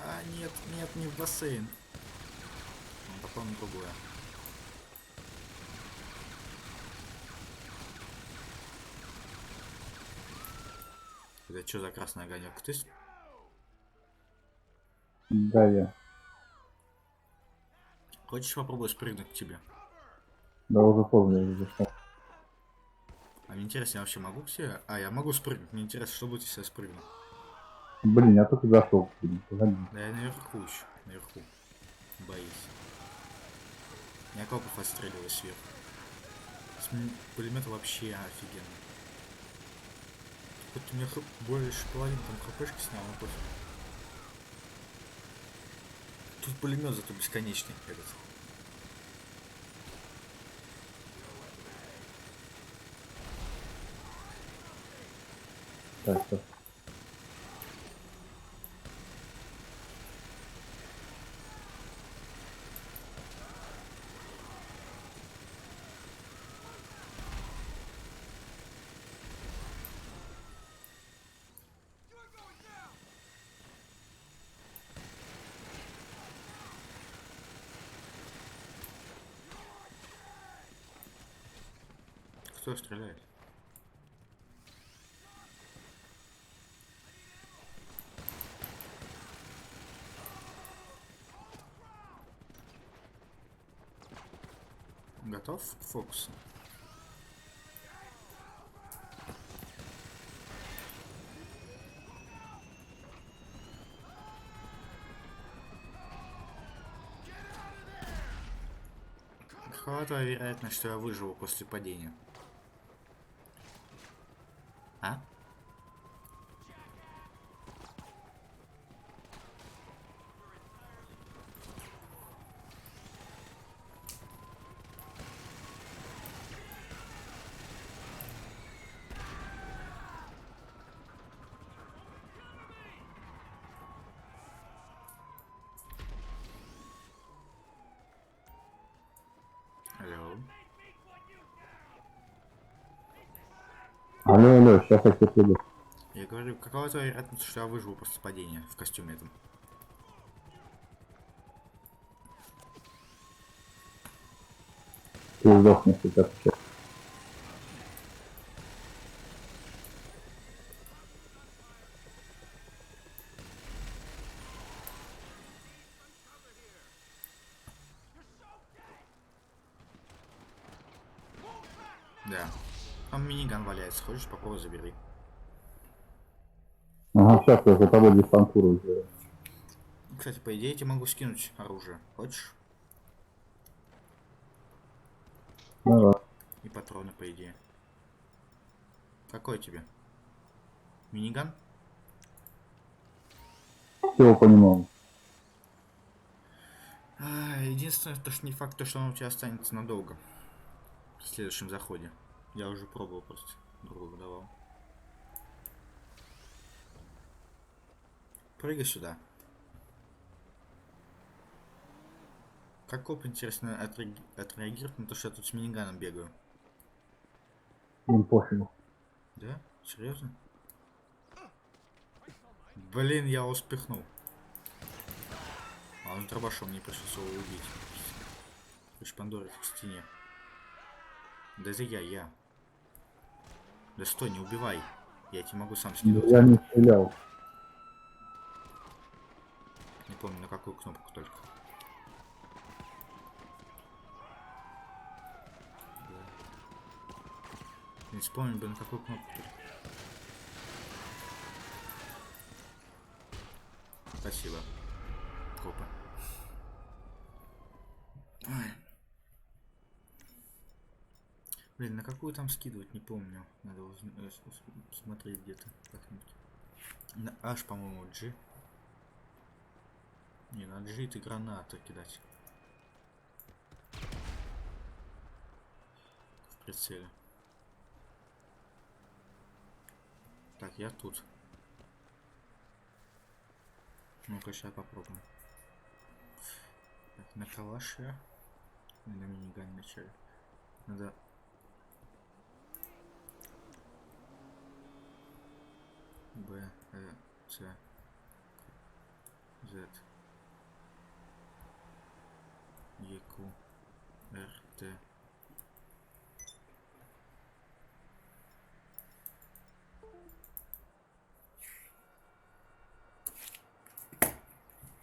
А, нет, нет, не в бассейн. Ну, потом другое. Это что за красный огонек? Ты Да, я. хочешь попробовать спрыгнуть к тебе? Да уже поздно, я уже зашел. А мне интересно, я вообще могу к тебе? А, я могу спрыгнуть. Мне интересно, что будет, если я спрыгну. Блин, я только зашел. Блин, погоди. Да я наверху еще. Наверху. Боюсь. Я копов отстреливаю сверху. Пулемет вообще офигенно. Хоть у меня больше половины там хпшки снял, но пофиг. Тут пулемет зато бесконечный этот. Так, так. Кто стреляет? Готов к фокусу? Какова твоя вероятность, что я выживу после падения? А? Алло. Алло, алло, сейчас я тебе приду. Я говорю, какова твоя вероятность, что я выживу после падения в костюме этом? Ты сдохнешь сейчас. Да. Там миниган валяется, хочешь, попробуй забери. Ага, сейчас я за тобой дистанцирую. Уже. Кстати, по идее, я тебе могу скинуть оружие. Хочешь? Давай. И патроны, по идее. Какой тебе? Миниган? Все понемногу. Единственное, то, что не факт, то, что он у тебя останется надолго. В следующем заходе. Я уже пробовал просто. Другу давал. Прыгай сюда. Как коп, интересно, отреагирует на то, что я тут с миниганом бегаю? Им пофигу. Да? Серьезно? Блин, я его спихнул. А он дробашом, мне пришлось его убить. Шпандорит к стене. Да это я. Да стой, не убивай. Я тебе могу сам скинуть. Я не стрелял. Не помню, на какую кнопку только. Не вспомню бы, на какую кнопку только. Спасибо. Копы. Ой. Блин, на какую там скидывать, не помню. Надо смотреть где-то как-нибудь. На H, по-моему, G. Не, на G ты гранаты кидать. В прицеле. Так, я тут. Ну-ка, сейчас попробуем. Так, на калаше. На минигане вначале. Надо... Б, С, Z, Е, Q, Р, Т.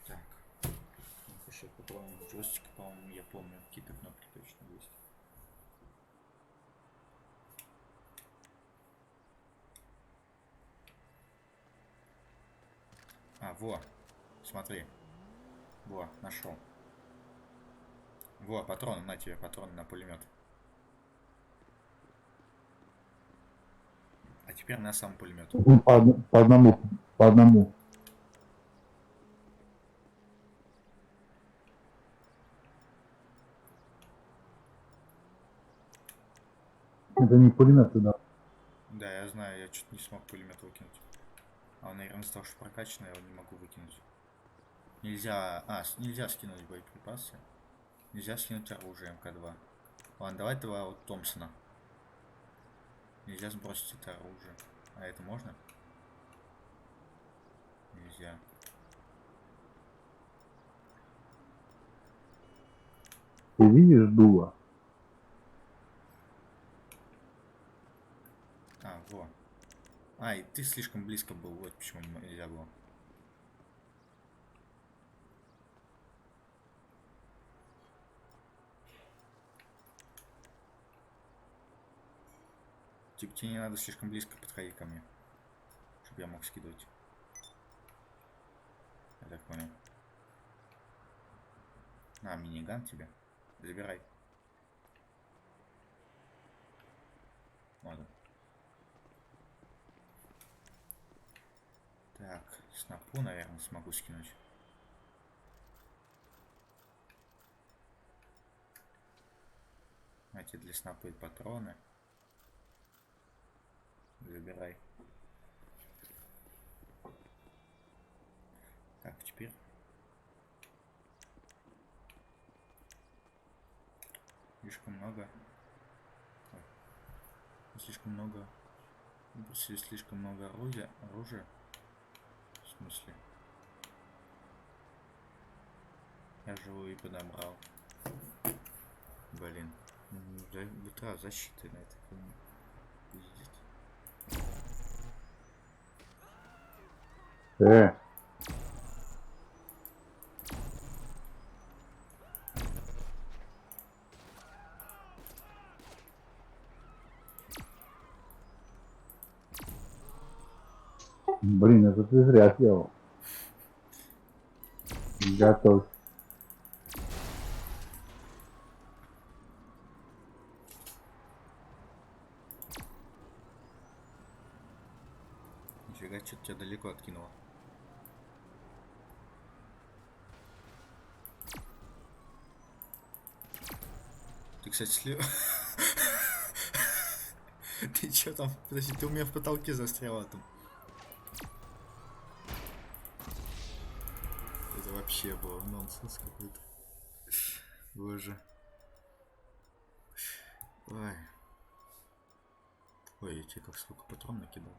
Так. Сейчас попробуем джойстик, по-моему, я помню, какие-то кнопки точно есть. А, во, смотри. Во, нашел. Во, патроны, на тебе, патроны на пулемет. А теперь на сам пулемет. По одному. По одному. Это не пулемет, да. Да, я знаю, я чуть не смог пулемет выкинуть. А он, наверное, стал что прокачанный, я его не могу выкинуть. Нельзя... нельзя скинуть боеприпасы. Нельзя скинуть оружие МК-2. Ладно, давай два вот Томпсона. Нельзя сбросить это оружие. А это можно? Нельзя. Ты видишь дуло? А, во. А, и ты слишком близко был, вот почему нельзя было. Типа тебе не надо слишком близко подходить ко мне, чтобы я мог скидывать. Я так понял. На, миниган тебе. Забирай. Ладно. Так, снапу, наверное, смогу скинуть. Эти для снапа и патроны. Забирай. Так, теперь. Слишком много. Ой. Слишком много. Слишком много оружия. В смысле? Я живу и подобрал. Блин. Да, защиты на это видеть. Блин, это ты зря сделал. Готов. Нифига, что-то тебя далеко откинуло. Ты, кстати, слева... Ты чё там? Подожди, ты у меня в потолке застряла там. Это вообще было нонсенс какой-то. Боже. Ой. Ой, я тебе как сколько патрон накидал.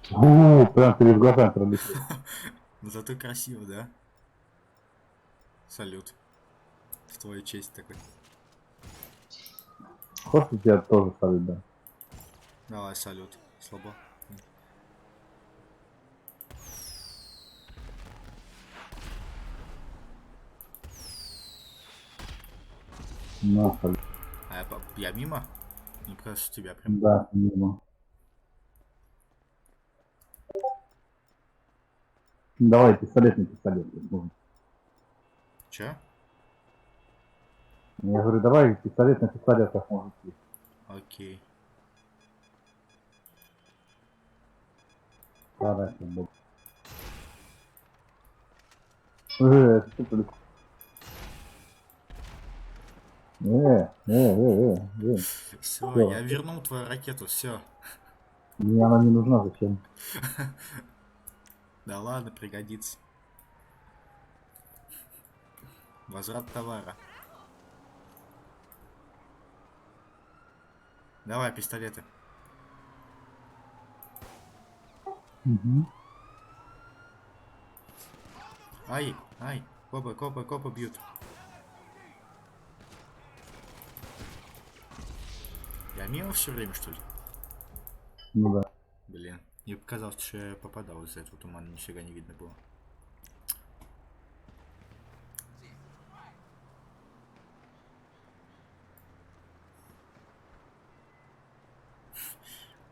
Прям перед глазами пролетел. Но зато красиво, да? Салют. В твою честь такой. Хочешь, тебя тоже салют, да? Давай, салют. Слабо. На, салют. А я мимо? Не просто тебя прям. Да, мимо. Давай, пистолет на пистолет. Чё? Я говорю, давай пистолет на пистолет, как мужики. Окей. Хорошо, бог. Это что Все, Всё. я вернул твою ракету, все. Мне она не нужна, зачем? Да ладно, пригодится. Возврат товара. Давай, пистолеты. Угу. Ай, ай, копы бьют. Я мимо все время, что ли? Ну да. Блин, мне показалось, что я попадал из-за этого тумана, нифига не видно было.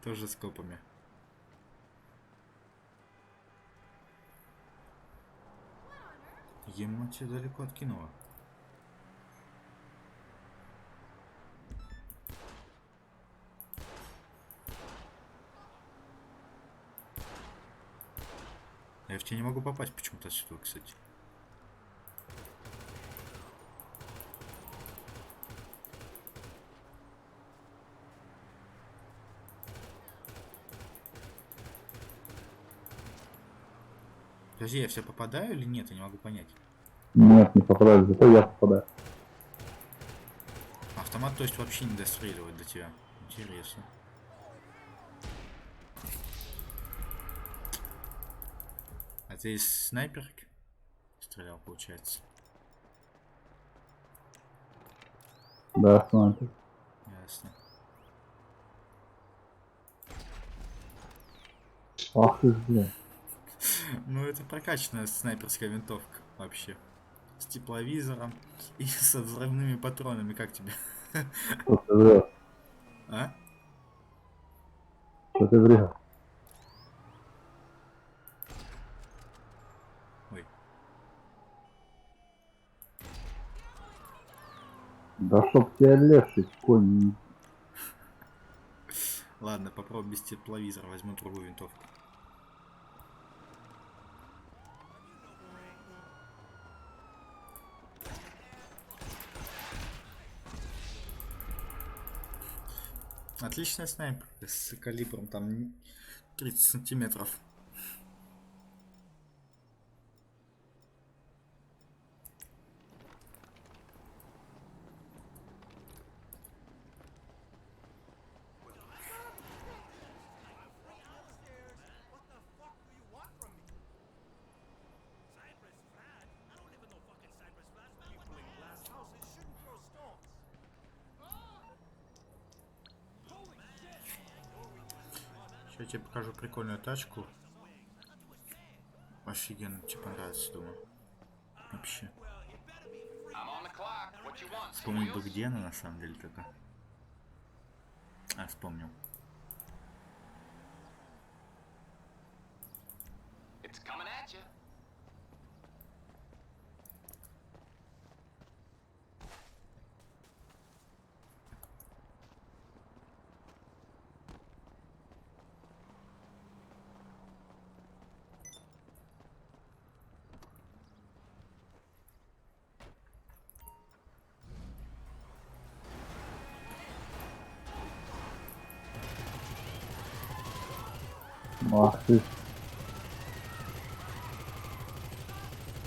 Тоже с копами. Ему тебя далеко откинуло. Я в тебя не могу попасть почему-то отсюда, кстати. Подожди, я все попадаю или нет? Я не могу понять. Нет, не попадаю, зато я попадаю. Автомат, то есть, вообще не достреливает до тебя. Интересно. А ты из снайперки стрелял, получается? Да, смотри. Ясно. Ах ты ж, блин. Ну, это прокачанная снайперская винтовка вообще. С тепловизором и со взрывными патронами, как тебе? Что ты врешь? А? Что ты врешь? Ой. Да чтоб тебя леший конь. Ладно, попробуй без тепловизора, возьму другую винтовку. Отличная снайперка с калибром там 30 сантиметров. Сейчас я тебе покажу прикольную тачку. Офигенно, тебе понравится, думаю. Вообще. Вспомнить бы, где она на самом деле такая. А, вспомнил. Ах ты.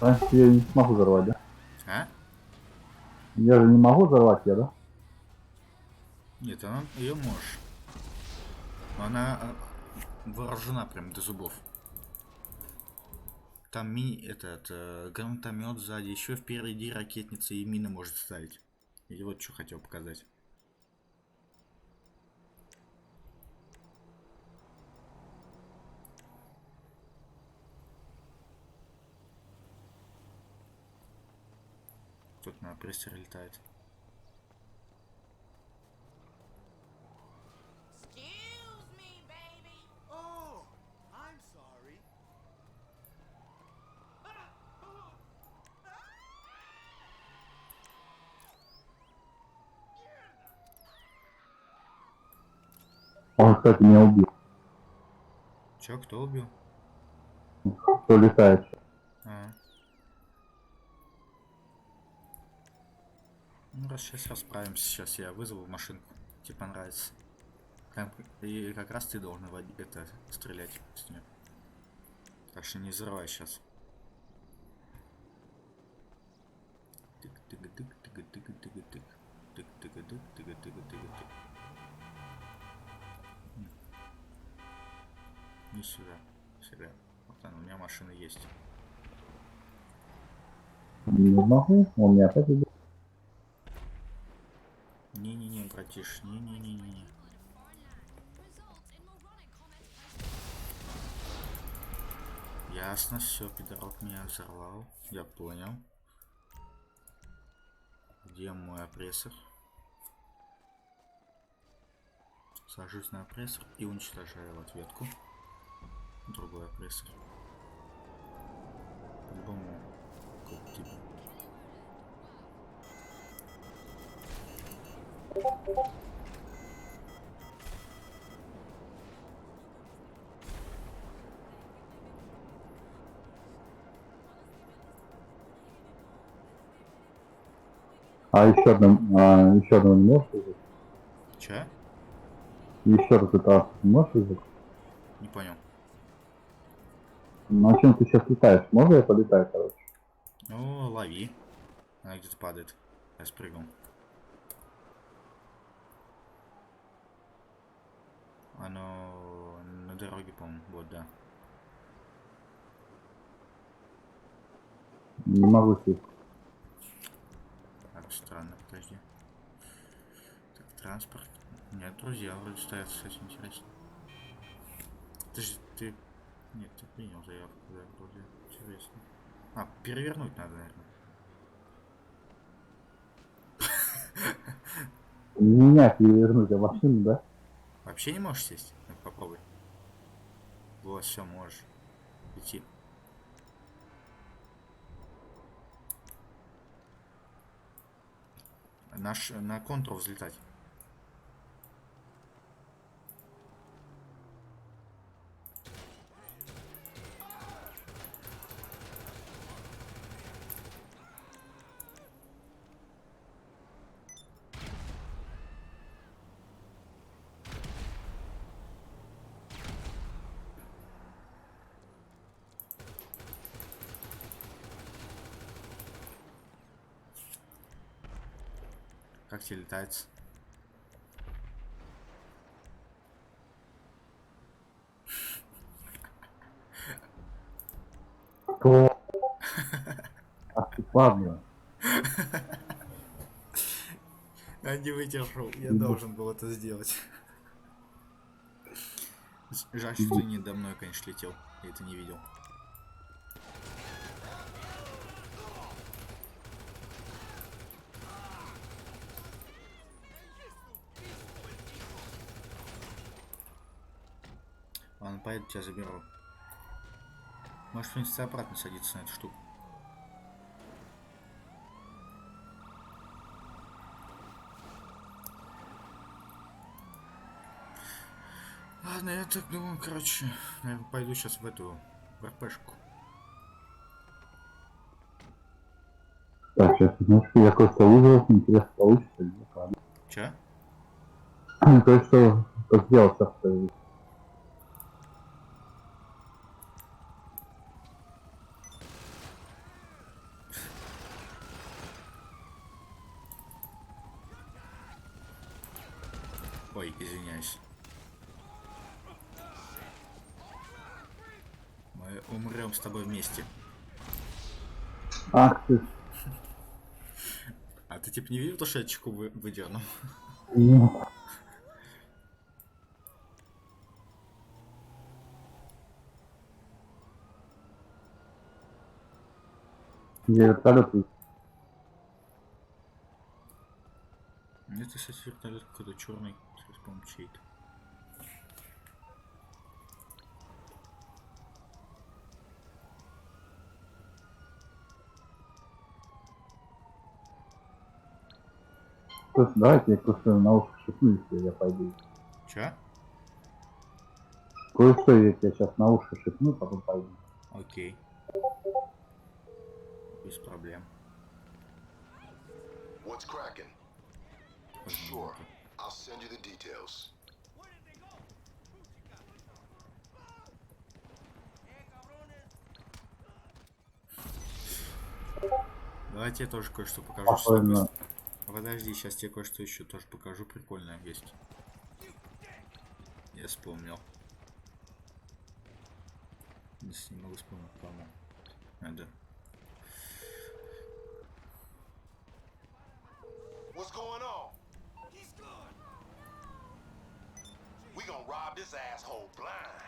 Раньше я не смогу взорвать, да? А? Я же не могу взорвать я, да? Нет, она ее можешь. Но она вооружена прям до зубов. Там гранатомет сзади, еще впереди ракетница и мины может ставить. И вот что хотел показать. Тут на прессер летает. Oh, I'm sorry. Он, кстати, меня убил. Че, кто убил? Кто летает? А. Ну, раз сейчас расправимся, сейчас я вызову машинку. Тебе понравится. И как раз ты должен это стрелять с нее. Так что не взрывай сейчас. Тык-тык-тык-тык-тык-тык-тык. Тык-тык-тык-тык-тык-тык-тык. Не сюда. Сюда. Вот она, у меня машина есть. Не могу, он меня опять идет. Не-не-не, братиш, не-не-не-не. Ясно, все, пидорок меня взорвал. Я понял. Где мой опрессор? Сажусь на опрессор и уничтожаю в ответку другой опрессор. По-любому какой-то тип. А еще одного не можешь вызвать? Че? Еще раз это не можешь вызвать? Не понял. На чем ты сейчас летаешь? Можно я полетаю, короче? Ну, лови. Она где-то падает. Я спрыгнул. Оно на дороге, по-моему. Вот, да. Не могу сесть. Так, странно, подожди. Так, транспорт. Нет, друзья вроде стоят, кстати, интересно. Ты... Нет, ты принял заявку, да, вроде. Интересно. А, перевернуть надо, наверное. Меня перевернуть, а машину, да? Вообще не можешь сесть? Ну, попробуй. Вот, все, можешь. Лети. На контур взлетать. Как тебе летается? Кто? Ах ты, ладно. Я не выдержал, я Ну. должен был это сделать. Жаль, что ты не до мной, конечно, летел. Я это не видел. Ладно, поеду, тебя заберу. Может, в принципе, обратно садиться на эту штуку. Ладно, я так думаю, короче, наверное, пойду сейчас в эту РПшку. Так, сейчас, минутку, я кое-что вызвал, интересно, получится или нет, ладно. Че? Кое-что сделал сейчас. Ой, извиняюсь. Мы умрем с тобой вместе. Ах ты. А ты типа не видел то, что я чеку выдернул? Нет. Вертолет. Это, кстати, вертолет какой-то черный, по-моему, чей-то. Слушай, давайте я просто на ушко шепну, если я пойду. Че? Кое-что я тебе сейчас на ушко шепну, потом пойду. Окей. Без проблем. What's cracking? возможно. I'll send you the details. Давайте я тоже кое-что покажу. Спокойно. Подожди, сейчас тебе кое-что еще тоже покажу. Прикольное есть. Я вспомнил. Если не могу вспомнить, по-моему. Да. What's going on? He's gone. We gonna rob this asshole blind.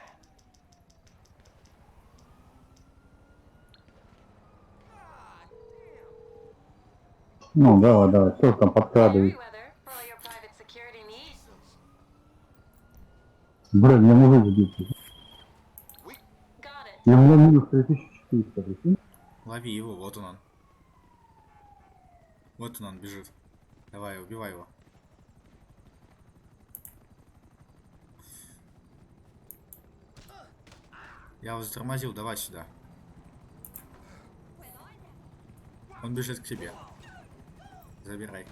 Ну, давай, давай. Кто там подкрадывает? Merryweather, for all your private security needs. Блин, мне мужик сбился. Got it. И у меня минус 3400, прикинь? Лови его, вот он. Вот он бежит. Давай, убивай его. Я его затормозил, давай сюда. Он бежит к тебе. Забирай.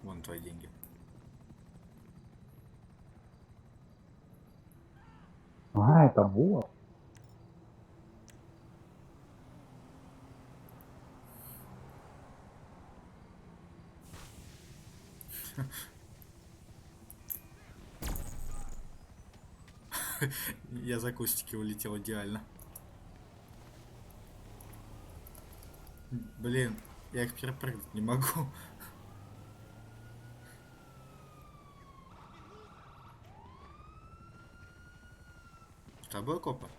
Вон твои деньги. А, это бот. Я за кустики улетел идеально. Блин, я их перепрыгнуть не могу. С тобой копа?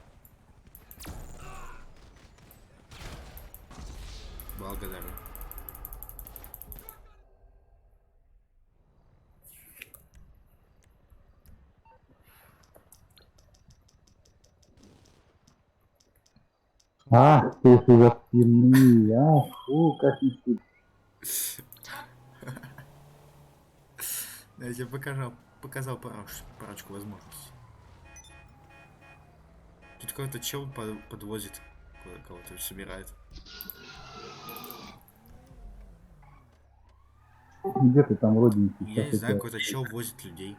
Благодарю. Ах, ты же за спины, а, фу, как ничего. Я тебе показал парочку возможностей. Тут какой-то чел подвозит, кого-то собирает. Где ты там, родненький? Я не знаю, какой-то чел возит людей.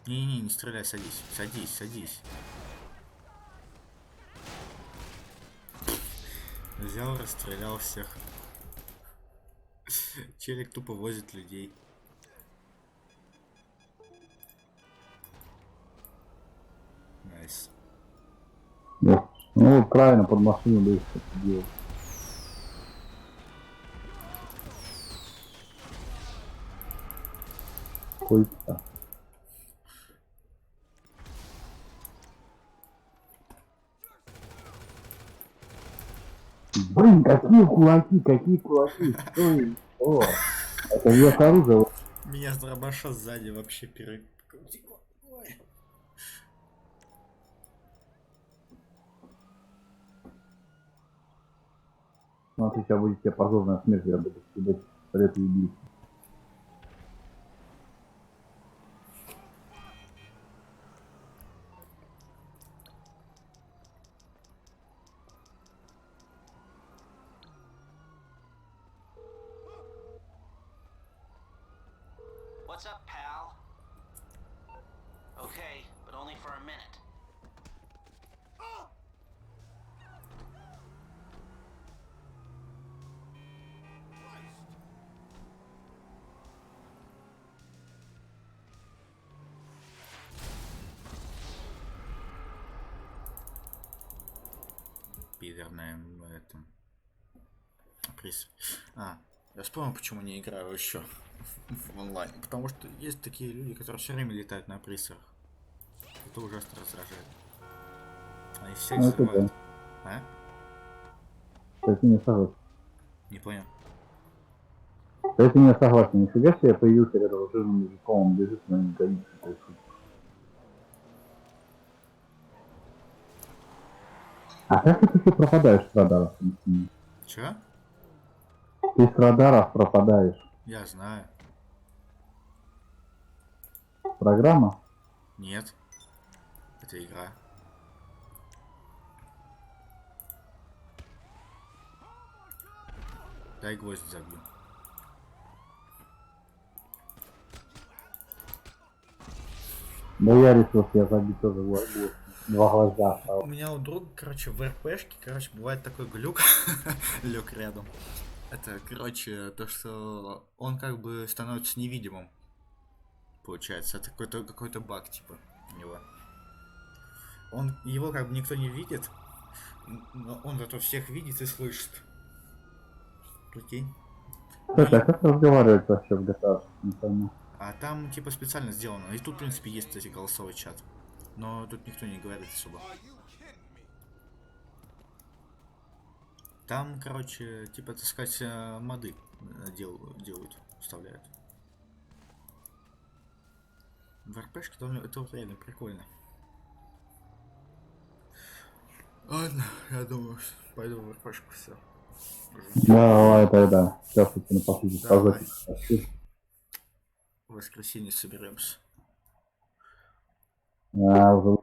Не стреляй, садись. Садись. Взял, расстрелял всех. Челик тупо возит людей. Найс. Да. Ну, правильно, под машину дышит, это дело. Хуйца. Блин, какие кулаки, стой. О, это вес оружия. Меня с дробаша сзади вообще перекрутило. Ой. Смотри, сейчас будет тебе позорная смерть, я буду съедать реп и убийц. What's up, pal? Okay, but only for a minute. Пидор на этом приз. Я вспомнил, почему не играю еще в онлайн. Потому что есть такие люди, которые все время летают на приссах. Это ужасно раздражает. Они всех Ну, это взрывают. да. А? Кстати, не согласен. Не понял. Кстати, не согласен. Нифига себе появился рядом с жирным языком, он бежит на никогда происходит. А как ты пропадаешь с радаров? Чего? Ты с радаров пропадаешь. Я знаю. программа? Нет. Это игра. Дай гвоздь забью. Да я решил, что я забить тоже два гвоздя осталось. У меня у друга, короче, в РПшке, короче, бывает такой глюк. Лег рядом. Это, короче, то, что он как бы становится невидимым. Получается, это какой-то баг, типа, у него. Его как бы никто не видит, но он зато всех видит и слышит. Прикинь. Слушай, а как разговаривать вообще в GTA? Не пойму. А там типа специально сделано. И тут, в принципе, есть, кстати, голосовой чат. Но тут никто не говорит особо. Там, короче, типа, так сказать, моды делают, вставляют. В РПшке это вот реально прикольно. Ладно, я думаю, что пойду в РПшку, все. Давай тогда. Сейчас я тебе напоследок Давай. позаки. В воскресенье соберемся. Уже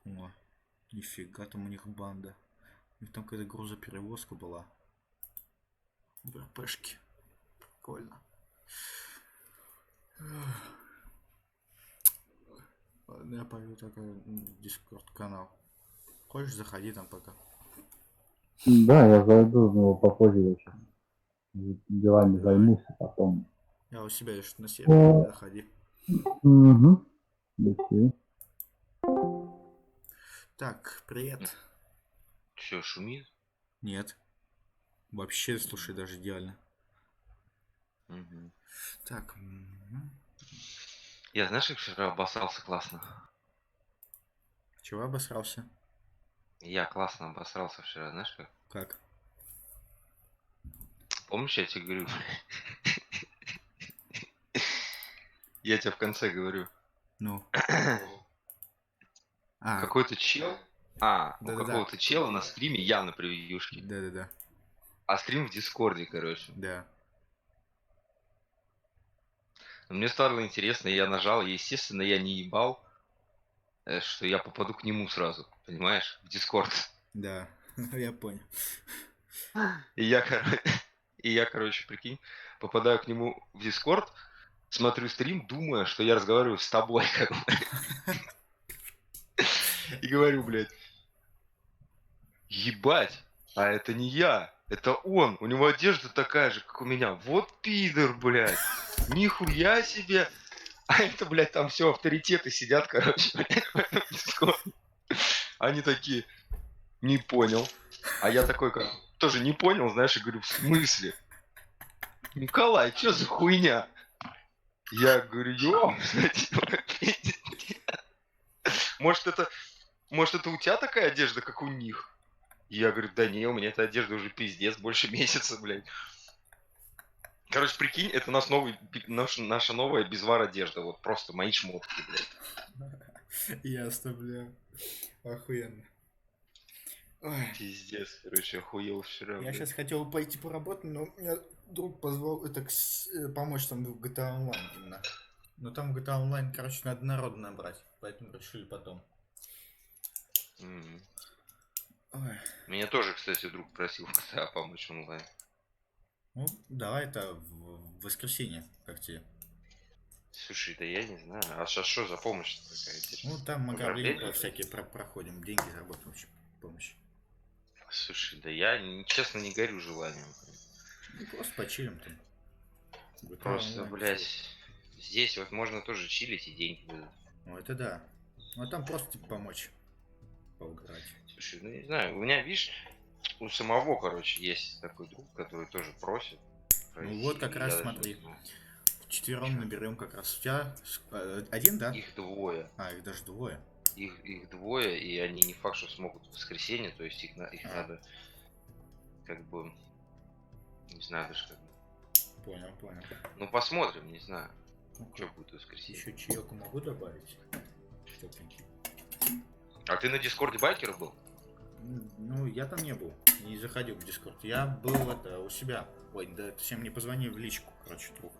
О, нифига там у них банда. У них там какая-то грузоперевозка была. В РПшке. Прикольно. Ладно, я пойду такой Дискорд канал. Хочешь, заходи там пока. Да, я зайду, но попозже вечером. Делами займусь, а потом. Я у себя еще на сервере, заходи. Угу. Окей. Так, привет. Че, шумит? Нет. Вообще, слушай, даже идеально. Угу. Так. Я, знаешь, как вчера обосрался классно? Чего обосрался? Я классно обосрался вчера, знаешь как? Как? Помнишь, я тебе говорю? Я тебе в конце говорю. Ну. Какой-то чел. У Да-да-да. какого-то чела на стриме я на превьюшке. Да-да-да. А стрим в Дискорде, короче. Да. Мне стало интересно, я нажал, и, естественно, я не ебал, что я попаду к нему сразу, понимаешь, в Дискорд. Да, я понял. И я, короче, прикинь, попадаю к нему в Дискорд, смотрю стрим, думая, что я разговариваю с тобой, как бы. И говорю, блядь, ебать, а это не я, это он, у него одежда такая же, как у меня. Вот пидор, блядь, нихуя себе. А это, блядь, там все авторитеты сидят, короче, блядь, в этом Дискорде. Они такие, не понял. А я такой, как, тоже не понял, знаешь, и говорю, в смысле? Николай, что за хуйня? Я говорю, может это у тебя такая одежда, как у них? Я говорю, да не, у меня эта одежда уже пиздец, больше месяца, блядь. Короче, прикинь, это наша новая безвар одежда, вот просто мои шмотки, блядь. Ясно, бля. Охуенно. Ой. Пиздец, короче, охуел вчера. Я сейчас хотел пойти поработать, но меня друг позвал помочь там в GTA Online именно. Но там в GTA Online, короче, надо народу набрать, поэтому решили потом. Ой. Меня тоже, кстати, друг просил в GTA помочь онлайн. Ну, давай это в воскресенье, как тебе. Слушай, да я не знаю. А что за помощь такая? Ну, там ограбления всякие проходим, деньги заработаем вообще помощь. Слушай, да я, честно, не горю желанием. Ну, просто почилим там. Просто, блядь, здесь вот можно тоже чилить и деньги будут. Ну, это да. Ну, а там просто типа помочь. Поуграть. Слушай, ну не знаю, у меня, видишь, у самого, короче, есть такой друг, который тоже просит. Ну вот как раз смотри. четвером наберем как раз. У тебя один, да? Их двое. А, их даже двое. Их двое, и они не факт, что смогут в воскресенье, то есть их надо как бы, не знаю даже как бы. Понял. Ну посмотрим, не знаю, что будет в воскресенье. Еще чаек могу добавить? Тепленький. А ты на Дискорде байкеров был? Ну, я там не был, не заходил в Дискорд. Я был у себя. Ой, да точнее мне позвони в личку, короче, друг.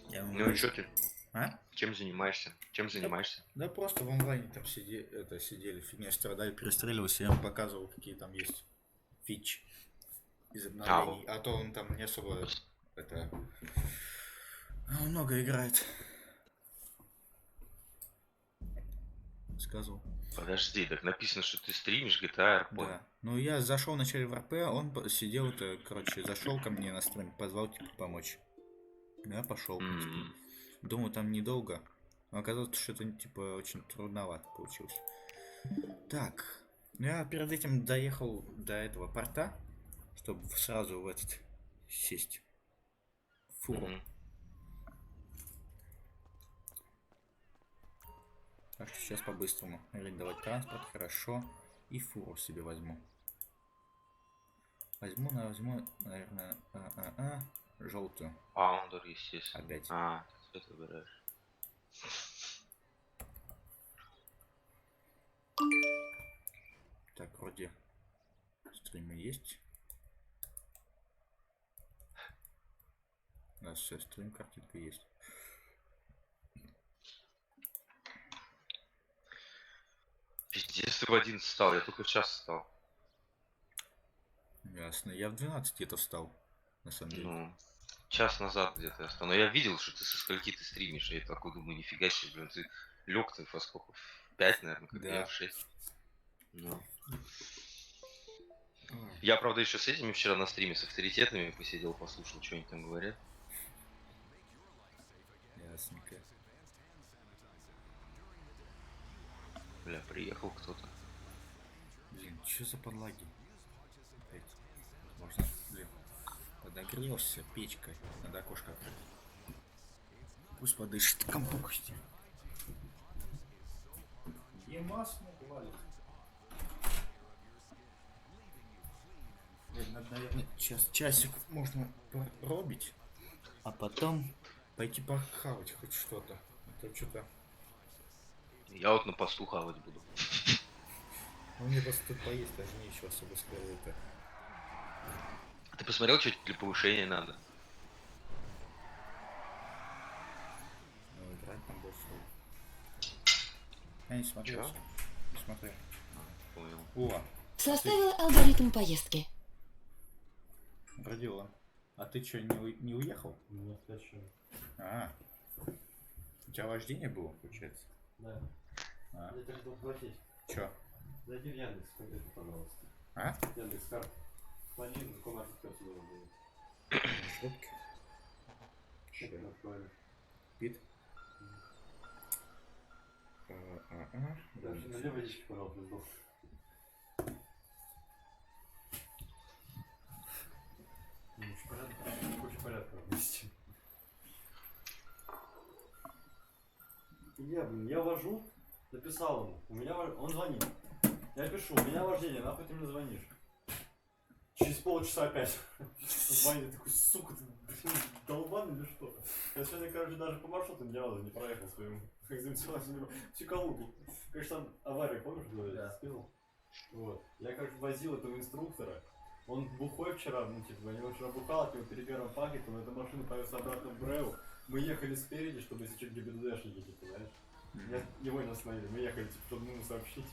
Ну и что ты? А? Чем занимаешься? Да просто в онлайне там сидели, фигня страдали, перестреливались, я им показывал, какие там есть фичи из обновлений. А то он там не особо много играет. Сказал. Подожди, так написано, что ты стримишь GTA RP. Да. Ну я зашел вначале в РП, он сидел, короче, зашел ко мне на стрим, позвал типа помочь. Я пошел. Думаю, там недолго. Но оказалось, что это типа очень трудновато получилось. Так. Я перед этим доехал до этого порта, чтобы сразу в этот сесть. Фуру. Так что сейчас по-быстрому. Арендовать транспорт, хорошо. И фуру себе возьму. Возьму, наверное, желтую. Паундер, естественно. Опять. Ты это выбираешь. Так, вроде стримы есть. У нас все, стрим, картинка есть. Пиздец, ты в 11 встал, я только в час встал. Ясно, я в 12 где-то встал, на самом деле. Ну, час назад где-то я встал. Но я видел, что ты со скольки ты стримишь, и я такой думаю, нифига себе, блин, ты лег ты во сколько? В 5, наверное, когда я в 6. Ну. Я, правда, еще с этими вчера на стриме с авторитетными посидел, послушал, что они там говорят. Ясненько. Бля, приехал кто-то. Блин, что за подлаги? Опять. Можно, блин, подогрелся печкой. Надо окошко открыть. Пусть подышит, компухости. Емас валит. Блин, надо, наверное, часик можно поробить, а потом пойти похавать хоть что-то. А то что-то... Я вот на посту хавать буду. Ну мне просто тут поесть даже нечего особо сказать. Ты посмотрел, что для повышения надо? Ну, играть там больше. Я не смотрел. Чё? Не смотрел. Понял. О! Составила алгоритм поездки. Родила. А ты что, не уехал? Нет, хочу. У тебя вождение было, получается? Да. Я тебе хотел платить. Чё? Зайди в Яндекс, это, пожалуйста. Яндекс карт. Плани, какой маршрут отсюда будет. Маршрутки? Пит? Налей водички, пожалуйста, сдох. Очень порядка вместе. Я вожу, написал ему, он звонит. Я пишу, у меня вождение, нахуй ты мне звонишь? Через полчаса опять звонит, я такой, сука, ты, блин, долбан или что? Я сегодня, короче, даже по маршруту ни разу не проехал своим экзаменационным всю Калугу. Конечно, там авария, помнишь, что я спил? Вот. Я, короче, возил этого инструктора. Он бухой вчера, ну, типа, у него вчера бухалки, его перед первым пакетом, эта машина повез обратно в Бреу. Мы ехали спереди, чтобы если что, ГИБДДшники, типа, знаешь. Его не остановили, мы ехали, типа, чтобы ему сообщить.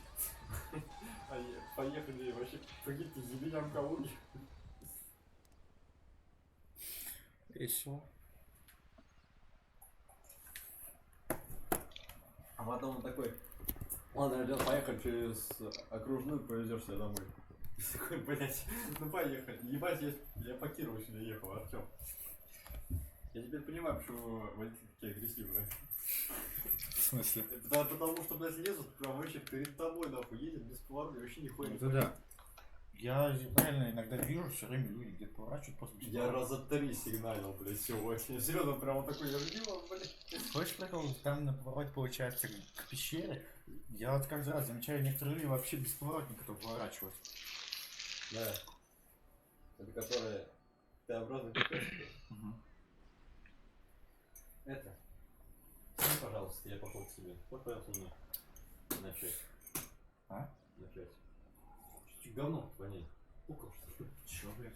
Поехали вообще по каким-то зеленям Калуги. Весело. А потом он такой, ладно, Артём, поехали через окружную, повезешь себя домой. И такой, блять, ну поехали. Ебать, я по Кирову сюда ехал, Артём. Я теперь понимаю, почему водители такие агрессивные. В смысле? Потому что, блядь, лезут прям вообще перед тобой, нахуй, едет без поворота, вообще нихуя не да. Я реально иногда вижу, все время люди где-то поворачивают просто без Я поворота. раза 3 сигналил, блядь, сегодня. Серьезно, прям такой, я видел, блядь. Хочешь прикол? Там на повороте получается к пещере. Я вот каждый раз замечаю, некоторые люди вообще без поворотника то поворачивают. Да. Это которые Т-образный пипец. Это. Сними, пожалуйста, я пошел к себе. Вот, пожалуйста, мне. Начать. А? Начать. Чуть говно воняет. Кукол, что ли? Чё, блядь?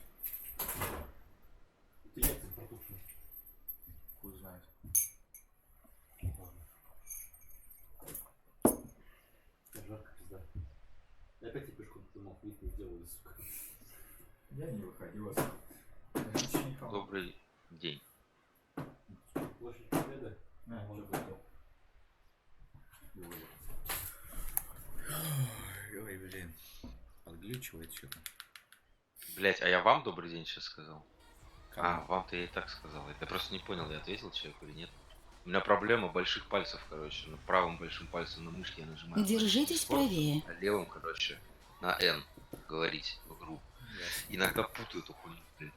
Ты яйца протухшие. Хуй знает. Жарко, пизда. Я опять тебе пешком думал, не сделали, сука. Я не выходил. Добрый день. Площадь Победы? Может Ой, блин. Подглючивает что-то. Блять, а я вам добрый день сейчас сказал? Кому? А, вам-то я и так сказал. Я просто не понял, я ответил человеку или нет. У меня проблема больших пальцев, короче. На правым большим пальцем на мышке я нажимаю. Держитесь правее. А левым, короче, на N говорить в игру. Иногда путаю эту хуйню, блин.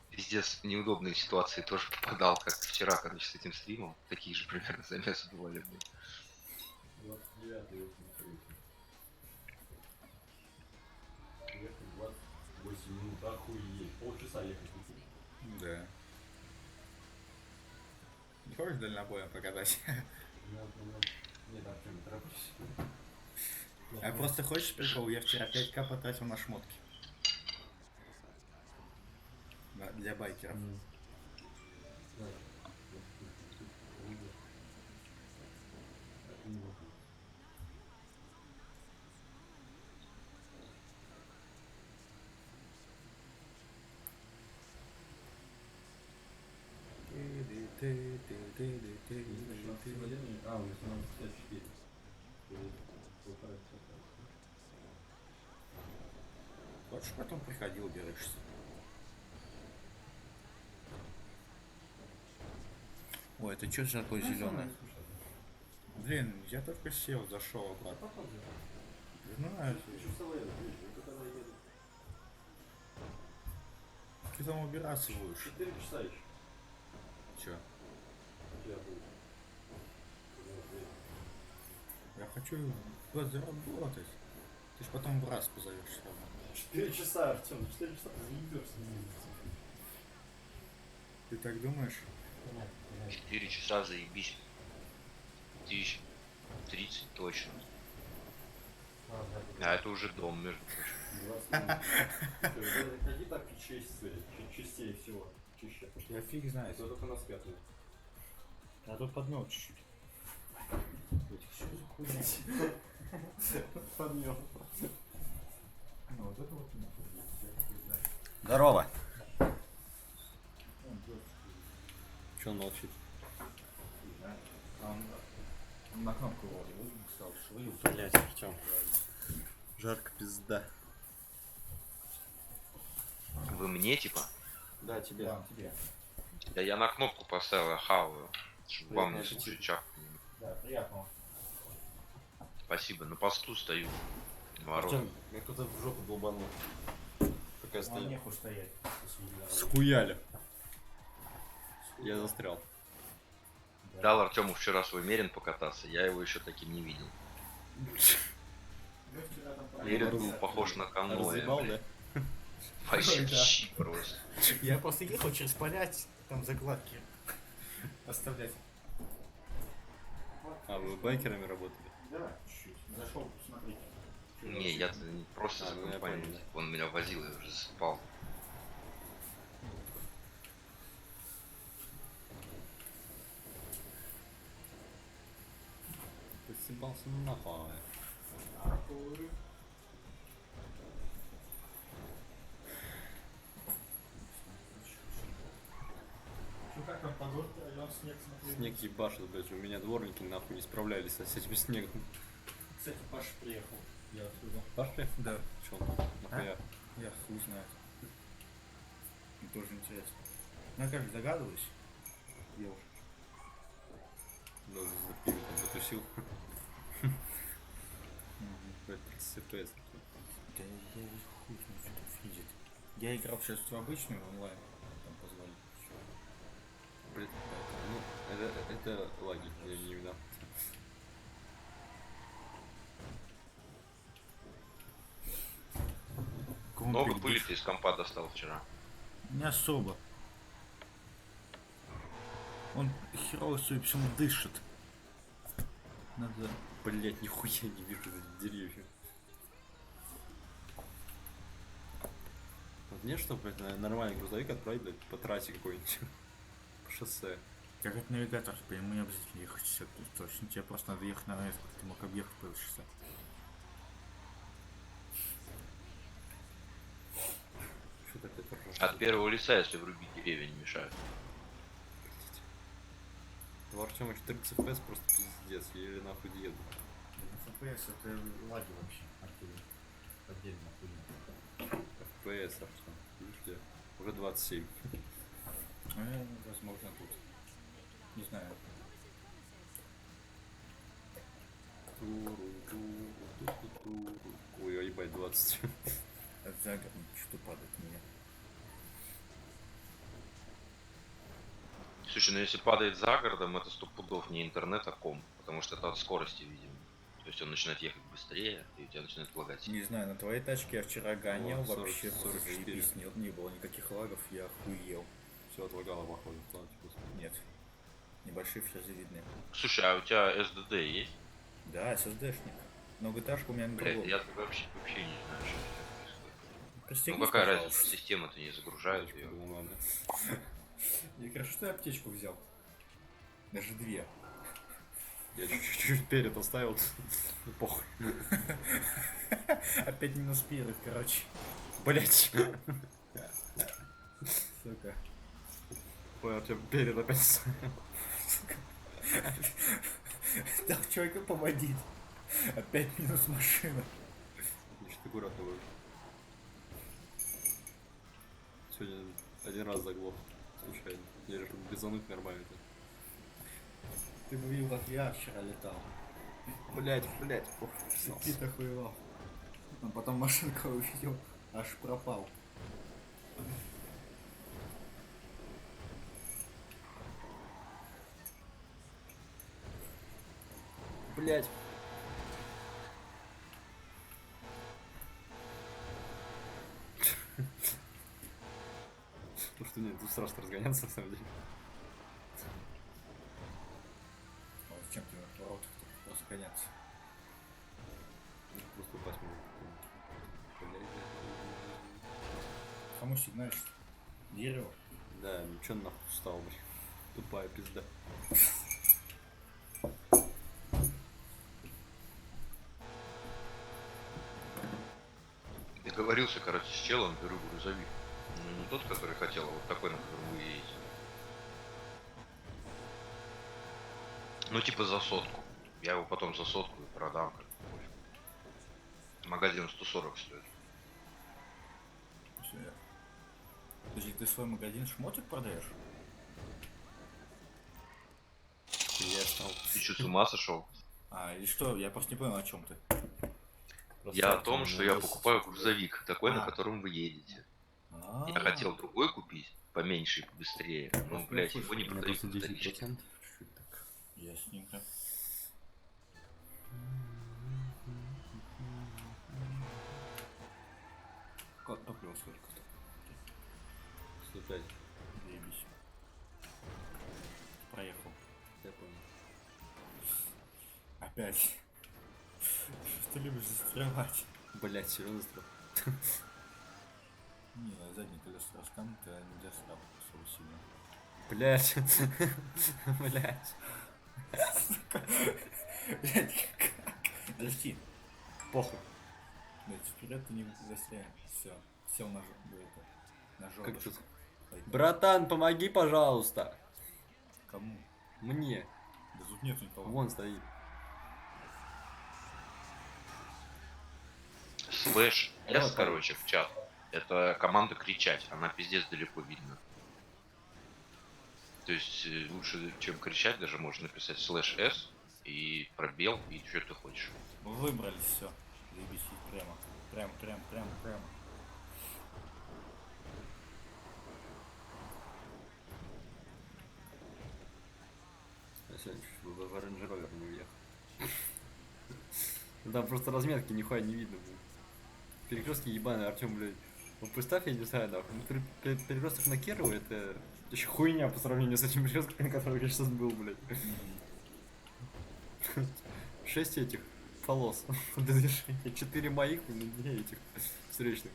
Пиздец, в неудобные ситуации тоже попадал, как вчера, короче, с этим стримом. Такие же примерно замесы бывали, блин. 29 ехать 28 минут, охуеть. Полчаса ехать. Да. Не хочешь дальнобоем покатать? Нет, Артем, торопись. А просто хочешь прикол? Я вчера 5К потратил на шмотки. Да, для байкеров. А, 1854. Хочешь, потом приходил, берешься. Ой, это что за такое зеленое? Блин, я только сел, зашел обратно. Знаю. Ты там убираться будешь. 4 часа еще. Че? Я буду. Я хочу заработать. Ты ж потом в раз позовешь все равно. 4 часа, Артем, 4 часа ты заебешься. Ты так думаешь? 4 часа заебись. 1030 точно. А это уже дом, между прочим. Ходи так чистее всего. Чище. Я фиг знает. Это только нас пятый. А тут подмел чуть-чуть. Что за хуйня? Подмел. Ну вот это вот. Здорово. Че он молчит? Он на кнопку вроде стал швы. Блять, Артем. Жарко пизда. Вы мне, типа? Да, тебе. Да, тебе. Да я на кнопку поставил, я хаваю. Чтобы вам не Приятного слушать аппетита. чах. Да, приятного. Спасибо, на посту стою. Ворот. Артем, меня кто-то в жопу долбанул. Пока Ну, стоит. нехуй стоять. Схуяли. Я застрял. Дал Артему вчера свой Мерин покататься, я его еще таким не видел. Мерин был похож на каноэ. Разъебал, блин. да? Вообще Ой, да. щи просто. Я просто ехал через полять, там закладки оставлять. А, вы байкерами работали? Да, чуть-чуть. Зашел посмотреть. Не, я просто за ну я компанию. понял. Он меня возил, я уже засыпал. Ты съебался нахуй. Ну как там погода? Я снег смотрел. Снег ебашит, блядь, у меня дворники нахуй не справлялись с этим снегом. Кстати, Паша приехал. Я оттуда. Паш приехал? Да. Чё он? Нахуя? Я хуй знает. Мне тоже интересно. Ну, я как догадываюсь. Девушка. Да, за пиво там затусил. Блядь, 30 FPS. я хуй знает, что тут физит. Я играл сейчас в обычную онлайн, там позвали. Блин, ну, это лаги, я не виноват. Много пыли ты из компа достал вчера? Не особо. Он херово своим всем дышит. Надо... Блять, нихуя не вижу этих деревьев. Вот мне что, блядь, нормальный грузовик отправить, блядь, по трассе какой-нибудь. По шоссе. Как это навигатор, по нему не обязательно ехать все точно. Тебе просто надо ехать на это, ты мог объехать по шоссе. Что такое От первого лица, если врубить, деревья не мешают. В Артёма 30 FPS просто пиздец, я еле нахуй еду. FPS это лаги вообще. Отдельно FPS, Артём, видишь где? Уже 27. Возможно тут. Не знаю. Ой, ебать, 20. Это за город что падает у меня. Слушай, ну если падает за городом, это 100 пудов не интернет, а комп. Потому что это от скорости, видимо. То есть он начинает ехать быстрее, и у тебя начинает лагать. Не знаю, на твоей тачке я вчера гонял, О, 40, вообще 44. заебись, не было никаких лагов, я охуел. Все отлагало, походу. Нет. Небольшие фрезы видны. Слушай, а у тебя SSD есть? Да, SSD-шник. Но GTA-шка у меня на Блядь, другом. я вообще не знаю, что это происходит. Пристегнись, Ну какая пожалуйста. разница, система-то не загружает ее. Ну ладно. И хорошо, что я аптечку взял. Даже две. Я чуть-чуть перед оставил. Ну похуй. Опять минус перед, короче. Блять. Сука. Ой, Артём перед опять оставил. Так, человека помогит. Опять минус машина. Значит, аккуратно будешь. Сегодня один раз заглох. Случайно. Я решил безануть нормально. Ты бы видел, как я вчера летал. Блять. Какие-то хуевал. А потом машинка увидел, аж пропал. Блять. Ну что, нет, тут страшно разгоняться, на самом деле. А вот зачем тебе в воротах просто гоняться? Просто упасть могу. Кому сигналишь? Дерево? Да, ну чё нахуй встал, блин. Тупая пизда. Договорился, короче, с челом, беру грузовик. Ну не тот, который хотел, а вот такой, на котором вы едете. Ну типа за 100. Я его потом за 100 и продам. Как магазин 140 стоит. Подожди, ты свой магазин шмотик продаешь? Я стал. Ты что, с ума сошел? А, и что? Я просто не понял, о чем ты. Я о том, что я покупаю грузовик, такой, на котором вы едете. А. Я хотел другой купить, поменьше и побыстрее. Ну, блядь, его не продают. Просто 10%. Ясненько. Топлю сколько? 105. Заебись. Проехал. Я понял. Опять. Что ты любишь застревать? Блять, серьезно застрял. Не, задние колеса раскануты, а нельзя сразу особо сильно. Блять. Блять. Блять, как? Подожди. Похуй. Блять, вперед ты не застряешь. Все. Сел на жопу. Как тут? Братан, помоги, пожалуйста. Кому? Мне. Да тут нет никого. Вон стоит. Слэш S, короче, в чат. Это команда кричать, она пиздец далеко видно. То есть лучше, чем кричать, даже можно написать слэш S и пробел, и что ты хочешь. Мы выбрались, все. Заебись, едь прямо. Прям. Я сегодня чуть в Range Rover не уехал. Там просто разметки нихуя не видно, блядь. Перекрестки ебаные, Артем, блядь. Вот представь, я не знаю, нахуй. Ну, перекресток на Кирово это еще хуйня по сравнению с этим перекрестком, на котором я сейчас был, блядь. 6 этих полос для движения, 4 моих, блин, 2 этих встречных.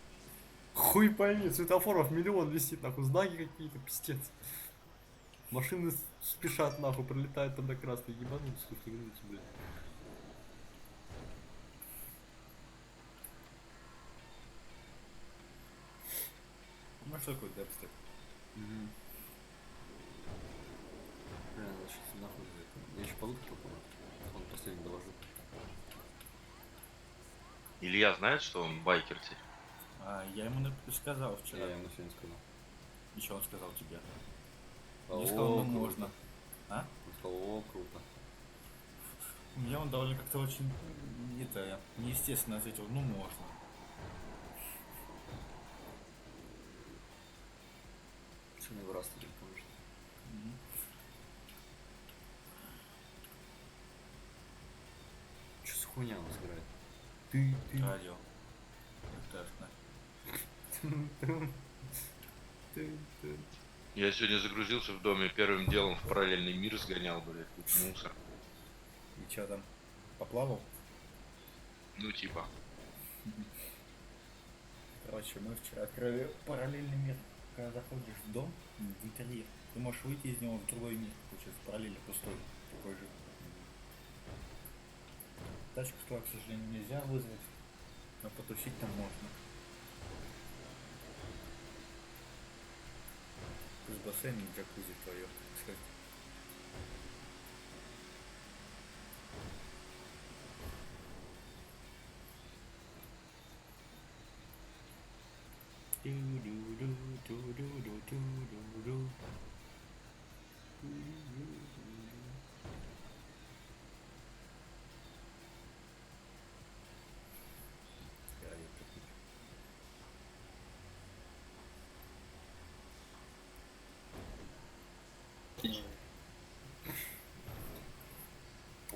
Хуй пойми, светофоров миллион висит, нахуй, знаки какие-то, пиздец. Машины спешат, нахуй, пролетают там до красной, ебанутся, блядь. Ну что такое дабстеп? Бля, надо сейчас нахуй за это. Я еще полутку попал. Он последний доложил. Илья знает, что он байкер теперь? Я ему сказал вчера. Я ему сегодня сказал. И что он сказал тебе? О, Я сказал, ну круто. можно. А? Он сказал, о, круто. Мне он довольно как-то очень неестественно ответил, ну можно. Что мне в раз теперь поможет? Что за хуйня у нас играет? Ты. Радио. Я сегодня загрузился в доме, первым делом в параллельный мир сгонял, блядь, тут мусор. И что там? Поплавал? Ну типа. Короче, мы вчера открыли параллельный мир. Когда заходишь в дом, в интерьер, ты можешь выйти из него в другой мир, получается, параллельно пустой, такой же. Тачку туда, к сожалению, нельзя вызвать, но потусить там можно. С бассейном и джакузи вдвоем, кстати.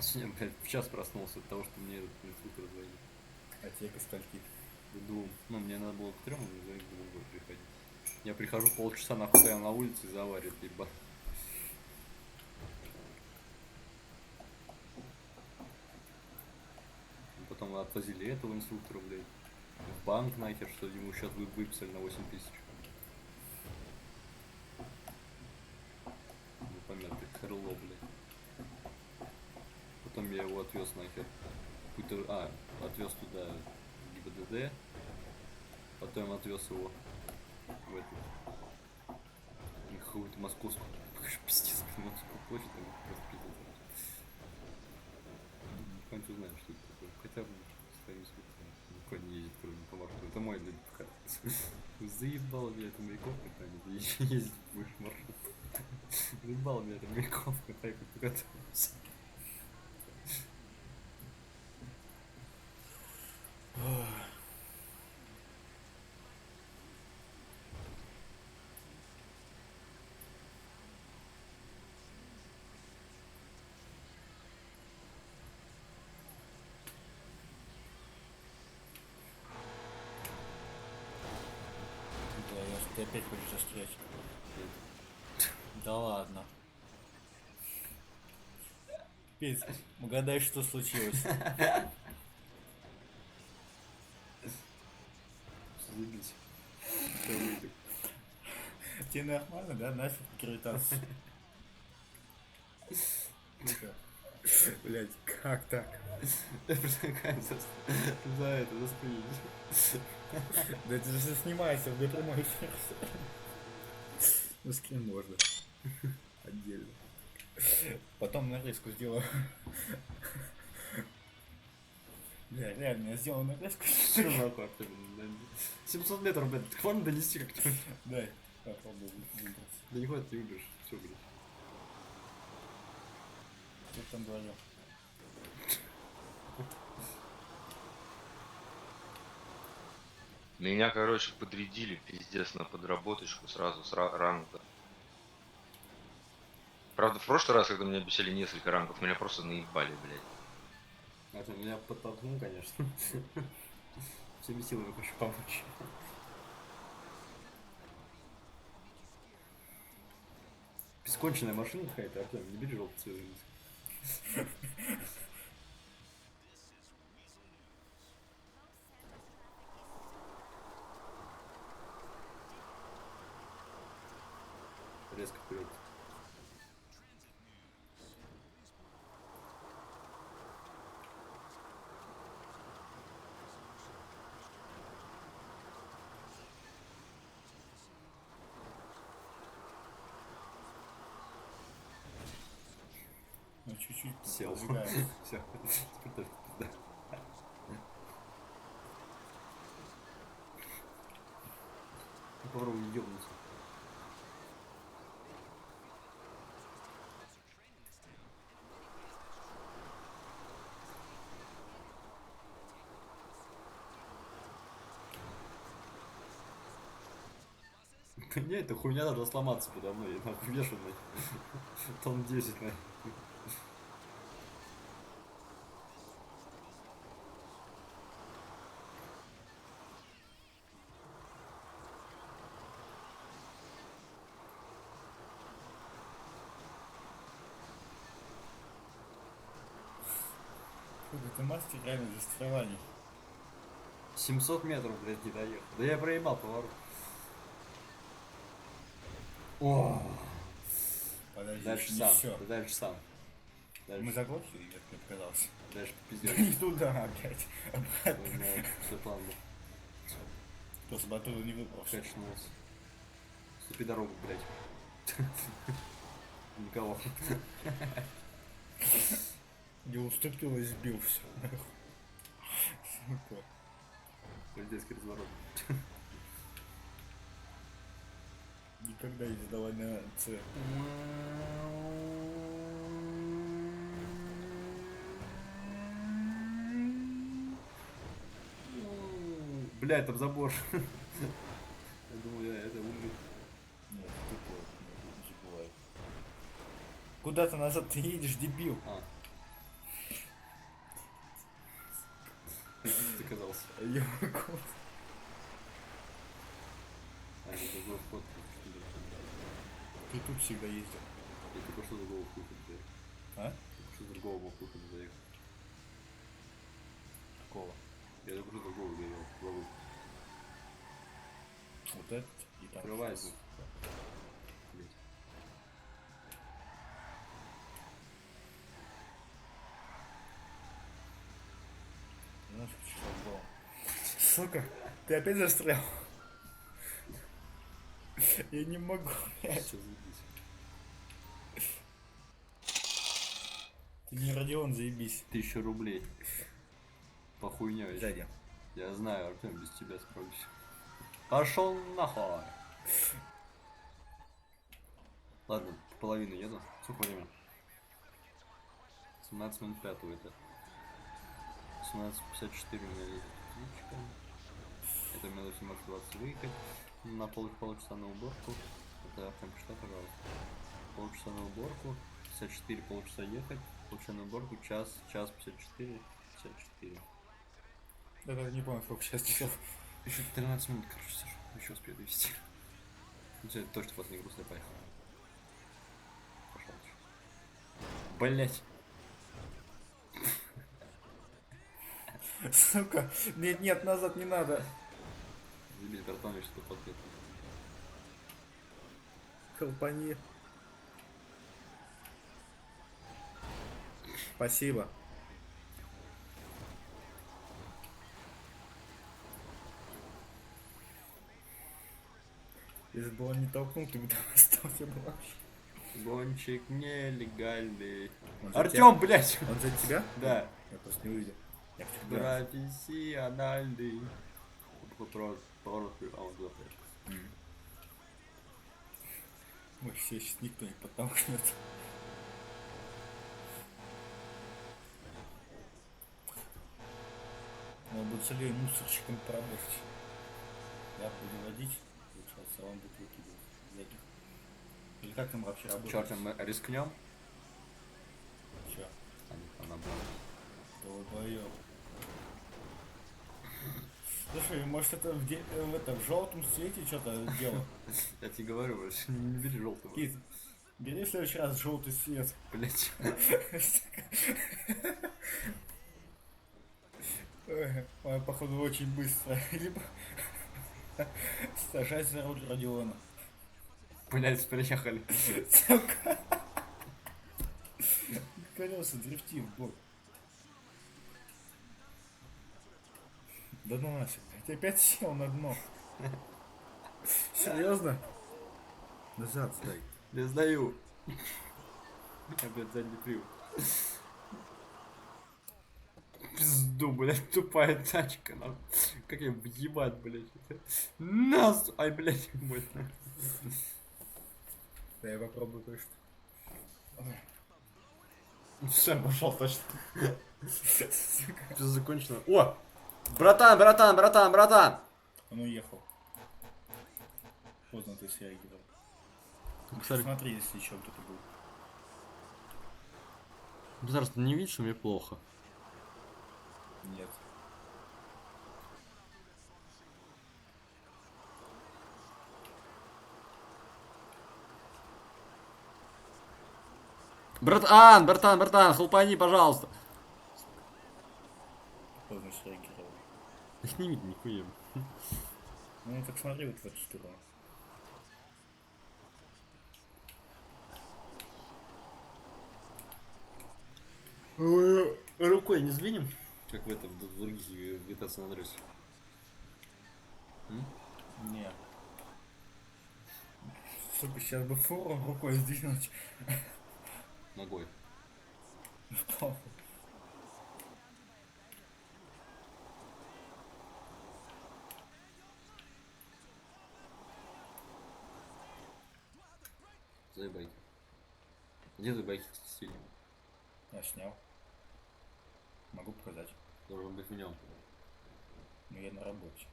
Сегодня, блядь, в час проснулся от того, что мне этот инструктор звонит. А тебе ко скольки? К 2. Ну, мне надо было к 3, но за них было приходить. Я прихожу, полчаса нахуй стоял на улице и заваривает, ебать. Потом отвозили этого инструктора, блядь, в банк нахер, что ему сейчас выписали на 8 тысяч. Непонятный херло, блядь. Потом я его отвез нахер. Отвез туда ГИБДД. Потом отвез его в эту какую-то московскую. Пиздец, московскую площадь, там просто пиздец. Никто не знает, что это такое. Хотя бы своим скутком никто не ездит, кроме по маршруту. Это мой для покататься. Заебал меня это Маяковка, там ездить будешь маршрут. Заебал меня это Маяковка, так как покатался. Ты опять хочешь застрять? Да ладно. Пиздец, угадай, что случилось. Заебись. Тебе нормально, да? Нафиг гравитацию. Блять, как так? Я предлагаю за это, за скрин. Да это же снимается в прямой эфир. Ну скрин можно. Отдельно. Потом нарезку сделаю. Бля, реально, я сделал нарезку. 700 метров, блядь, к вам донести как-то. Дай, попробую выбраться. Да не хватит, ты выберешь. Все, блядь. Что ты там говорил? Меня, короче, подрядили, пиздец, на подработочку сразу с ранга. Правда, в прошлый раз, когда меня обещали несколько рангов, меня просто наебали, блядь. Это меня подтолкнул, конечно. Всеми силами хочу помочь. Бесконченная машина какая-то, Артем, не бери желтый цвет. Резко вперед. Ну, чуть-чуть Сел. подвигаем. Все. Теперь тоже пизда. Попробуй ёбнуться. Не, эта хуйня должна сломаться подо мной, я нахуй вешанный. Тон 10, наверное. Какой ты мастер реально застреваний. 700 метров, блядь, не доехал. Да я проебал поворот. О, Подожди, дальше не сам. всё. Да дальше сам. Дальше. Мы заглохли, нет, мне показалось. Дальше Да пиздец. не туда опять. Обратно. Все план был. Просто батура не выпал. Качнулся. Ступи дорогу, блядь. Никого. Не уступил и сбил все. Сука. Полицейский разворот. Никогда не сдавай на С. Блядь, там забор. Я думал, я это умный. Нет, тупой. Не забывай. Куда ты назад ты едешь, дебил? Ты казался. Я могу. А, это другой вход. Ты тут всегда ездил. Я только что другого выхода заехал. А? Только что другого выхода заехал. Какого? Я только что другого заехал. Лову. Вот этот и там. Открывается. Блять. Знаешь, что было? Сука, ты опять застрял? Я не могу, блядь. Все, заебись. Ты не Родион, заебись. 1000 рублей. По хуйне. Сзади. Я знаю, Артем, без тебя справлюсь. Пошел нахуй. Ладно, половину еду. Сколько время? 17 минут 5 это. 17:54 у меня едет ключка. Это мне 18:20 выехать. На полчаса на уборку. Это Артем, что, пожалуйста. Полчаса на уборку. 54 полчаса ехать. Полчаса на уборку. Час 54. 54. Да, даже не помню, сколько сейчас часов. Еще 13 минут, короче, сижу. Еще успею довести. Все, точно после не грустно поехал. Пошел. Блять. Сука, нет, нет, назад не надо. Забить братан, я что-то подъеду. Колпани. Спасибо. Если бы он не толкнул, ты бы там остался бы вообще. Гонщик нелегальный. Он за Артем, тебя? блять! Он за тебя? Да. Я просто не увидел. Я всегда- Профессиональный. Поворот, а он туда поехал. Ой, все сейчас никто не подтолкнет. Надо будет с Ильей мусорщиком поработать. Я буду водить, получается, а он будет выкидывать. Всяких. Или как там вообще работает? Чёрт, мы рискнем? Чё? Она была. Долбоёб. Слушай, может это в этом в желтом цвете что-то дело? Я тебе говорю, больше не бери желтого. Кит, бери в следующий раз желтый цвет. Блять. Ой, походу очень быстро. Либо сажать за руль Родиона. Блять, приехали. Сука. Колеса дрифти в бок. Да ну нафиг. Ты опять сел на дно. Серьезно? Назад сдай. Не сдаю. Опять задний привод. Пизду, блядь, тупая тачка. Нам. Как я въебать, блядь. Нас! Ай, блядь, больно. Да я попробую точно. Все, пошел точно. Все закончено. О! Братан, братан, братан, братан! Он уехал. Поздно ты среагировал. Посмотри. Смотри, если еще кто-то был. Зараз ты не видишь, что мне плохо? Нет. Братан, братан, братан, хлопани, пожалуйста. Поздно среагировал. Их не видно нихуя. Ну так смотри вот в эту сторону. Рукой не сдвинем? Как в этом, в других GTA San Andreas. Нет. Сука, сейчас бы фуру рукой сдвинуть. Ногой. Похуй. Заебайки. Где заебайки сильно? Я снял. Могу показать. Должен быть в нем. Но я на работе.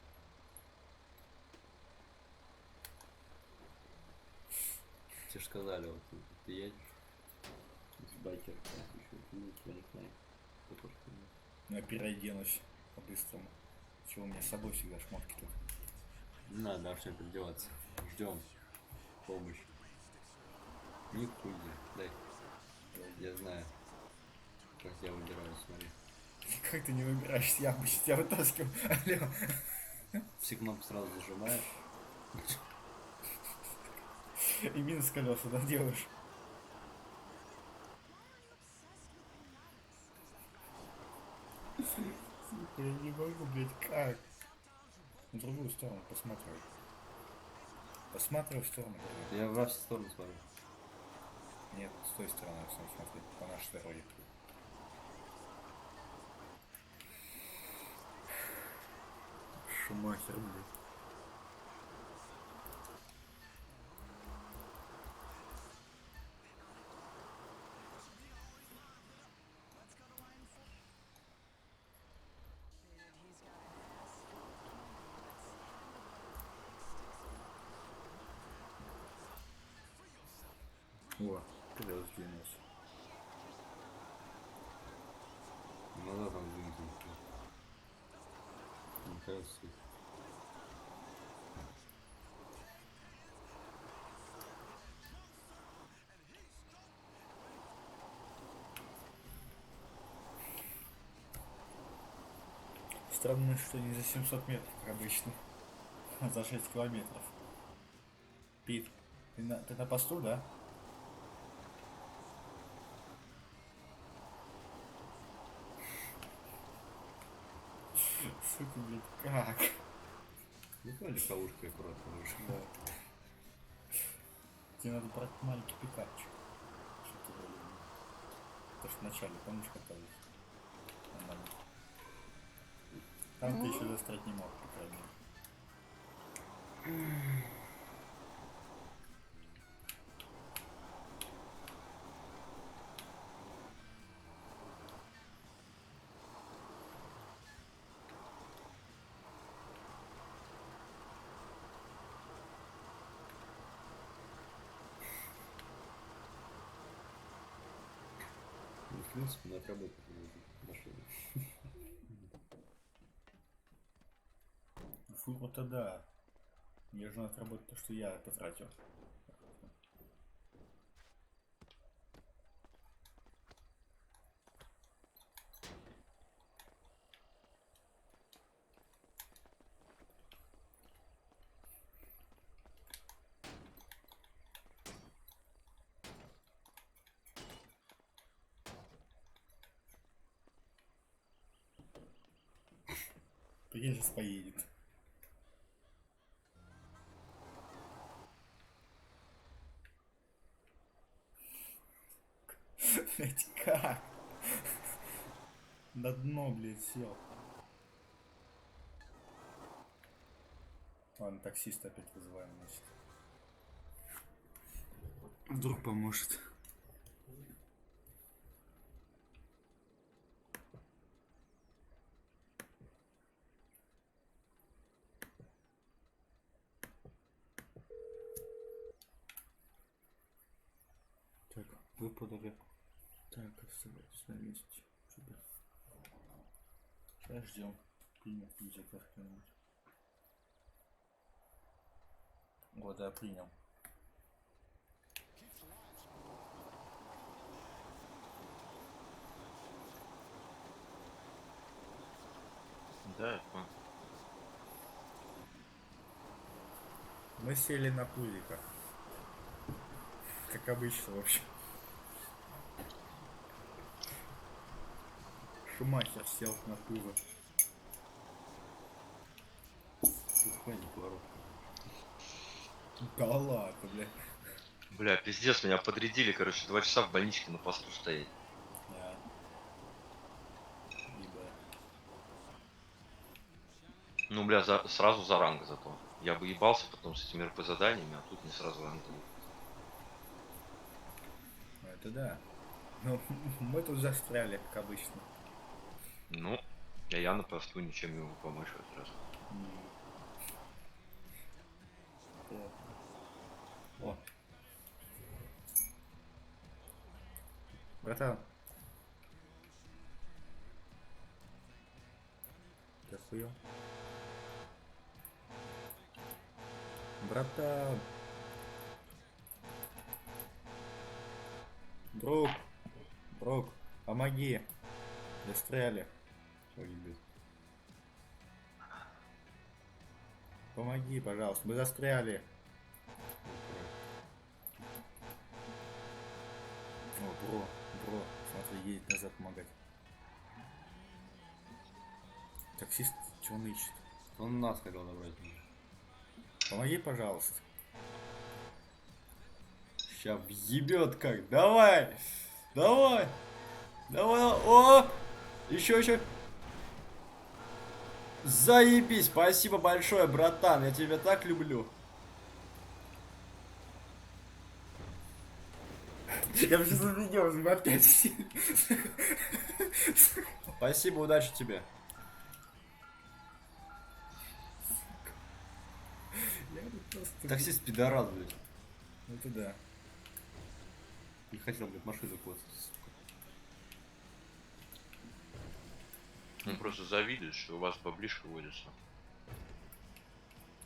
Тебе же сказали, вот ты едешь. Байкер, Ну я переоденусь по-быстрому. Чего у меня с собой всегда шмотки тут. Не надо, да, всем переодеваться. Ждем помощи. Нихуя, дай. Я знаю, как я выбираю, смотри. Как ты не выбираешься? Я обычно тебя вытаскиваю. Алло. Все кнопки сразу зажимаешь. И минус колеса, да, делаешь? Я не могу, блядь, как? На другую сторону посмотри. Посмотри в сторону. Я во все стороны смотрю. Нет, с той стороны смотри, по нашей дороге. Шумахер, блядь. О, колес сдвинулся. Ну да, там двигатель. Не кажется. Странно, что не за 700 метров, как обычно, а за 6 километров. Пит, ты на посту, да? Сука, блядь, как? Ну, давай легковушкой аккуратно лучше. Да. Тебе надо брать маленький пикапчик. Что ты говорил? Потому что вначале, помнишь, катались? Нормально. Там ты еще застрять не мог, по крайней мере. принципе, на отработку машину. Фуру-то да. Мне же надо отработать то, что я потратил. Прикинь, сейчас поедет. Блять, как? На дно, блядь, сел. Ладно, таксиста опять вызываем, значит. Вдруг поможет. Так, вы подали. Так, оставайтесь на месте. Сюда. Сейчас ждем. Примем заказ кто-нибудь. Вот, да, принял. Да, я понял. Мы сели на пузика. Как обычно, в общем. Шумахер сел на пузо. Тут хватит ворот. Да ладно, бля. Бля, пиздец, меня подрядили, короче, 2 часа в больничке на посту стоять. Да. Ну, бля, сразу за ранг зато. Я бы ебался потом с этими РП заданиями, а тут не сразу ранг дают. Это да. Ну, мы тут застряли, как обычно. Ну, а я на посту ничем не могу помочь в этот раз. О. Братан. Ты охуел? Братан. Друг, помоги. Застряли. Помоги, пожалуйста, мы застряли. О, бро, смотри, едет назад помогать. Таксист, что он ищет? Он нас хотел набрать. Помоги, пожалуйста. Ща въебет как. Давай! Давай! Давай! О! Еще! Заебись! Спасибо большое, братан. Я тебя так люблю. Я уже заведён, опять. Спасибо, удачи тебе. Таксист пидорас, блядь. Это да. Не хотел, блядь, машину коцать. Он просто завидует, что у вас поближе водится.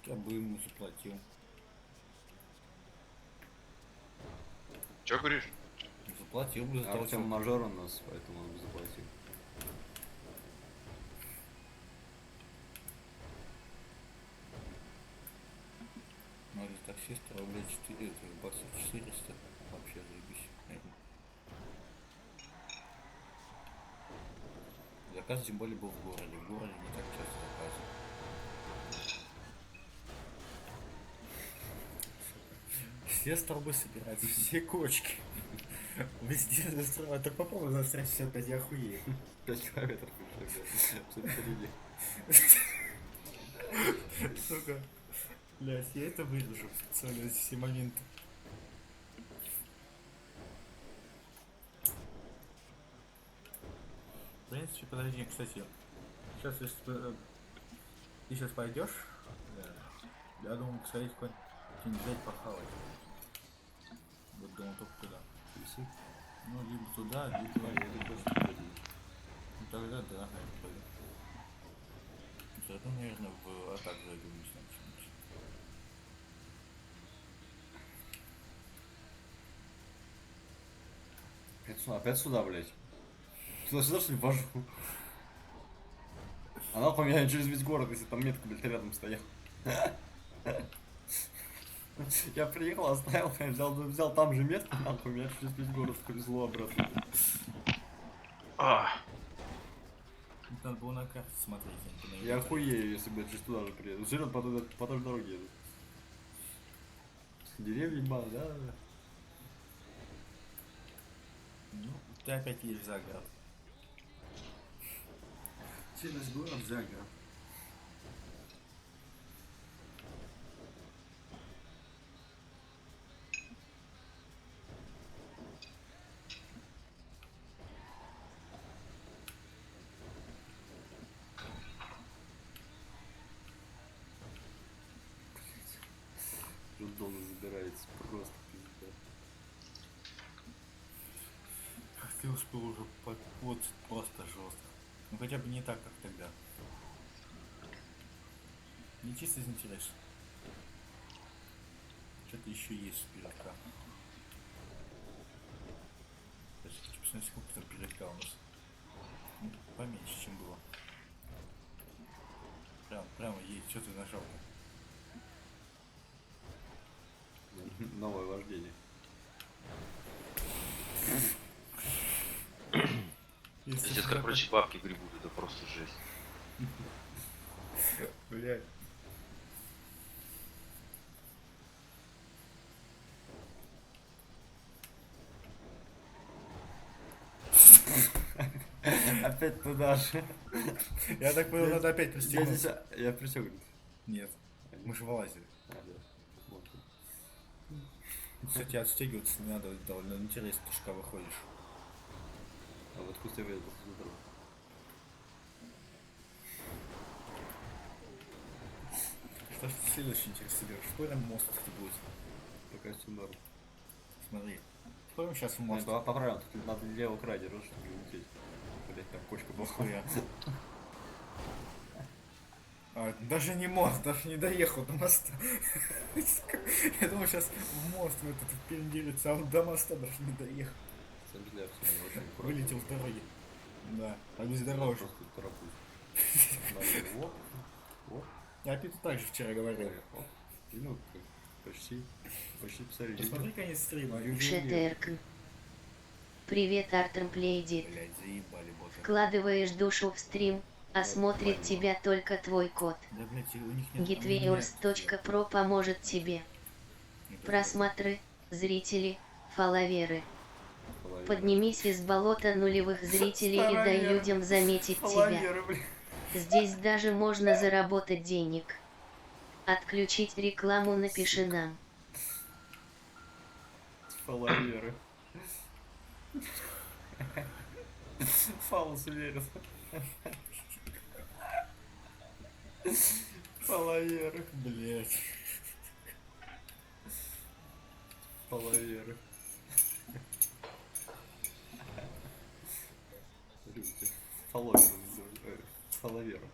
Я бы ему заплатил. Чё говоришь? Заплатил бы за того, Артем мажор у нас, поэтому он бы заплатил. Может, таксиста рублей 4, это баксов 400. Вообще заебись. Заказ тем более был в городе. В городе не так часто заказывают. Все столбы собираются, все кочки. Везде застрял. Так попробуй застрять 65, я охуею. 5 километров уже, впереди. Сука. Блять, я это выдержу специально эти все моменты. В принципе, подожди, кстати. Сейчас, если ты сейчас пойдешь, я думаю, кстати, какой-нибудь взять похавать. Вот думаю, только туда. Ну, либо туда, либо Тогда да, наверное, пойду. Зато, наверное, в атаку зайду, не знаю, что-нибудь. Опять сюда, блядь. Туда-сюда, что ли, вожу? Она поменяет через весь город, если там метка, блядь, рядом стоял. Я приехал, оставил, взял там же метку, нахуй, меня через весь город повезло обратно. Надо было на карте смотреть. Я охуею, если, блядь, через туда же приеду. Серьезно, по той же дороге еду. Деревья ебаные, да? Ну, ты опять едешь за город. Через город за город. Дома забирается, просто пизда. Ты успел уже покоцать просто жестко. Ну хотя бы не так, как тогда. Не чисто из интереса. Что-то еще есть передка. Сейчас хочу посмотреть, сколько там передка у нас. Ну, поменьше, чем было. Прямо есть. Что ты нажал-то? Новое вождение. Пиздец, как, короче, бабки гребут, это просто жесть. Блядь. Опять туда же. Я так понял, надо опять пристегнуть. Я пристегнут. Нет. Мы же вылазили. Кстати, отстегиваться не надо, довольно интересно, ты шка выходишь. А вот пусть я выйду. Что ж ты следующий интерес себе? Что там мост, кстати, будет? Пока все норм. Смотри. Спорим сейчас в мост. Поправим, тут надо левый край держать, чтобы не улететь. Блять, там кочка была. Хуя. Даже не мост, даже не доехал до моста. Я думаю, сейчас в мост в этот пиндилится, а он до моста даже не доехал. Вылетел с дороги. Да, а без дороги. Я Питу также вчера говорил. Ну, почти посмотри. Посмотри конец стрима. ШТРК. Привет, Артем Плейди. Блять, заебали, боже. Вкладываешь душу в стрим, а смотрит тебя только твой кот. Да, блять, у них нет... Getviewers.pro поможет тебе. Просмотры, зрители, фолловеры. Поднимись из болота нулевых зрителей и дай людям заметить тебя. Здесь даже можно заработать денег. Отключить рекламу напиши нам. Фолловеры. Фалос верит. Фолловеры. Блять. Фолловеры. Фолловеры.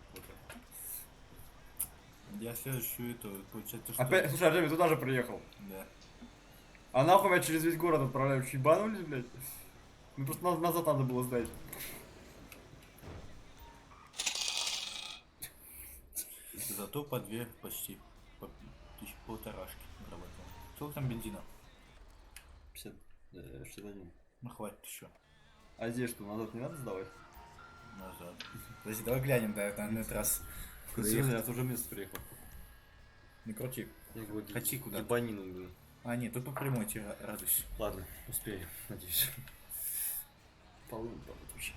Я следующую эту, получается, что... Опять, слушай, Артемий, туда же приехал. Да. А нахуй меня через весь город отправляют, ебанулись, блядь? Ну просто назад надо было сдать. Зато по две почти, по полторашки работало. Сколько там бензина? 61. Ну хватит еще. А здесь что, назад не надо сдавать? Назад. Подожди, давай глянем, да, на этот раз. Серьезно, я уже место приехал. Не крути. Хоти куда. Ебанину, блин. А, нет, тут по прямой тебе радуйся. Ладно, успею, надеюсь. Полын там вообще.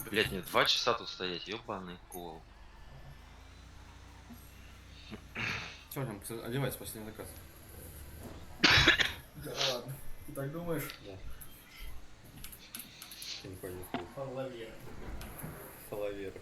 Блять, мне 2 часа тут стоять, ёбаный кол. Все, там, одевайся, последний заказ. Да ладно. Ты так думаешь? Да. Я не понял. Фолловеры. Фолловеры.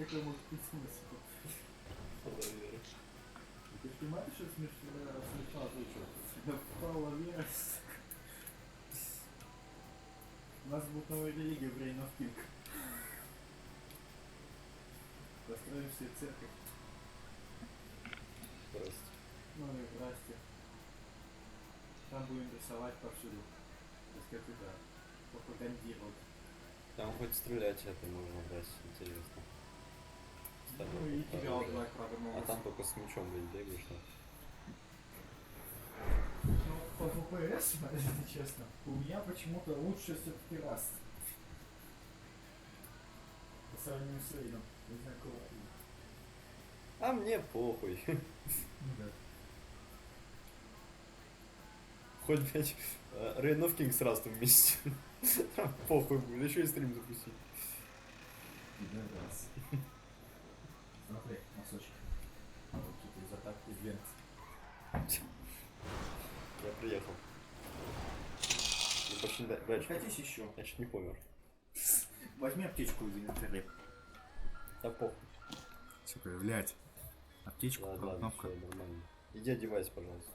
какой может быть смысл? Фалаверы. Ты же понимаешь, что смешно озвучивать? Фалавера. У нас будет новая религия Brain of Pig. Построим себе церковь. Здрасте. Ну и здрасте. Там будем рисовать повсюду. То есть как это пропагандировать. Там хоть стрелять это можно брать, интересно. Ну и тебя узнать, правда, А там только с мечом, блин, бегаешь. Ну, по ВПС, если честно, у меня почему-то лучше все-таки раз. По сравнению с Рейдом. Не знаю, кого. А мне похуй. Ну да. Хоть, блядь, Reign of Kings раз там вместе. Там похуй будет, еще и стрим запустить. Раз. Смотри, носочки. Какие-то из атак, из лент. Я приехал. И почти, блядь, Хотите еще? я чуть не помер. Возьми аптечку из инвентаря. Да похуй. Сука, блядь. Аптечку, Ладно, кнопка. все нормально. Иди одевайся, пожалуйста.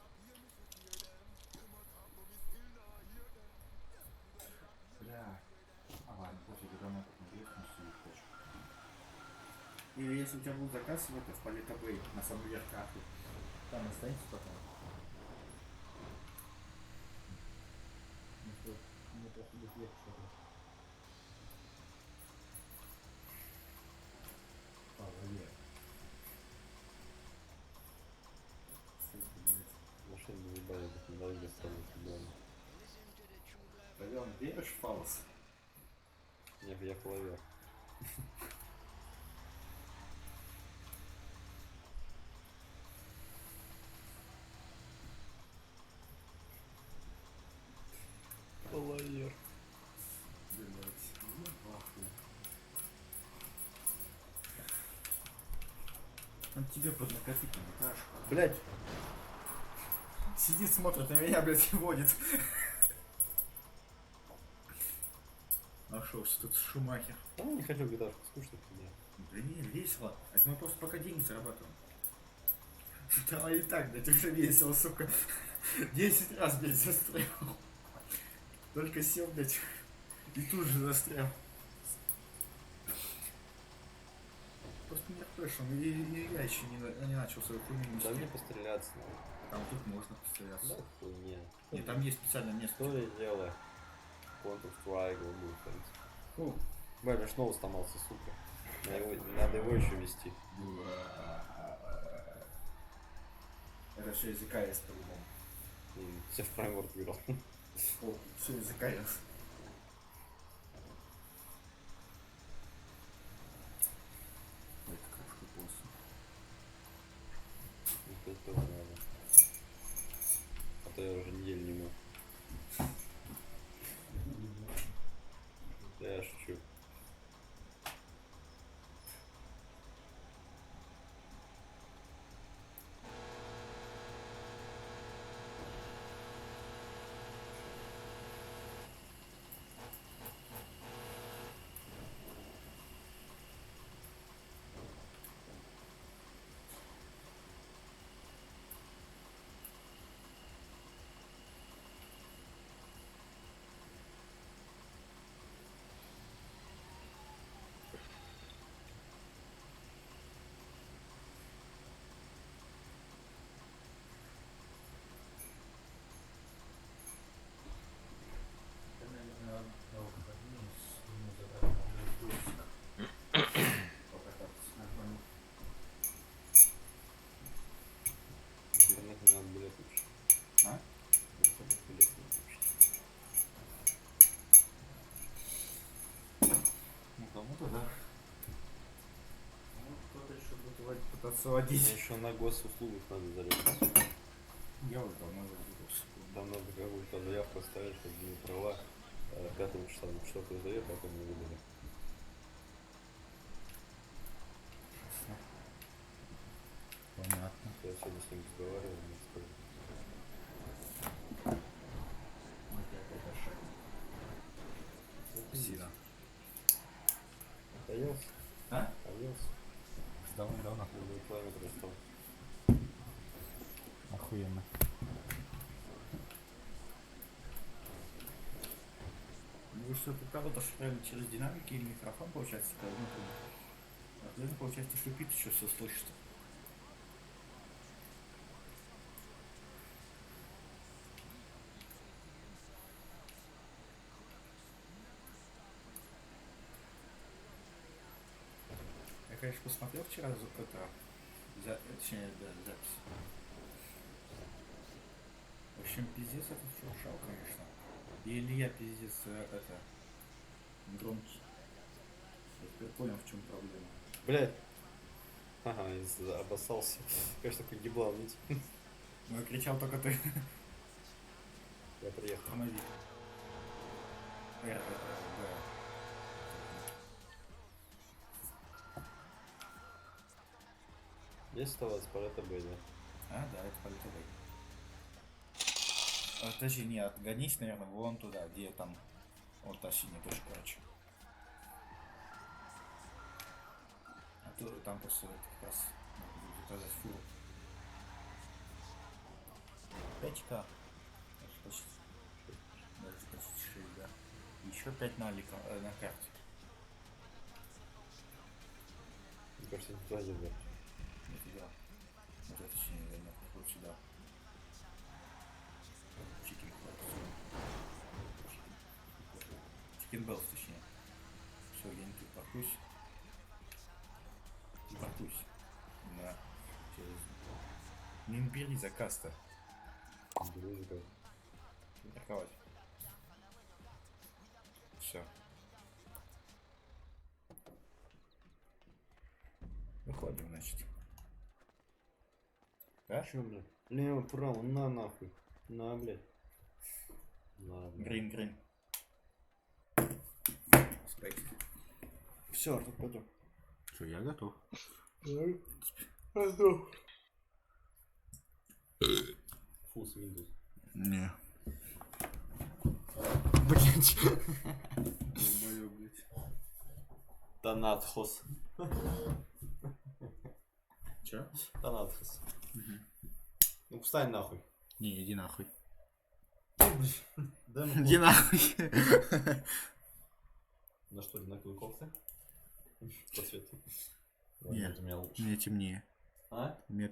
Бля. А ладно, пофиг, домой потом приехал, сидит хочешь. Или если у тебя будет заказ в это, в Политабей, на самом верх карты, там останется потом. Ну что, мне просто будет легче. Павловер. Машину не ебали, так не дороге станут дома. Пойдем, веришь в фалос? Я фалавер. Фалавер. Блять, ну пахуй. Он тебе под наркотиками, Наташка. Блять. Сидит, смотрит на меня, блять, и водит. Нашелся тут Шумахер. Да, не хочу гитарку, скучно мне. Да не, весело. Это мы просто пока деньги зарабатываем. Да и так, блядь, уже весело, сука. 10 раз, блядь, застрял. Только сел, блядь, и тут же застрял. Просто не refresh, и я еще не начал свою хуйню нести. Да мне постреляться надо. Там тут можно постреляться. Да хуйня. Нет, там есть специальное место. Что я делаю? Counter-Strike, Wolfenstein. Фу. Бля, снова сломался, сука. Надо его еще вести. Это все из ИКС по-любому. Все в фреймворк играл. О, все из ИКС. Ой, какая шкупоса. Это тоже надо. А то я уже неделю не мог. Да я шучу. Надо билет лучше. А? Билет лучше. Ну кому-то да. Ну кто-то еще будет пытаться водить. Мне еще на госуслугах надо зарегаться. Я уже давно зарегался. Там надо какую-то заявку оставить, чтобы не права 5 числа на 4 сдает, а потом не выдали. Понятно. Я сегодня с ним разговаривал, он сказал. Сильно. Поелся? А? Поелся. нахуй, на километр стал. Охуенно. Вы что, тут кого-то шпряли через динамики или микрофон, получается, по одному кругу? А тогда получается, что Пит еще все слышит. Я, конечно, посмотрел вчера точнее, запись. В общем, пиздец этот шуршал, конечно. И Илья пиздец громкий. Я теперь понял, в чем проблема. Блядь. Ага, обоссался. Конечно, такой еблан, ведь. Ну, я кричал только ты. Я приехал. Тормози. Да. Есть оставаться, полета Б, да? А, да, это полета Б. Подожди, не, отгонись, наверное, вон туда, где там вот та синяя точка, короче. А то там просто как раз надо заказать фуру. 5К. Даже почти 6, да. Еще 5 на карте. Мне кажется, не туда заберешь. Не туда. Вот это точнее, наверное, вот сюда. Чикен Беллс, точнее. Все, я не тут паркуюсь. Не паркуюсь. Да. Через... Не бери заказ-то. Беру заказ. Не парковать. Все. Выходим, значит. Да? Чё, блядь? Лево, право, на нахуй. На, блядь. На, блядь. Грин. Спейс. Все, Артур, пойдем. Что, я готов. Готов. Фу, с Windows. Не. Блять. Долбоёб, блядь. Танатхос. Чё? Танатхос. Ну, встань нахуй. Не, иди нахуй. Да, Иди нахуй. На что, одинаковые кофты? По цвету? Нет, у меня лучше. мне темнее. А? У меня